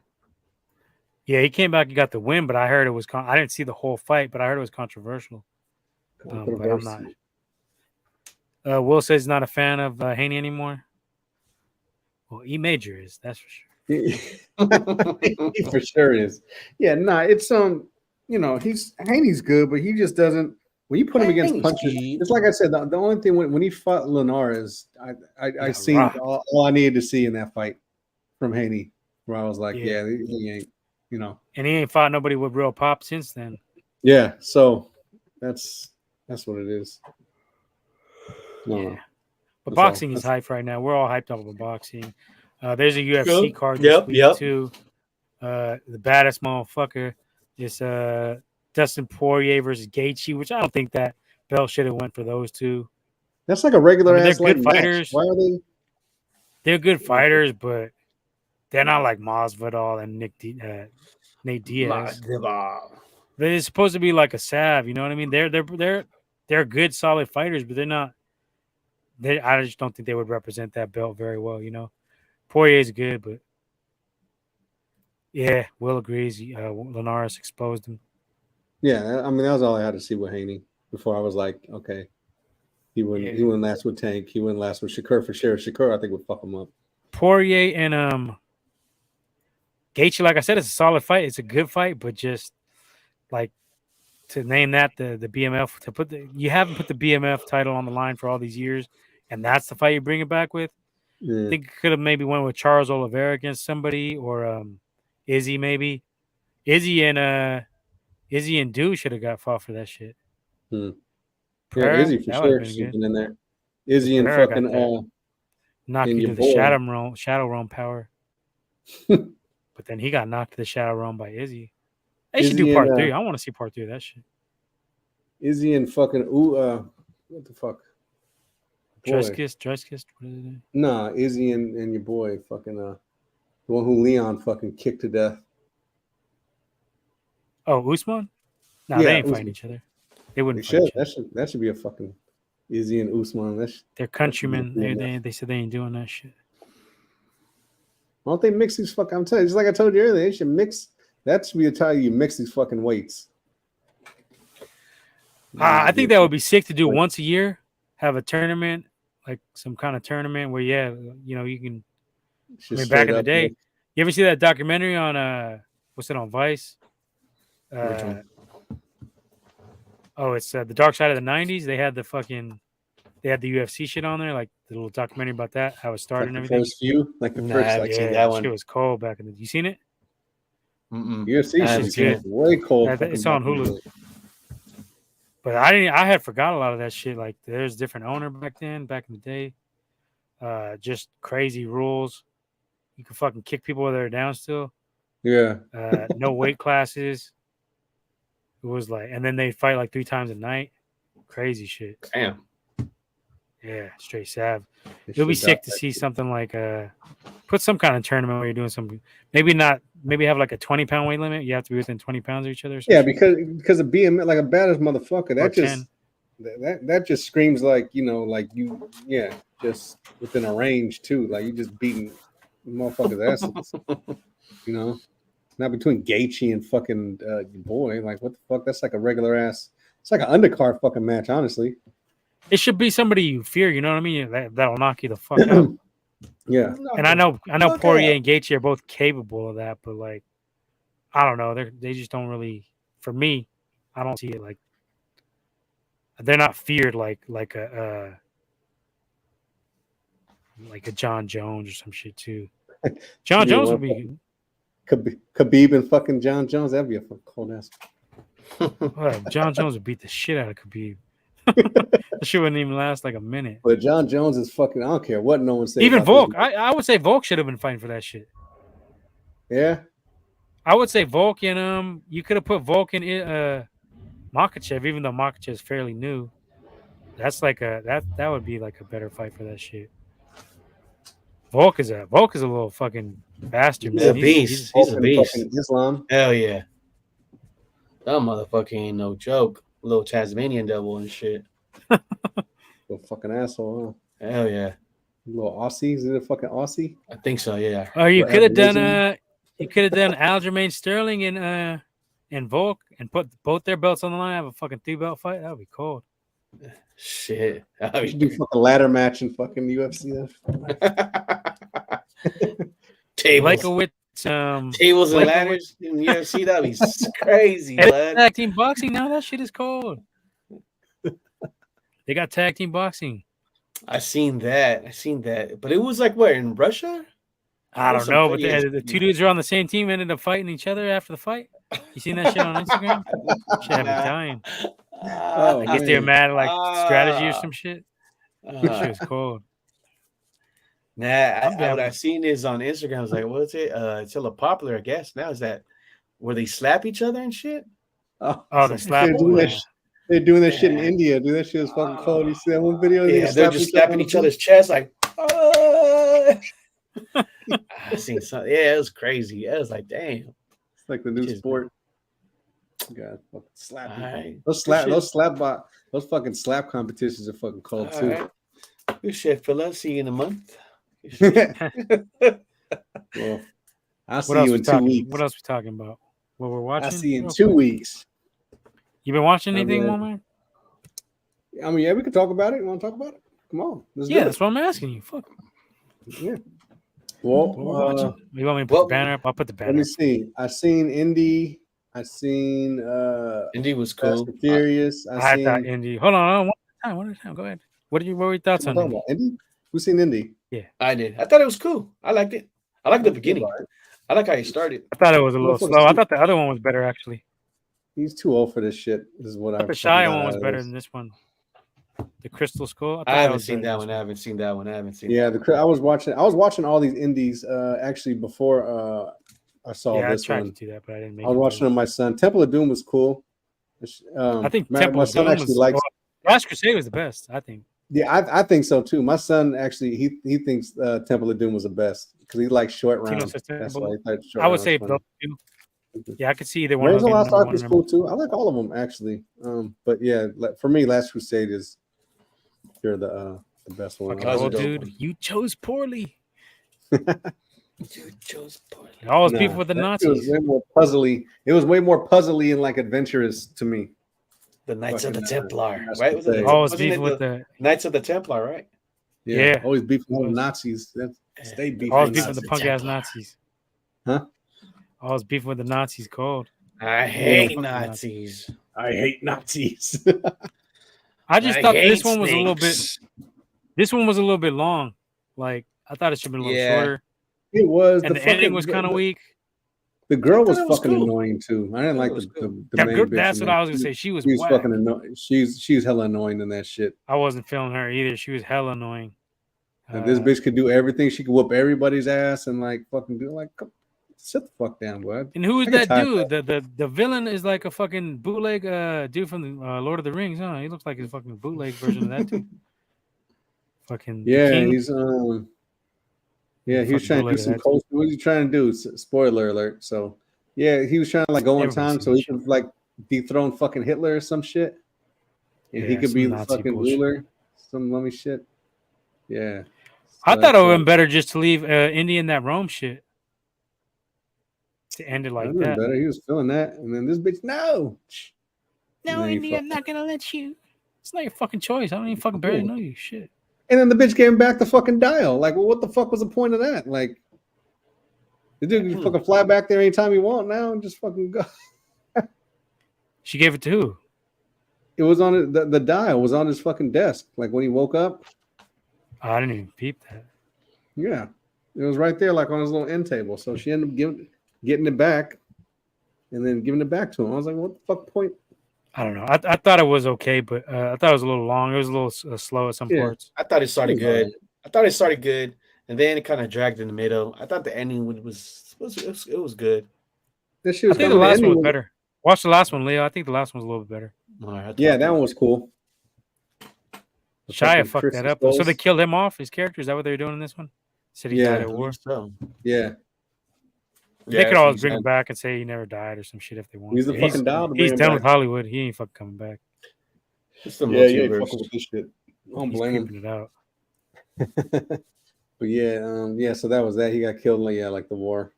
Yeah, he came back and got the win, but I heard it was. I didn't see the whole fight, but I heard it was controversial. But I'm not. Will says he's not a fan of Haney anymore. Well, E Major is, that's for sure. He for sure is. Yeah, it's Haney's good, but he just doesn't. When you put him against punches, it's like I said. The only thing when he fought Linares, I seen all I needed to see in that fight from Haney, where I was like, he ain't, and he ain't fought nobody with real pop since then. Yeah, so that's what it is. No. But boxing is hyped right now. We're all hyped up about boxing. There's a UFC card this week too. The baddest motherfucker is Dustin Poirier versus Gaethje, which I don't think that belt should have went for those two. That's like a regular ass. They're good fighters. Why are they? They're good fighters, but they're not like Masvidal and Nate Diaz. They're supposed to be like a salve, you know what I mean? They're good, solid fighters, but they're not. I just don't think they would represent that belt very well, Poirier's good, but yeah, Will agrees. Linares exposed him. Yeah, I mean that was all I had to see with Haney before I was like, okay, he wouldn't last with Tank, he wouldn't last with Shakur for sure. Shakur, I think, would fuck him up. Poirier and Gaethje, like I said, it's a solid fight. It's a good fight, but just like to name that the BMF you haven't put the BMF title on the line for all these years, and that's the fight you bring it back with. Yeah. I think it could have maybe went with Charles Oliveira against somebody or Izzy maybe. Izzy and Du should have got fought for that shit. Yeah, Izzy for sure should have been in there. Izzy and Pereira got fucking that. Knock and you your to boy. the shadow realm power. But then he got knocked to the shadow realm by Izzy. They should do Izzy part and, 3. I want to see part 3 of that shit. Izzy and fucking what the fuck? Dress kissed. What is it? Nah, Izzy and your boy, fucking the one who Leon fucking kicked to death. Oh, Usman? No, Yeah, they ain't Usman. fighting each other. They wouldn't They fight should. each other. That should be a fucking Izzy and Usman. They're countrymen. They said they ain't doing that shit. Why don't they mix these fucking? I'm telling you, just like I told you earlier, they should mix. That should be a time you mix these fucking weights. I think that would be sick to do once a year. Have a tournament, like some kind of tournament where, you can. I mean, back in the day, you ever see that documentary on what's it on Vice? It's the Dark Side of the '90s. They had the UFC shit on there, like the little documentary about that, how it started and everything. First few, like the first, like that one. Shit was cold back in the. You seen it? UFC shit's good. Way cold. It's on Hulu. But I had forgot a lot of that shit. Like there's different owner back in the day. Just crazy rules. You can fucking kick people while they're down still. Yeah. No weight classes. It was like, and then they fight like 3 times a night. Crazy shit. Damn. Yeah, straight sav. It'll be sick to see something like put some kind of tournament where you're doing something. Maybe have like a 20-pound weight limit. You have to be within 20 pounds of each other. Yeah, because of being like a badass motherfucker, that just screams like just within a range too. Like you just beating motherfuckers' asses. Not between Gaethje and fucking your boy. Like what the fuck? That's like a regular ass. It's like an undercard fucking match, honestly. It should be somebody you fear, you know what I mean? That'll knock you the fuck out. Yeah. And I know Poirier and Gaethje are both capable of that, but like I don't know. They just don't really, for me, I don't see it like they're not feared like a John Jones or some shit too. John Jones would be Khabib and fucking John Jones. That'd be a fucking cold ass. John Jones would beat the shit out of Khabib. That shit wouldn't even last like a minute. But John Jones is fucking. I don't care what no one says. Even Volk, I would say Volk should have been fighting for that shit. Yeah, I would say Volk and you could have put Volk in Makhachev, even though Makhachev is fairly new. That's like that would be like a better fight for that shit. Volk is a little fucking bastard. He's a beast. He's a beast. Islam. Hell yeah. That motherfucker ain't no joke. Little Tasmanian devil and shit. Little fucking asshole, huh? Hell yeah. Little Aussie. Is it a fucking Aussie? I think so, yeah. Oh, you could have done Aljamain Sterling and Volk and put both their belts on the line, have a fucking 3-belt fight. That would be cold. Shit. We should do fucking ladder match in fucking UFC. Tables. Tables and ladders in the UFC. That'd be crazy, bud. Tag team boxing now, that shit is cold. They got tag team boxing. I seen that, but it was like where in Russia? I don't know, but the 2 dudes are on the same team, ended up fighting each other after the fight. You seen that shit on Instagram? Shit had me dying. I guess they were mad at like strategy or some shit. That shit was cold. Nah, what I seen is on Instagram. I was like, what's it? It's hella popular, I guess. Now is that where they slap each other and shit? Oh, they slap. They're doing that shit in India. Dude, that shit is fucking cold. You see that one video? Yeah, they're just slapping each other's chest like. I seen something. Yeah, it was crazy. I was like, damn. It's like the new sport. God, fucking slap. Right. Those fucking slap competitions are fucking cold too. Right. Good shit, fella. See you in a month. Well, I'll see you in 2 weeks. What else we talking about? What we're watching? I'll see you in 2 weeks. You been watching anything, Woman? I mean, yeah, we can talk about it. You want to talk about it? Come on. That's what I'm asking you. Fuck. Yeah. Well, you want me to put the banner up? I'll put the banner. Let me see. I seen Indy. I seen Indy was cool. Furious. I thought Indy. Hold on. One at a time. Go ahead. What were your thoughts on Indy? Indy? Who's seen Indy? Yeah, I did. I thought it was cool. I liked it. I liked the beginning. I like how he started. I thought it was a little slow. I thought the other one was better, actually. He's too old for this shit. This is what I. The Shy one was better than this one. The Crystal Skull. I haven't seen that one. I haven't seen that one. Yeah, I was watching all these indies actually before I saw this one. I tried to do that, but I didn't make it. I was watching on my son. Temple of Doom was cool. I think Temple of Doom actually likes. Last Crusade was the best, I think. Yeah, I think so too. My son actually he thinks Temple of Doom was the best because he likes short rounds. That's why I would say those two. Yeah, I could see either one. Raiders of the Lost Ark is cool too. I like all of them actually. But yeah, for me, Last Crusade is the best one. Oh, dude, you chose poorly. You chose poorly. Always beef with the Nazis. It was way more puzzly. It was way more puzzly and like adventurous to me. The Knights of the Templar, right? Always beef with the Knights of the Templar, right? Yeah. Always beef with the Nazis. Stay beefing. Always beef with the punk ass Nazis. Huh? Always beef with the Nazis. Cold. I hate Nazis. I hate Nazis. I just thought this one was a little bit. This one was a little bit long. Like I thought it should have been a little shorter. It was, and the ending was kind of weak. The girl was fucking annoying too. I didn't like the main bitch. That's what I was gonna say. She was fucking annoying. She's hella annoying in that shit. I wasn't feeling her either. She was hella annoying. This bitch could do everything. She could whoop everybody's ass and like fucking do like sit the fuck down, boy. And who is that dude? The villain is like a fucking bootleg dude from the Lord of the Rings, huh? He looks like a fucking bootleg version of that dude. Fucking he's he was trying to do some cold. What was he trying to do? Spoiler alert. So yeah, he was trying to like go in time so he could like dethrone fucking Hitler or some shit, and he could be the fucking ruler. Some lummy shit. Yeah, I thought it would have been better just to leave Indy in that Rome shit to end it like that. Better. He was feeling that, and then this bitch, no, Indy, I'm not gonna let you. It's not your fucking choice. I don't even fucking barely know you. Shit. And then the bitch gave him back the fucking dial. Like, well, what the fuck was the point of that? Like, the dude can fucking fly back there anytime he want now and just fucking go. She gave it to who? It was on the dial was on his fucking desk. Like when he woke up. I didn't even peep that. Yeah, it was right there, like on his little end table. So she ended up getting it back, and then giving it back to him. I was like, what the fuck point? I don't know. I thought it was okay, but I thought it was a little long. It was a little slow at some parts. I thought it started good. And then it kind of dragged in the middle. I thought the ending was good. I think the last one was better. Watch the last one, Leo. I think the last one was a little bit better. Yeah, that one was cool. Shia fucked that up. So they killed him off, his character. Is that what they were doing in this one? Said he died at war. So. Yeah. They could always bring him back and say he never died or some shit if they want. He's the fucking doll. He's done with Hollywood. He ain't fucking coming back. Yeah, he ain't fucking with this shit. I don't blame him. It out. But yeah, so that was that. He got killed in like the war.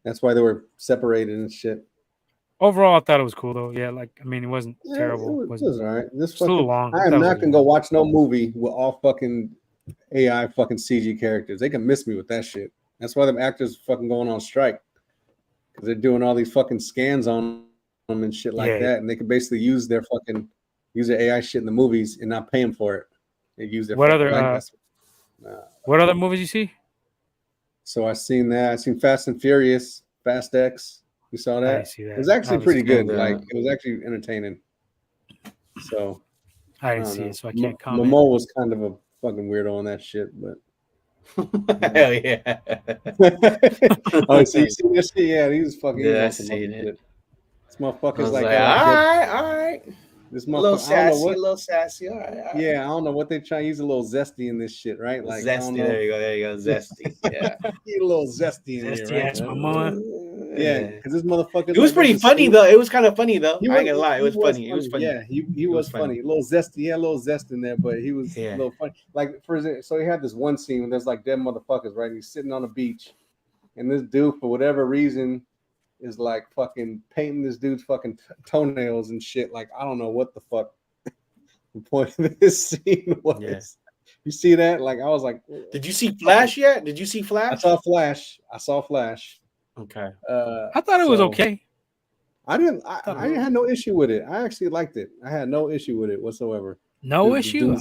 That's why they were separated and shit. Overall, I thought it was cool though. Yeah, like I mean, it wasn't terrible. It was all right. This fucking, a little long. I am not gonna go watch no movie with all fucking AI fucking CG characters. They can miss me with that shit. That's why them actors fucking going on strike. Because they're doing all these fucking scans on them and shit like that, and they can basically use their AI shit in the movies and not pay them for it. They use their what other movies you see? So I seen that. I seen Fast and Furious, Fast X. You saw that? I see that. It was actually pretty good. Like it was actually entertaining. So I didn't see it, so I can't comment. Momo was kind of a fucking weirdo on that shit, but. Hell yeah! Oh, so you see this shit? Yeah, he was fucking. Yeah, I seen it. This motherfucker's like, all right. This motherfucker, a little sassy. All right. Yeah, I don't know what they try. He's a little zesty in this shit, right? Like zesty. There you go. Zesty. Yeah, he's a little zesty in here, right? Mama. Yeah, because this motherfucker. It was pretty funny though. It was kind of funny though. I ain't gonna lie. It was funny. Yeah, he was funny. A little zesty. He had a little zest in there, but he was a little funny. Like for example, so he had this one scene where there's like dead motherfuckers, right? He's sitting on a beach, and this dude, for whatever reason, is like fucking painting this dude's fucking toenails and shit. Like I don't know what the fuck the point of this scene was. Yeah. You see that? Like I was like, did you see Flash yet? Did you see Flash? I saw Flash. Okay. I thought it was okay. I had no issue with it. I actually liked it. I had no issue with it whatsoever. No issue.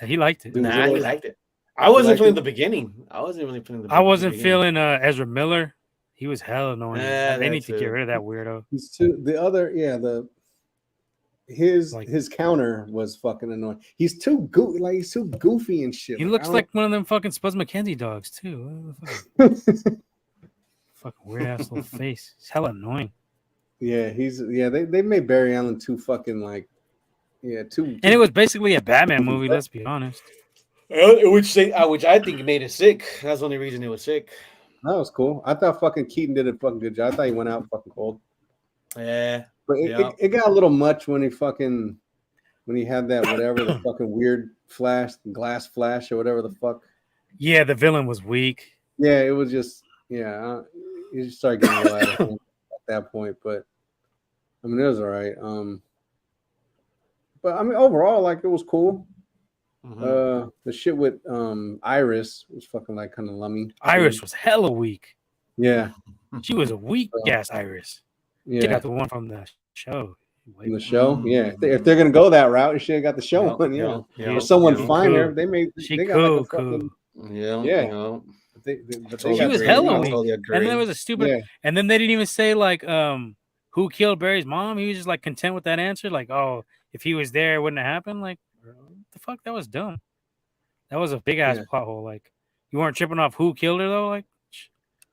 He liked it. Nah, he liked it. I wasn't feeling the beginning. I wasn't really feeling the beginning. I wasn't feeling Ezra Miller. He was hella annoying. They need to get rid of that weirdo. his counter was fucking annoying. He's too goofy and shit. He looks like one of them fucking Spuzz McKenzie dogs too. Fucking weird ass little face. It's hella annoying. Yeah, they made Barry Allen too fucking too. And it was basically a Batman movie. Let's be honest. Which I think made it sick. That's the only reason it was sick. That was cool. I thought fucking Keaton did a fucking good job. I thought he went out fucking cold. Yeah, but it got a little much when he had that whatever the fucking weird glass flash or whatever the fuck. Yeah, the villain was weak. Yeah, it was just he just started getting a little out of hand at that point. But I mean, it was all right. But I mean, overall, like it was cool. Mm-hmm. The shit with Iris was fucking like kind of lummy. Iris was hella weak. Yeah, she was a weak ass Iris. Yeah, got the one from the show. From the show, yeah. If they're gonna go that route, you should have got the show one. Yeah, or someone finer. They got fucking, yeah. But she was hella weak. And then there was a stupid. And then they didn't even say like who killed Barry's mom. He was just like content with that answer. Like, oh, if he was there, it wouldn't have happened. Like, what the fuck? That was dumb. That was a big ass plot hole. Like, you weren't tripping off who killed her though. Like,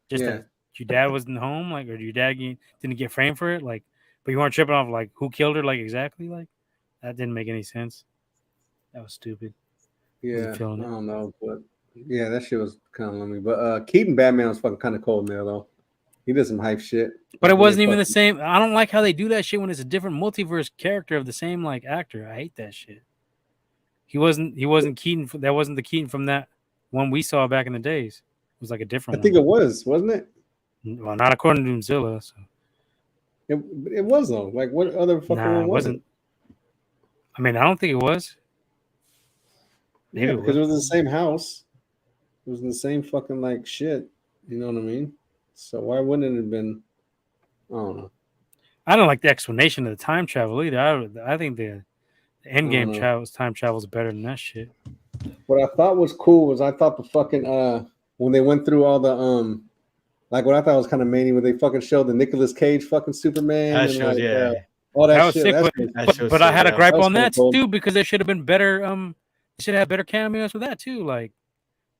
just that your dad wasn't home. Like, or your dad didn't get framed for it. Like, but you weren't tripping off like who killed her. Like exactly. Like that didn't make any sense. That was stupid. Yeah, I don't know, but yeah, that shit was kind of lummy. But Keaton Batman was fucking kind of cold there though. He did some hype shit. But it wasn't even the same. I don't like how they do that shit when it's a different multiverse character of the same like actor. I hate that shit. He wasn't Keaton. That wasn't the Keaton from that one we saw back in the days. It was like a different. I think it was, wasn't it? Well, not according to Mozilla. So. It was though. Like what other fucking one wasn't? I mean, I don't think it was. Maybe because it was in the same house. It was in the same fucking like shit. You know what I mean? So why wouldn't it have been? I don't know. I don't like the explanation of the time travel either. I think the end game time travel is better than that shit. What I thought was cool was I thought the fucking when they went through all the like what I thought was kind of many when they fucking showed the Nicolas Cage fucking Superman. That shows, all that was shit. Sick, but I had a gripe on that too because there should have been better. They should have better cameos with that too. Like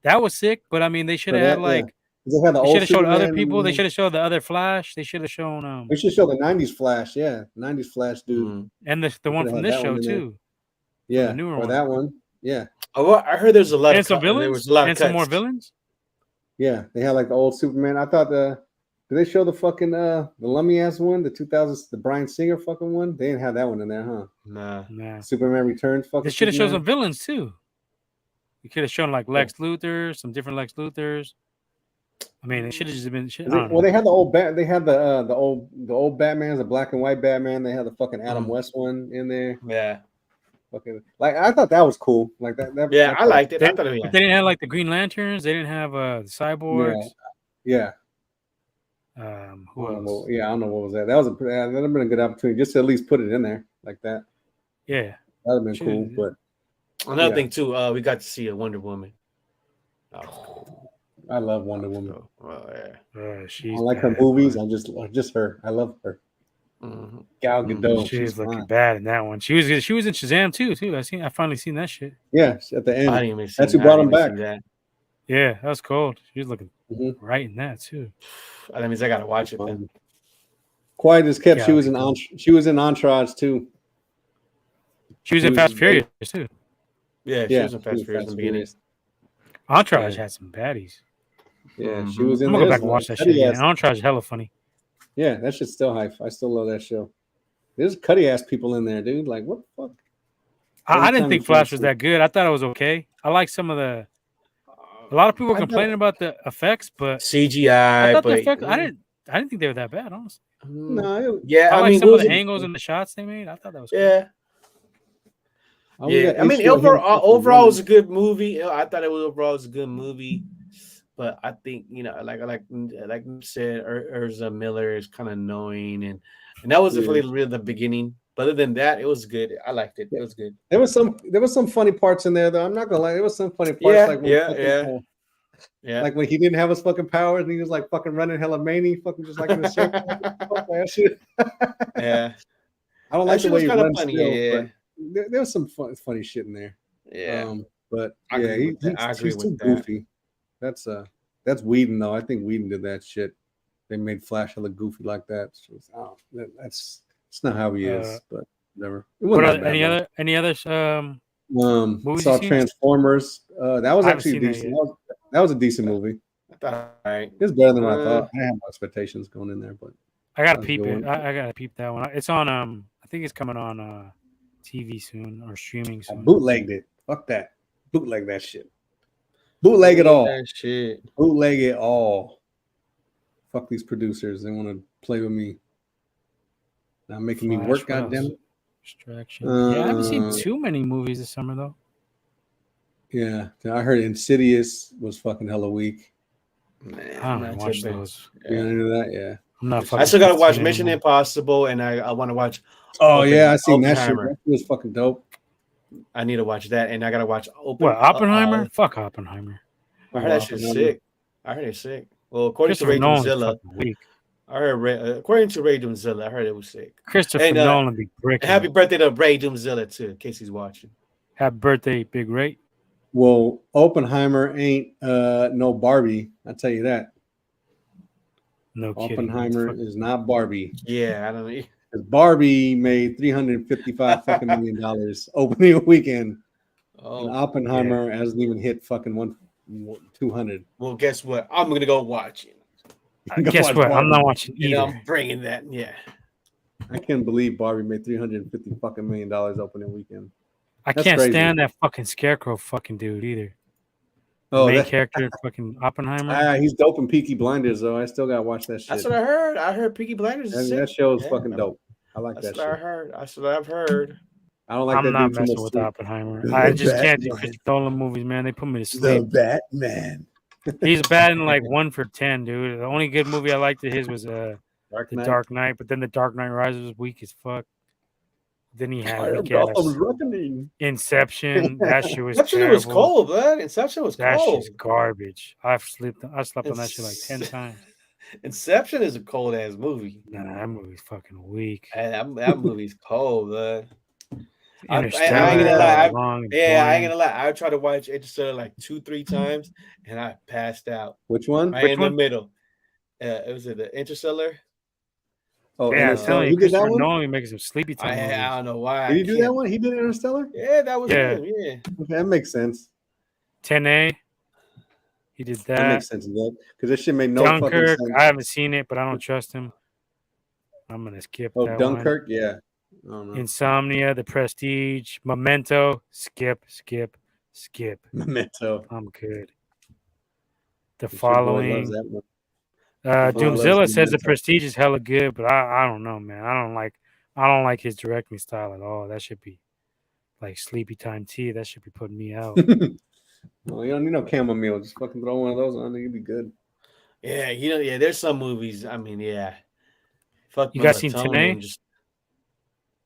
that was sick, but I mean they should have had like. They should have showed other people. They should have showed the other Flash. They should have shown. They should show the '90s Flash. Yeah, '90s Flash dude, and the one from this show too. Yeah, or that one. Yeah. Oh, I heard there's a lot of some villains. There was a lot of some more villains. Yeah, they had like the old Superman. I thought did they show the fucking the lummy ass one, the 2000s, the Bryan Singer fucking one? They didn't have that one in there, huh? Nah. Superman Returns. Fucking. They should have shown some villains too. You could have shown like Lex Luthor, some different Lex Luthors. I mean, it should have just been. Well, they had the old They had the old Batman, the black and white Batman. They had the fucking Adam West one in there. Yeah. Okay. Like I thought that was cool. Like that I liked it. They didn't have like the Green Lanterns. They didn't have the cyborgs. Yeah. Who else? I don't know what was that. That would have been a good opportunity just to at least put it in there like that. Yeah. That'd have been cool. But another thing too, we got to see a Wonder Woman. I love Wonder Woman. I like her movies. I just her. I love her. Mm-hmm. Gal Gadot. She's looking bad in that one. She was in Shazam too. I finally seen that shit. Yeah, at the end. I didn't even see That's who brought him back. Yeah, that was cold. She was looking right in that too. That means I gotta watch it then. Quiet as kept. She was in Entourage too. She was in Fast and Furious too. Yeah, she was in Fast and Furious in the beginning. Entourage had some baddies. Yeah, she was in. I'm gonna go back and watch that shit again. Entourage is hella funny. Yeah, that shit's still hype. I still love that show. There's cutty ass people in there, dude. Like, what the fuck? I didn't think Flash was that good. I thought it was okay. I like some of the. A lot of people were complaining about the effects, but CGI. The effects, I didn't think they were that bad, honestly. No. I mean, some of the angles and the shots they made. I thought that was cool. Yeah. I mean, overall, it was a good movie. I thought overall was a good movie. But I think, like you said, Urza Miller is kind of annoying, and that was really the beginning. But other than that, it was good. I liked it. It was good. There was some funny parts in there, though. I'm not gonna lie. There was some funny parts. Yeah. Like when he didn't have his fucking powers and he was like fucking running hella many, fucking just like in the circle. Yeah. I don't like the way he runs funny, still, yeah. but there was some funny shit in there. Yeah. But I yeah, agree with that. I agree he's with too that. goofy. That's Whedon though. I think Whedon did that shit. They made Flash look goofy like that. So that's not how he is. But whatever. It wasn't that bad, any other movies saw you seen? Transformers. That was I haven't actually seen that decent. yet. That was a decent movie. All right. It was better than what I thought. I had no expectations going in there, but I gotta that was a peep good it. one. I gotta peep that one. It's on I think it's coming on TV soon or streaming I soon. bootlegged it. Fuck that. Bootleg that shit. Bootleg it all. That shit. Bootleg it all. Fuck these producers. They want to play with me. Not making me work, Flash, what goddamn else? it. Distraction. Yeah, I haven't seen too many movies this summer though. Yeah, I heard Insidious was fucking hella weak. Man, I don't watch those. You know into that? Yeah. I'm not. I still gotta watch 15 Mission anymore. Impossible, and I want to watch. Oh yeah, I seen that shit. Oppenheimer. That was fucking dope. I need to watch that, and I gotta watch Oppenheimer? Fuck Oppenheimer. I heard that shit's sick. I heard it's sick. Well, according to Ray Doomzilla, I heard according to Ray Doomzilla, I heard it was sick. Christopher Nolan be bricking. Happy birthday to Ray Doomzilla too, in case he's watching. Happy birthday, Big Ray. Well, Oppenheimer ain't no Barbie. I tell you that. No kidding. Oppenheimer is not Barbie. Yeah, I don't know. Because Barbie made $355 fucking million opening weekend. And Oppenheimer hasn't even hit fucking 200. Well, guess what? I'm gonna go watch it. Guess what? I'm not watching either. I'm bringing that. Yeah. I can't believe Barbie made $350 fucking million opening weekend. I can't stand that fucking scarecrow fucking dude either. The main character, fucking Oppenheimer. He's dope in Peaky Blinders, though. I still gotta watch that shit. That's what I heard. I heard Peaky Blinders is sick. That show is fucking dope. I like that shit. That's what I heard. That's what I've heard. I don't like I'm that not dude messing with Oppenheimer. I just can't do Christopher Nolan movies, man. They put me to sleep. The Batman. He's batting like 1 for 10, dude. The only good movie I liked of his was Dark Knight, but then The Dark Knight Rises was weak as fuck. Then he had Inception. That shit was Inception was cold, man. Inception was cold. That shit's garbage. I slept on that shit like 10 times. Inception is a cold ass movie. Nah, that movie's fucking weak. That movie's cold, man. I ain't gonna lie. I tried to watch Interstellar like 2-3 times, and I passed out. Which one? Right in the middle. It was the Interstellar. Oh, yeah, I'm telling you, Christopher Nolan making some sleepy time. I don't know why. Did he do that one? He did Interstellar? Yeah, that was him. Yeah. Okay, that makes sense. 10A. He did that. That makes sense, because this shit made no Dunkirk, fucking sense. I haven't seen it, but I don't trust him. I'm gonna skip that Dunkirk, one. yeah. Oh, no. Insomnia, The Prestige, Memento, skip. Memento. I'm good. The Following. That Doomzilla says The Prestige is hella good, but I don't know, man. I don't like his directing style at all. That should be like Sleepy Time Tea. That should be putting me out. Well, you don't need no chamomile. Just fucking throw one of those on. You'd be good. Yeah, there's some movies. I mean, yeah. Fuck. You guys seen Inoue?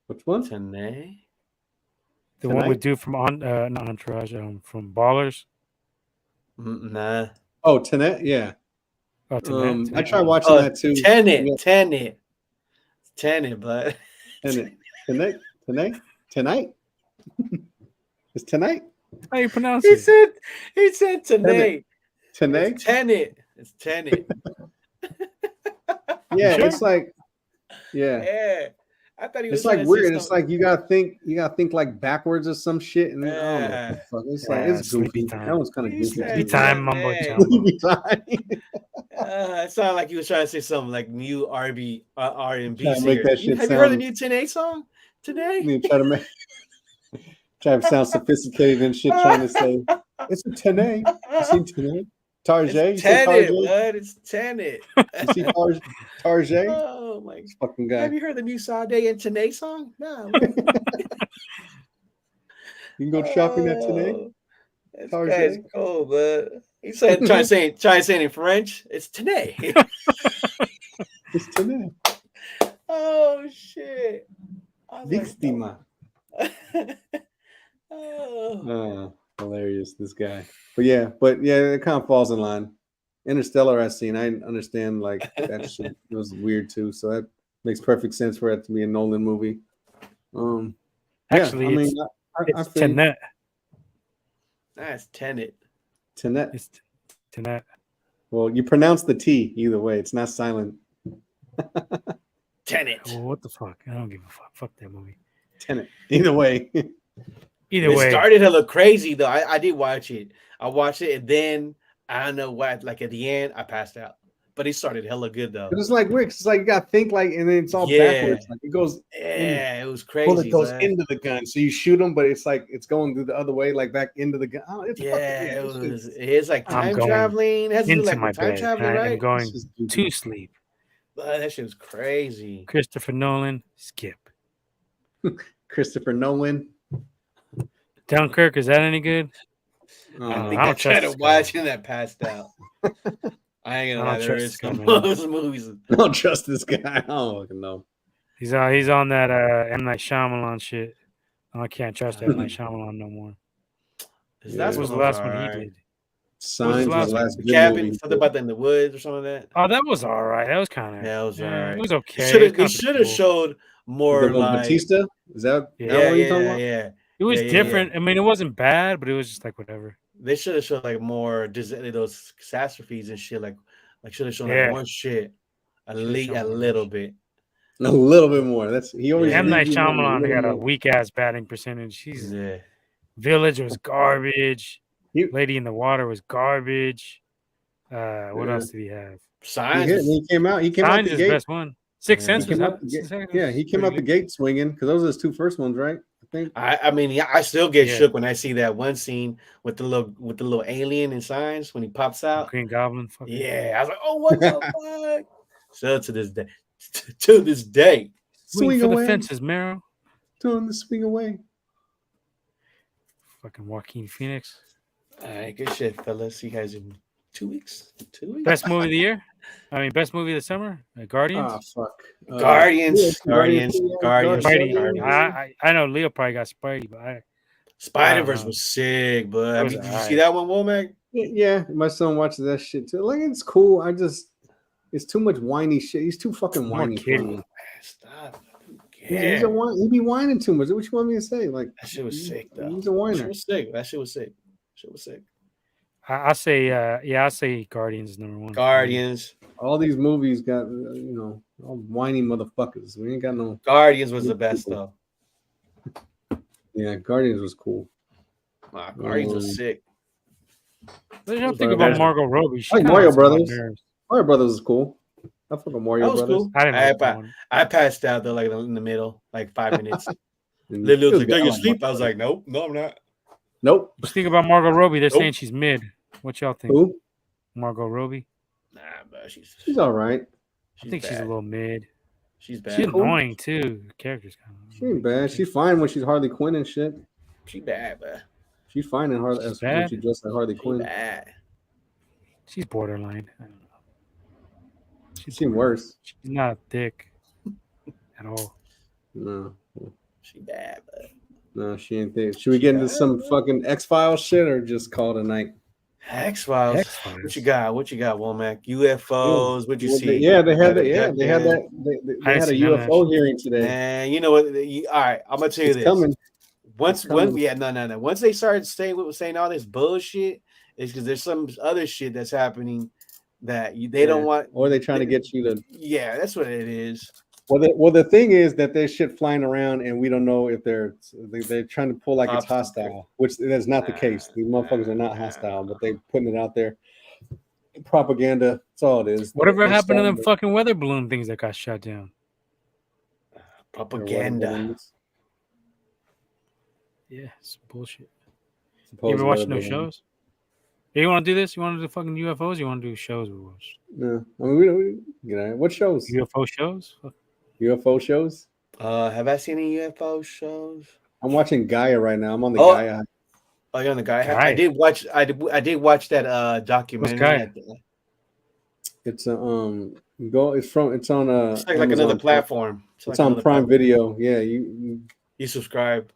Which one? Inoue? The one we do from not Entourage, from Ballers. Nah. Oh, Tenet, yeah. Oh, Tenet. I tried watching that too. Tenet, but Tonight. It's tonight. How you pronounce it? He said Tenet. Tenet. It's Tenet. Yeah, sure? It's like, yeah. I thought he was. It's like weird. It's like you gotta think like backwards or some shit, and it's like it's goofy. That was kind of goofy. Sleepy time, mumbo jumbo. Sleepy time. It sounded like he was trying to say something like new R&B singer. Make that shit Have you heard the new Tenet song today? Try to sound sophisticated and shit. Trying to say it's a Tenet. You seen Tenet? Tarjay? It's Tenet, bud. It's Tenet. You see Tarjay? Oh my fucking guy. Have you heard the new Sade and Tenet song? No. You can go shopping at Tenet. This guy's cool, bud. He's saying, trying to say it in French. It's Tenet. It's Tenet. Oh shit. Víctima. Oh. Hilarious, this guy. But yeah, it kind of falls in line. Interstellar, I've seen. I understand like that shit was weird too. So that makes perfect sense for it to be a Nolan movie. Actually, I mean, it's feel you. Tenet. That's Tenet. Tenet. It's Tenet. Well, you pronounce the T either way. It's not silent. Tenet. Well, what the fuck? I don't give a fuck. Fuck that movie. Tenet. Either way. Either It way, started hella crazy though. I did watch it. I watched it and then I don't know what. Like at the end, I passed out. But it started hella good though. But it's like weird. It's like you got to think like, and then it's all Yeah. backwards. Like it goes. Yeah, it was crazy. Bullet goes man. into the gun, so you shoot them, but it's like it's going through the other way, like back into the gun. Oh, it's Yeah, it's like I'm time going traveling. It has to do into like my with time bed. traveling, I am right? going to sleep. But that shit was crazy. Christopher Nolan, skip. Christopher Nolan. Dunkirk, is that any good? I think I I don't tried trust to this guy. watch and that passed out. I ain't gonna I lie, don't there trust is this guy, some man. those movies. I don't trust this guy. I don't fucking know. He's on that M. Night Shyamalan shit. I can't trust M. Night Shyamalan no more. That's What was the one last one he alright. did? Signs was last the one? last The good cabin, movie. something about that in the woods or something like that. Oh, that was all right. That was kind of. Yeah, it was alright. It was okay. They should have showed more The one like Batista? Is that Yeah. that what you're talking about? yeah. It was Yeah. different. I mean, it wasn't bad, but it was just like whatever. They should have showed like more those catastrophes and shit. Like should have shown Yeah. like more shit. At least shown a more little shit. bit. A little bit more. That's he always. M. Night leaves you wanting Shyamalan got a more. weak ass batting percentage. He's Yeah. Village was garbage. You- Lady in the Water was garbage. What Yeah. else did he have? He Signs. hit. He came out. He came out Signs the is gate. the best one. Sixth Yeah. Sense He was came that? out the gate. Yeah, he came out the gate swinging because those are his two first ones, right? I think. I mean, yeah, I still get Yeah. shook when I see that one scene with the little alien in Signs when he pops out. Green Goblin. Fucking Yeah, I was like, oh, what the fuck? So to this day, to this day, swing Swing for away. the fences, Mero. Doing the swing away. Fucking Joaquin Phoenix. all right, good shit, fellas. You guys in 2 weeks? 2 weeks? Best movie of the year? I mean, best movie of the summer? Guardians? Ah, fuck. Guardians. Yeah, Guardians. Spidey. I know Leo probably got Spidey, but Spider-Verse was sick, but I It was mean, did you alright. see that one, Womack? Yeah, my son watches that shit too. Like it's cool. It's too much whiny shit. He's too fucking More whiny for kiddie. me. Stop. He's a whine. He be whining too much. What you want me to say? Like That shit was sick, though. He's a That whiner. shit was sick. That shit was sick. Shit was sick. I say, I say Guardians is number one. Guardians. All these movies got all whiny motherfuckers. We ain't got no. Guardians was the best, though. Yeah, Guardians was cool. Wow, Guardians was sick. What did y'all think about Margot Robbie? She like kinda Mario gets on my Brothers. nerves. Mario Brothers is cool. I fuck with Mario That was Brothers. cool. I didn't like that one. I passed out though, like in the middle, like 5 minutes. And Lily it was like, good. "Do you like sleep?" I Mario was like, "Nope, no, I'm not." Nope. What you think about Margot Robbie? They're Nope. saying she's mid. What y'all think? Who? Margot Robbie? Nah, bro, She's all right. I think she's a little mid. She's bad. She's annoying too. The character's kind of. She ain't bad. She's fine when she's Harley Quinn and shit. She bad, bro. She's fine in Harley She's when bad? she dressed like Harley She Quinn. bad. She's borderline. I don't know. She's seen worse. She's not thick at all. No, She bad, bro. no, she ain't there. Should we get into some fucking X-Files shit or just call it a night? X-Files. X-Files. What you got? What you got, Womack? UFOs. What'd you Well, see? Yeah, they had that. Abducted? Yeah, they had that. They had a UFO hearing today. And you know what? All right, I'm gonna tell you It's this. coming. Once, coming. no. Once they started saying all this bullshit, it's because there's some other shit that's happening that they don't want. Or they trying to get you to. Yeah, that's what it is. Well, the thing is that there's shit flying around, and we don't know if they're trying to pull like it's hostile, which that's not the case. These motherfuckers are not hostile, but they putting it out there. Propaganda. That's all it is. Whatever They're happened to them starting fucking weather balloon things that got shut down? Propaganda. Yeah, it's bullshit. Supposed You ever watching weather those balloon. shows? Hey, you want to do this? You want to do fucking UFOs? You want to do shows we watch? No, I mean what shows? UFO shows? Fuck. UFO shows. Have I seen any UFO shows? I'm watching Gaia right now. I'm on the Oh. Gaia. Oh, you're on the guy. Gaia. I did watch. I did watch that documentary. Gaia? It's It's on It's like Amazon. another platform. It's like on another Prime platform. Video. Yeah, you You subscribe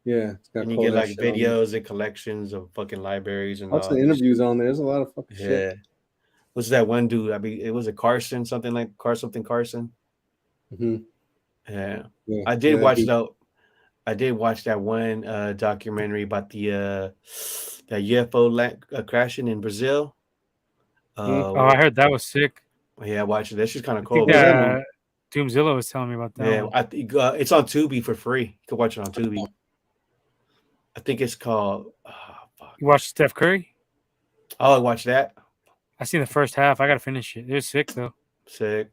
it's got and you all get that like shit on there. videos and collections of fucking libraries and Lots all of this interviews on there. There's a lot of fucking shit. shit. Yeah. What's that one dude? I mean, it was a Carson, something like Carson. Mhm. Yeah. Yeah, I did that watch dude. though. I did watch that one documentary about the UFO crashing in Brazil. I heard that was sick. Yeah, I watched it. That's just kind of I cool. think Doomzilla was telling me about that. Yeah, one. I think it's on Tubi for free. You can watch it on Tubi. I think it's called. You watched Steph Curry? Oh, I watched that. I seen the first half. I gotta finish it. It was sick though. Sick.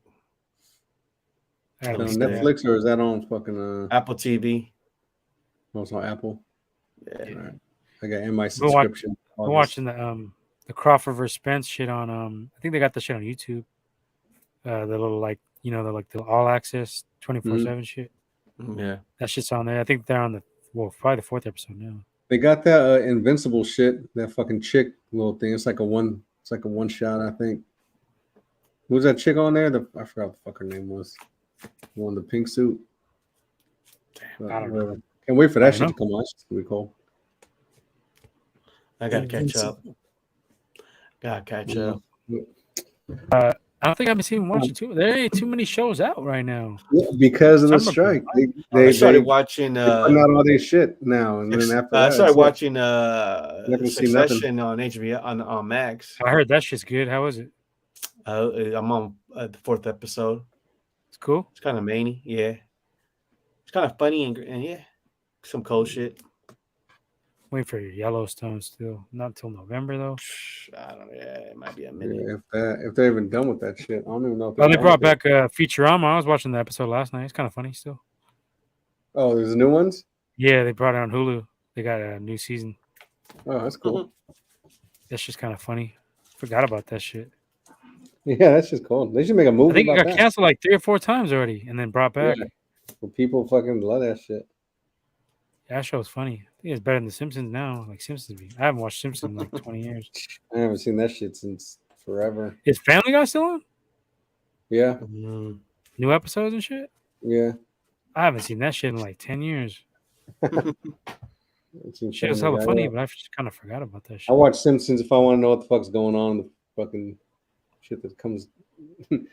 Is that on Netflix or is that on fucking Apple TV? Oh, it's on Apple. Yeah. All right. I got in my subscription. I'm watching the Crawford versus Spence shit on I think they got the shit on YouTube. The little the all access 24/7 shit. Yeah. That shit's on there. I think they're on probably the 4th episode now. They got that Invincible shit, that fucking chick little thing. It's like a one shot, I think. Who's that chick on there? I forgot what the fuck her name was. The one in the pink suit. Damn, I don't know. Can't wait for that shit to come on. It's gonna be cool. I gotta catch up. I don't think I've been watching too. There ain't too many shows out right now. Yeah, because of the strike. They started watching putting out all this shit now, and then after that, I started watching Succession on HBO on Max. I heard that shit's good. How is it? I'm on the 4th episode. It's cool. It's kind of many, yeah. It's kind of funny and yeah, some cool shit. Waiting for Yellowstone still. Not until November though. I don't know. Yeah, it might be a minute. Yeah, if they're even done with that shit, I don't even know. If they brought back Futurama. I was watching the episode last night. It's kind of funny still. Oh, there's new ones. Yeah, they brought it on Hulu. They got a new season. Oh, that's cool. That's just kind of funny. Forgot about that shit. Yeah, that's just cool. They should make a movie. I think it about got canceled like 3 or 4 times already, and then brought back. Yeah. Well, people fucking love that shit. That show's funny. I think it's better than The Simpsons now. Like Simpsons, I haven't watched Simpsons in like 20 years. I haven't seen that shit since forever. Is Family Guy still on? Yeah. New episodes and shit? Yeah. I haven't seen that shit in like 10 years. Shit was hella funny, but I just kind of forgot about that shit. I watch Simpsons if I want to know what the fuck's going on. The fucking shit that comes. You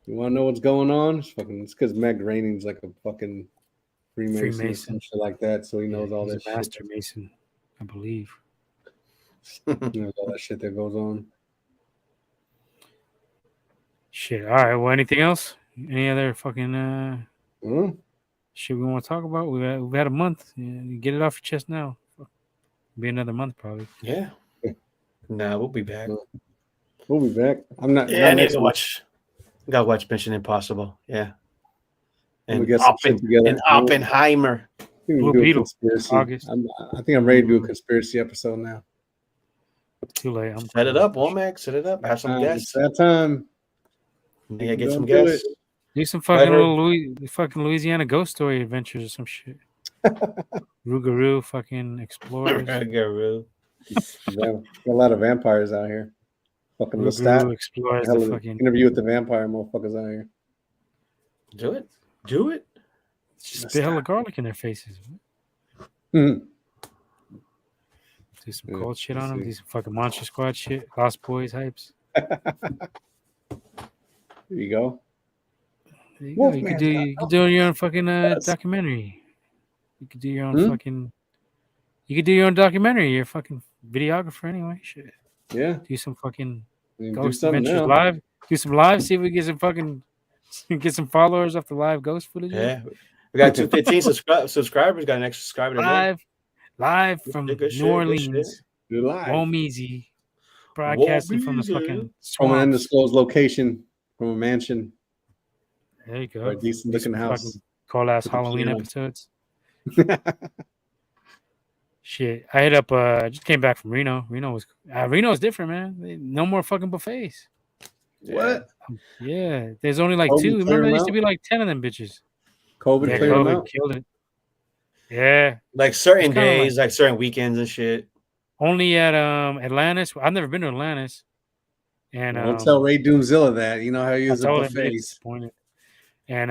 want to know what's going on? It's because Meg Rainey's like a fucking Freemason. Or some shit like that, so he knows all that shit. Master Mason, I believe. He knows all that shit that goes on. Shit. All right. Well, anything else? Any other fucking shit we want to talk about? We've had a month. You get it off your chest now. It'll be another month probably. Yeah. Nah, we'll be back. We'll be back. I'm not. Yeah, I need to watch. Gotta watch Mission Impossible. Yeah. And we get some shit together. And Oppenheimer. Blue Beetle. August. I think I'm ready to do a conspiracy episode now. Too late. Set it up, Womack. Set it up. Have some guests. That time. Yeah, get some guests. Do some fucking Louisiana ghost story adventures or some shit. Rougarou, fucking explorers. Rougarou. Got a lot of vampires out here. Fucking Lestat. Explorers. Fucking interview with the vampire motherfuckers out here. Do it. Do it. Just spit hella garlic in their faces. Mm-hmm. Do some cold shit on them. Do some fucking Monster Squad shit. Lost Boys hypes. There you go. There you go. You could do your own fucking documentary. You could do your own fucking. You could do your own documentary. You're a fucking videographer anyway. Shit. Yeah. Do some fucking Ghost adventures live. Do some live. See if we get some fucking. Get some followers off the live ghost footage. Yeah. We got 215 subscribers. Got an extra subscriber live from New Orleans. Home easy. Broadcasting from the fucking from an undisclosed location, from a mansion. There you go. Or a decent looking house. Cool ass Halloween episodes. Shit. I hit up just came back from Reno. Reno's different, man. No more fucking buffets. What? Yeah. There's only like 2. Remember there used to be like 10 of them bitches. COVID killed it. Yeah. Like certain days, like certain weekends and shit. Only at Atlantis. I've never been to Atlantis. And don't tell Ray Doomzilla that. You know how he uses buffets. And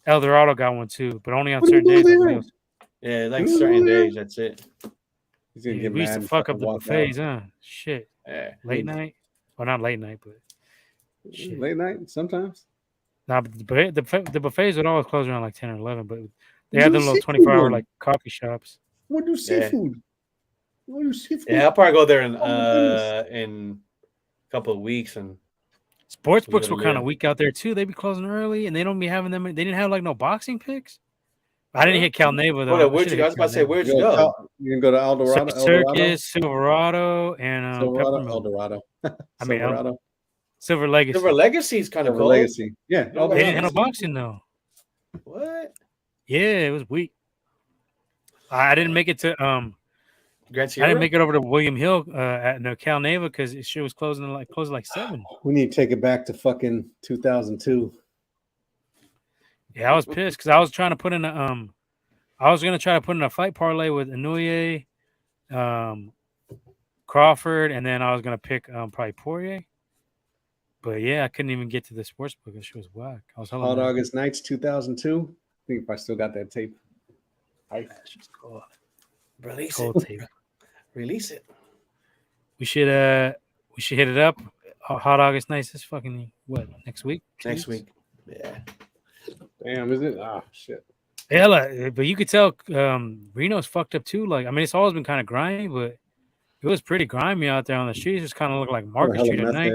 El Dorado got one too, but only on certain days. Yeah, like certain days. That's it. He's gonna get we used mad to fuck up the buffets, huh? Shit. Yeah. Late night. Well, not late night, but shit. Late night sometimes. Nah, but the buffets would always close around like 10 or 11. But They had them little 24-hour like coffee shops. What do seafood? What do seafood? Yeah, I'll probably go there in a couple of weeks. And sports books were kind of weak out there too. They'd be closing early, and they don't be having them. They didn't have like no boxing picks. I didn't hit Cal Neva though. I was about to say, where'd you go? You can go to Eldorado, Circus, Silverado, and Eldorado. I mean, Silver Legacy. Silver Legacy is kind of cool. Legacy. Yeah, they didn't have no boxing though. What? Yeah, it was weak. I didn't make it to Grand Sierra? I didn't make it over to William Hill at Cal Neva because it shit was closing like 7. We need to take it back to fucking 2002. Yeah, I was pissed because I was trying to put in I was gonna try to put in a fight parlay with Inoue, Crawford, and then I was gonna pick probably Poirier. But yeah, I couldn't even get to the sports book. That shit was whack. I was Hot August Nights 2002. I think if I still got that tape. That's just cool. Release Cold it. tape. Release it. We should hit it up. Hot August Nights is fucking next week? Next week. Yeah. Damn, is it? Ah, shit. Yeah, but you could tell Reno's fucked up too. Like, I mean, it's always been kind of grimy, but it was pretty grimy out there on the streets. It just kind of looked like Market Street at night.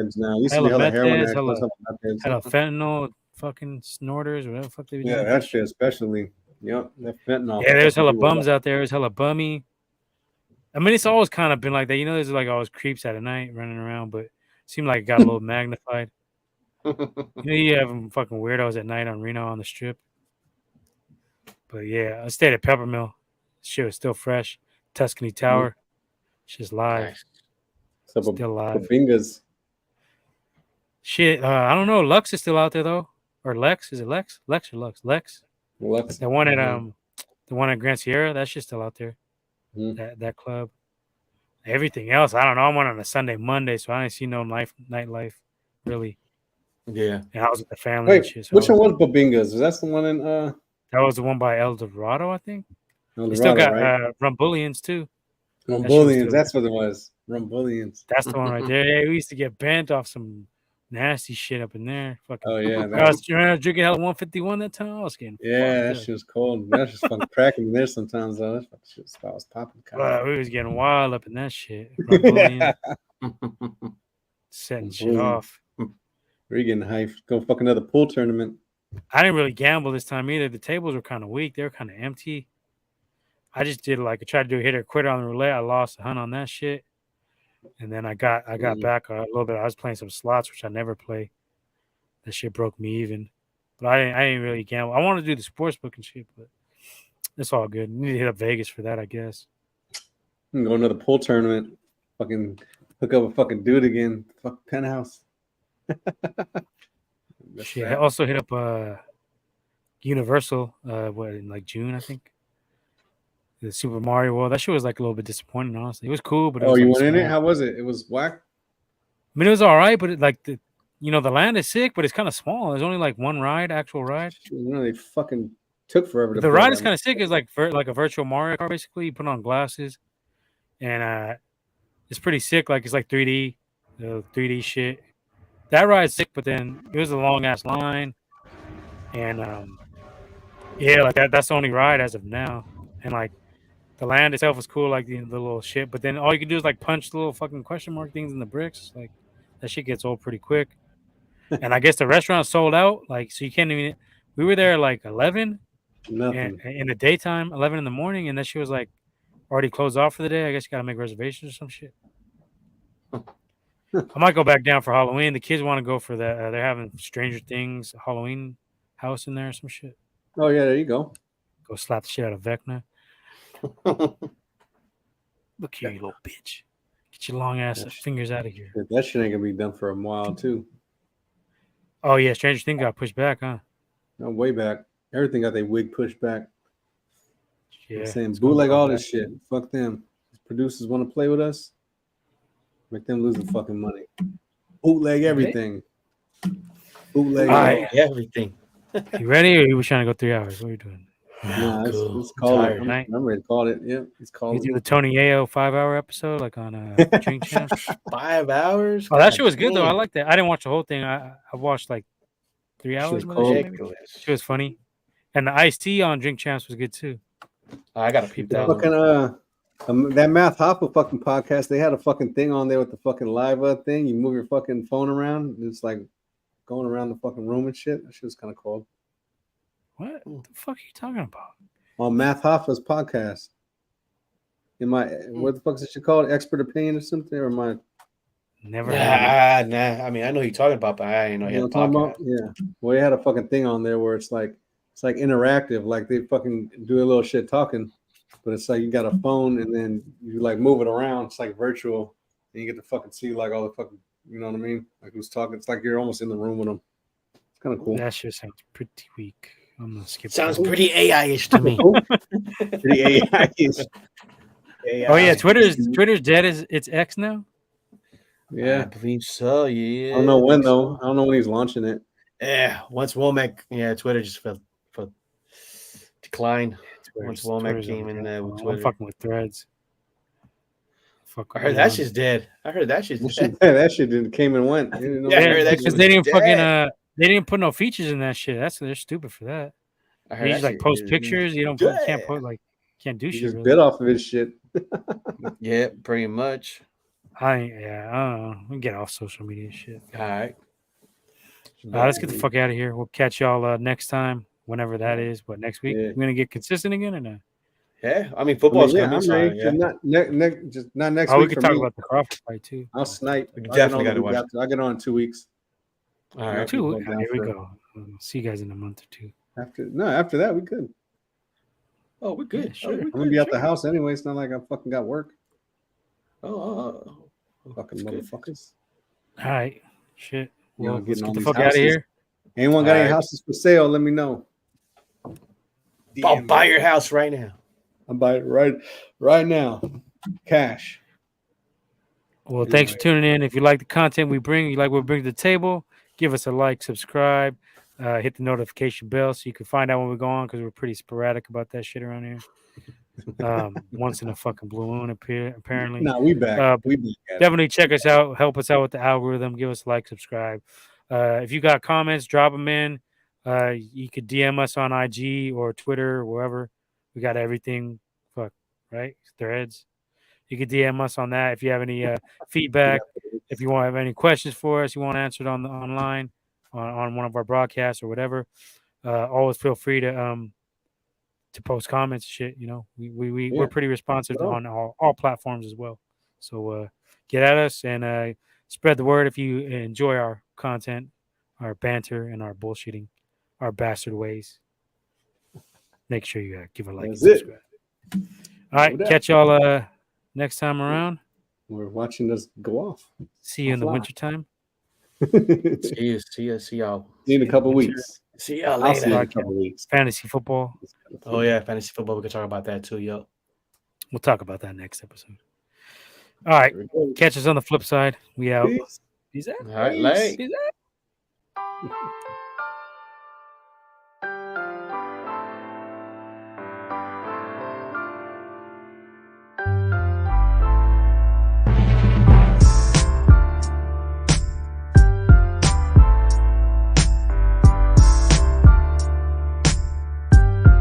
Hella fentanyl, fucking snorters, whatever the fuck they be doing. Yeah, that shit especially. Yep, that fentanyl. Yeah, there's hella bums out there. There's hella bummy. I mean, it's always kind of been like that. You know, there's like always creeps at night running around, but it seemed like it got a little magnified. You have fucking weirdos at night on Reno on the strip. But yeah, I stayed at Peppermill. Shit was still fresh. Tuscany Tower. She's live. Nice. Still live. Fingers. Shit, I don't know. Lux is still out there though. Or Lex. Is it Lex? Lex or Lux? Lex. The one at Grand Sierra, that shit's still out there. That club. Everything else, I don't know. I went on a Sunday, Monday, so I didn't see no nightlife, really. Yeah. And I was with the family. Wait, and shit, so which one was Babinga's? Was that the one in That was the one by El Dorado, I think. Eldorado, They still got right? Rumbullians too. Rumbullians, that's what it was. Rumbullians. That's the one right there. Yeah, we used to get bent off some nasty shit up in there. Fucking, oh yeah, I was drinking hella 151 that time. I was getting that shit was cold. That was just fucking cracking in there sometimes though. That shit was popping. We was getting wild up in that shit. Setting shit off. We're getting hyped. Go fuck another pool tournament. I didn't really gamble this time either. The tables were kind of weak. They were kind of empty. I just did I tried to do a hit or quitter on the roulette. I lost a hunt on that shit. And then I got back a little bit. I was playing some slots, which I never play. That shit broke me even. But I didn't really gamble. I wanted to do the sports book and shit, but it's all good. You need to hit up Vegas for that, I guess. Go to another pool tournament. Fucking hook up a fucking dude again. Fuck Penthouse. Shit, I also hit up Universal in like June, I think. The Super Mario World. That shit was like a little bit disappointing, honestly. It was cool, but you went in it? How was it? It was whack. I mean, it was all right, but the land is sick, but it's kind of small. There's only like one actual ride. They fucking took forever. The ride is kind of sick. It's like a virtual Mario Kart, basically. You put on glasses, and it's pretty sick. Like it's like 3D, 3D shit. That ride's sick, but then it was a long ass line, and like that's the only ride as of now, and like. The land itself was cool, like the little shit, but then all you can do is like punch the little fucking question mark things in the bricks. Like that shit gets old pretty quick. And I guess the restaurant sold out, like so you can't even. We were there like 11, nothing in the daytime, 11 in the morning, and that shit was like already closed off for the day. I guess you gotta make reservations or some shit. I might go back down for Halloween. The kids want to go for that. They're having Stranger Things Halloween house in there or some shit. Oh yeah, there you go. Go slap the shit out of Vecna. Look here, you little bitch. Get your long ass fingers out of here. That shit ain't gonna be done for a while too. Oh yeah, Stranger Things got pushed back, huh? No, way back. Everything got their wig pushed back. Yeah. I'm saying bootleg all this shit. Fuck them. If producers want to play with us, make them lose the fucking money. Bootleg everything. Bootleg everything. You ready, or you were trying to go 3 hours? What are you doing? No, it's called it. Remember, it called it. Yeah, it's called. You do the Tony Ayo 5-hour episode, like on Drink Champ. 5 hours. Oh, that shit was good though. I like that. I didn't watch the whole thing. I watched like 3 hours. It was funny. And the iced tea on Drink Champs was good too. I gotta peep that one. Fucking that Math Hoffa fucking podcast. They had a fucking thing on there with the fucking live thing. You move your fucking phone around. And it's like going around the fucking room and shit. That shit was kind of cool. What the fuck are you talking about? On Math Hoffa's podcast. What the fuck is this shit called? Expert opinion or something? Or my Never. Nah. I mean, I know who you're talking about, but I didn't know he had a podcast. Yeah. Well, he had a fucking thing on there where it's like interactive. Like they fucking do a little shit talking, but it's like you got a phone and then you like move it around. It's like virtual, and you get to fucking see like all the fucking, you know what I mean? Like who's talking? It's like you're almost in the room with them. It's kind of cool. That shit sounds pretty weak. I'm gonna skip. Sounds pretty AI-ish to me. Pretty AI-ish. AI. Oh yeah, Twitter's dead. It's X now. Yeah, I believe so. Yeah, I don't know when though. I don't know when he's launching it. Yeah, once Womack, Twitter just fell for decline. Once Womack came in there with Twitter, I'm fucking with Threads. I heard that shit's dead. That shit came and went. I heard that because they didn't fucking they didn't put no features in that shit. They're stupid for that. I They heard just like post pictures. You can't put like can't do He shit. just Really. bit off of his shit. Yeah, pretty much. I don't know. We can get off social media shit. All right. Let's get the fuck out of here. We'll catch y'all next time, whenever that is. But next week, we're gonna get consistent again or not? Yeah, I mean football's coming. I'm ready. Yeah. Not next week. week. We can talk about the Crawford fight too. I'll snipe. We definitely got to watch. I'll get on in 2 weeks. All right. 2 weeks. Here we go. See you guys in a month or two. After that, we could. Oh, we're good. Yeah, sure. I'm gonna be at the house anyway. It's not like I fucking got work. Oh. Fucking motherfuckers. All right. Shit. Well, let's getting get all the these fuck out of houses. here. Anyone got any houses for sale? Let me know. I'll buy your house right now. I'll buy it right now. Cash. Well, thanks for tuning in. If you like the content we bring, you like what we bring to the table, give us a like, subscribe, hit the notification bell so you can find out when we go on because we're pretty sporadic about that shit around here. Once in a fucking blue moon, apparently. No, we back. We back. Definitely check us out. Help us out with the algorithm. Give us a like, subscribe. If you got comments, drop them in. You could DM us on IG or Twitter or wherever. We got everything. Right? Threads. You could DM us on that if you have any feedback. If you want to have any questions for us, you want answered on the online on one of our broadcasts or whatever. Always feel free to post comments. Shit, we're pretty responsive on all platforms as well. So get at us and spread the word if you enjoy our content, our banter, and our bullshitting, our bastard ways. Make sure you give a like and subscribe. All right, catch y'all next time around. We're watching this go off. See you in the wintertime. See y'all. See you in a couple weeks. See y'all I'll see you in later. a couple weeks. Fantasy football. Oh yeah, fantasy football. We can talk about that too, yo. We'll talk about that next episode. All right, catch us on the flip side. We out. Peace. Peace out. All right, late. Peace out.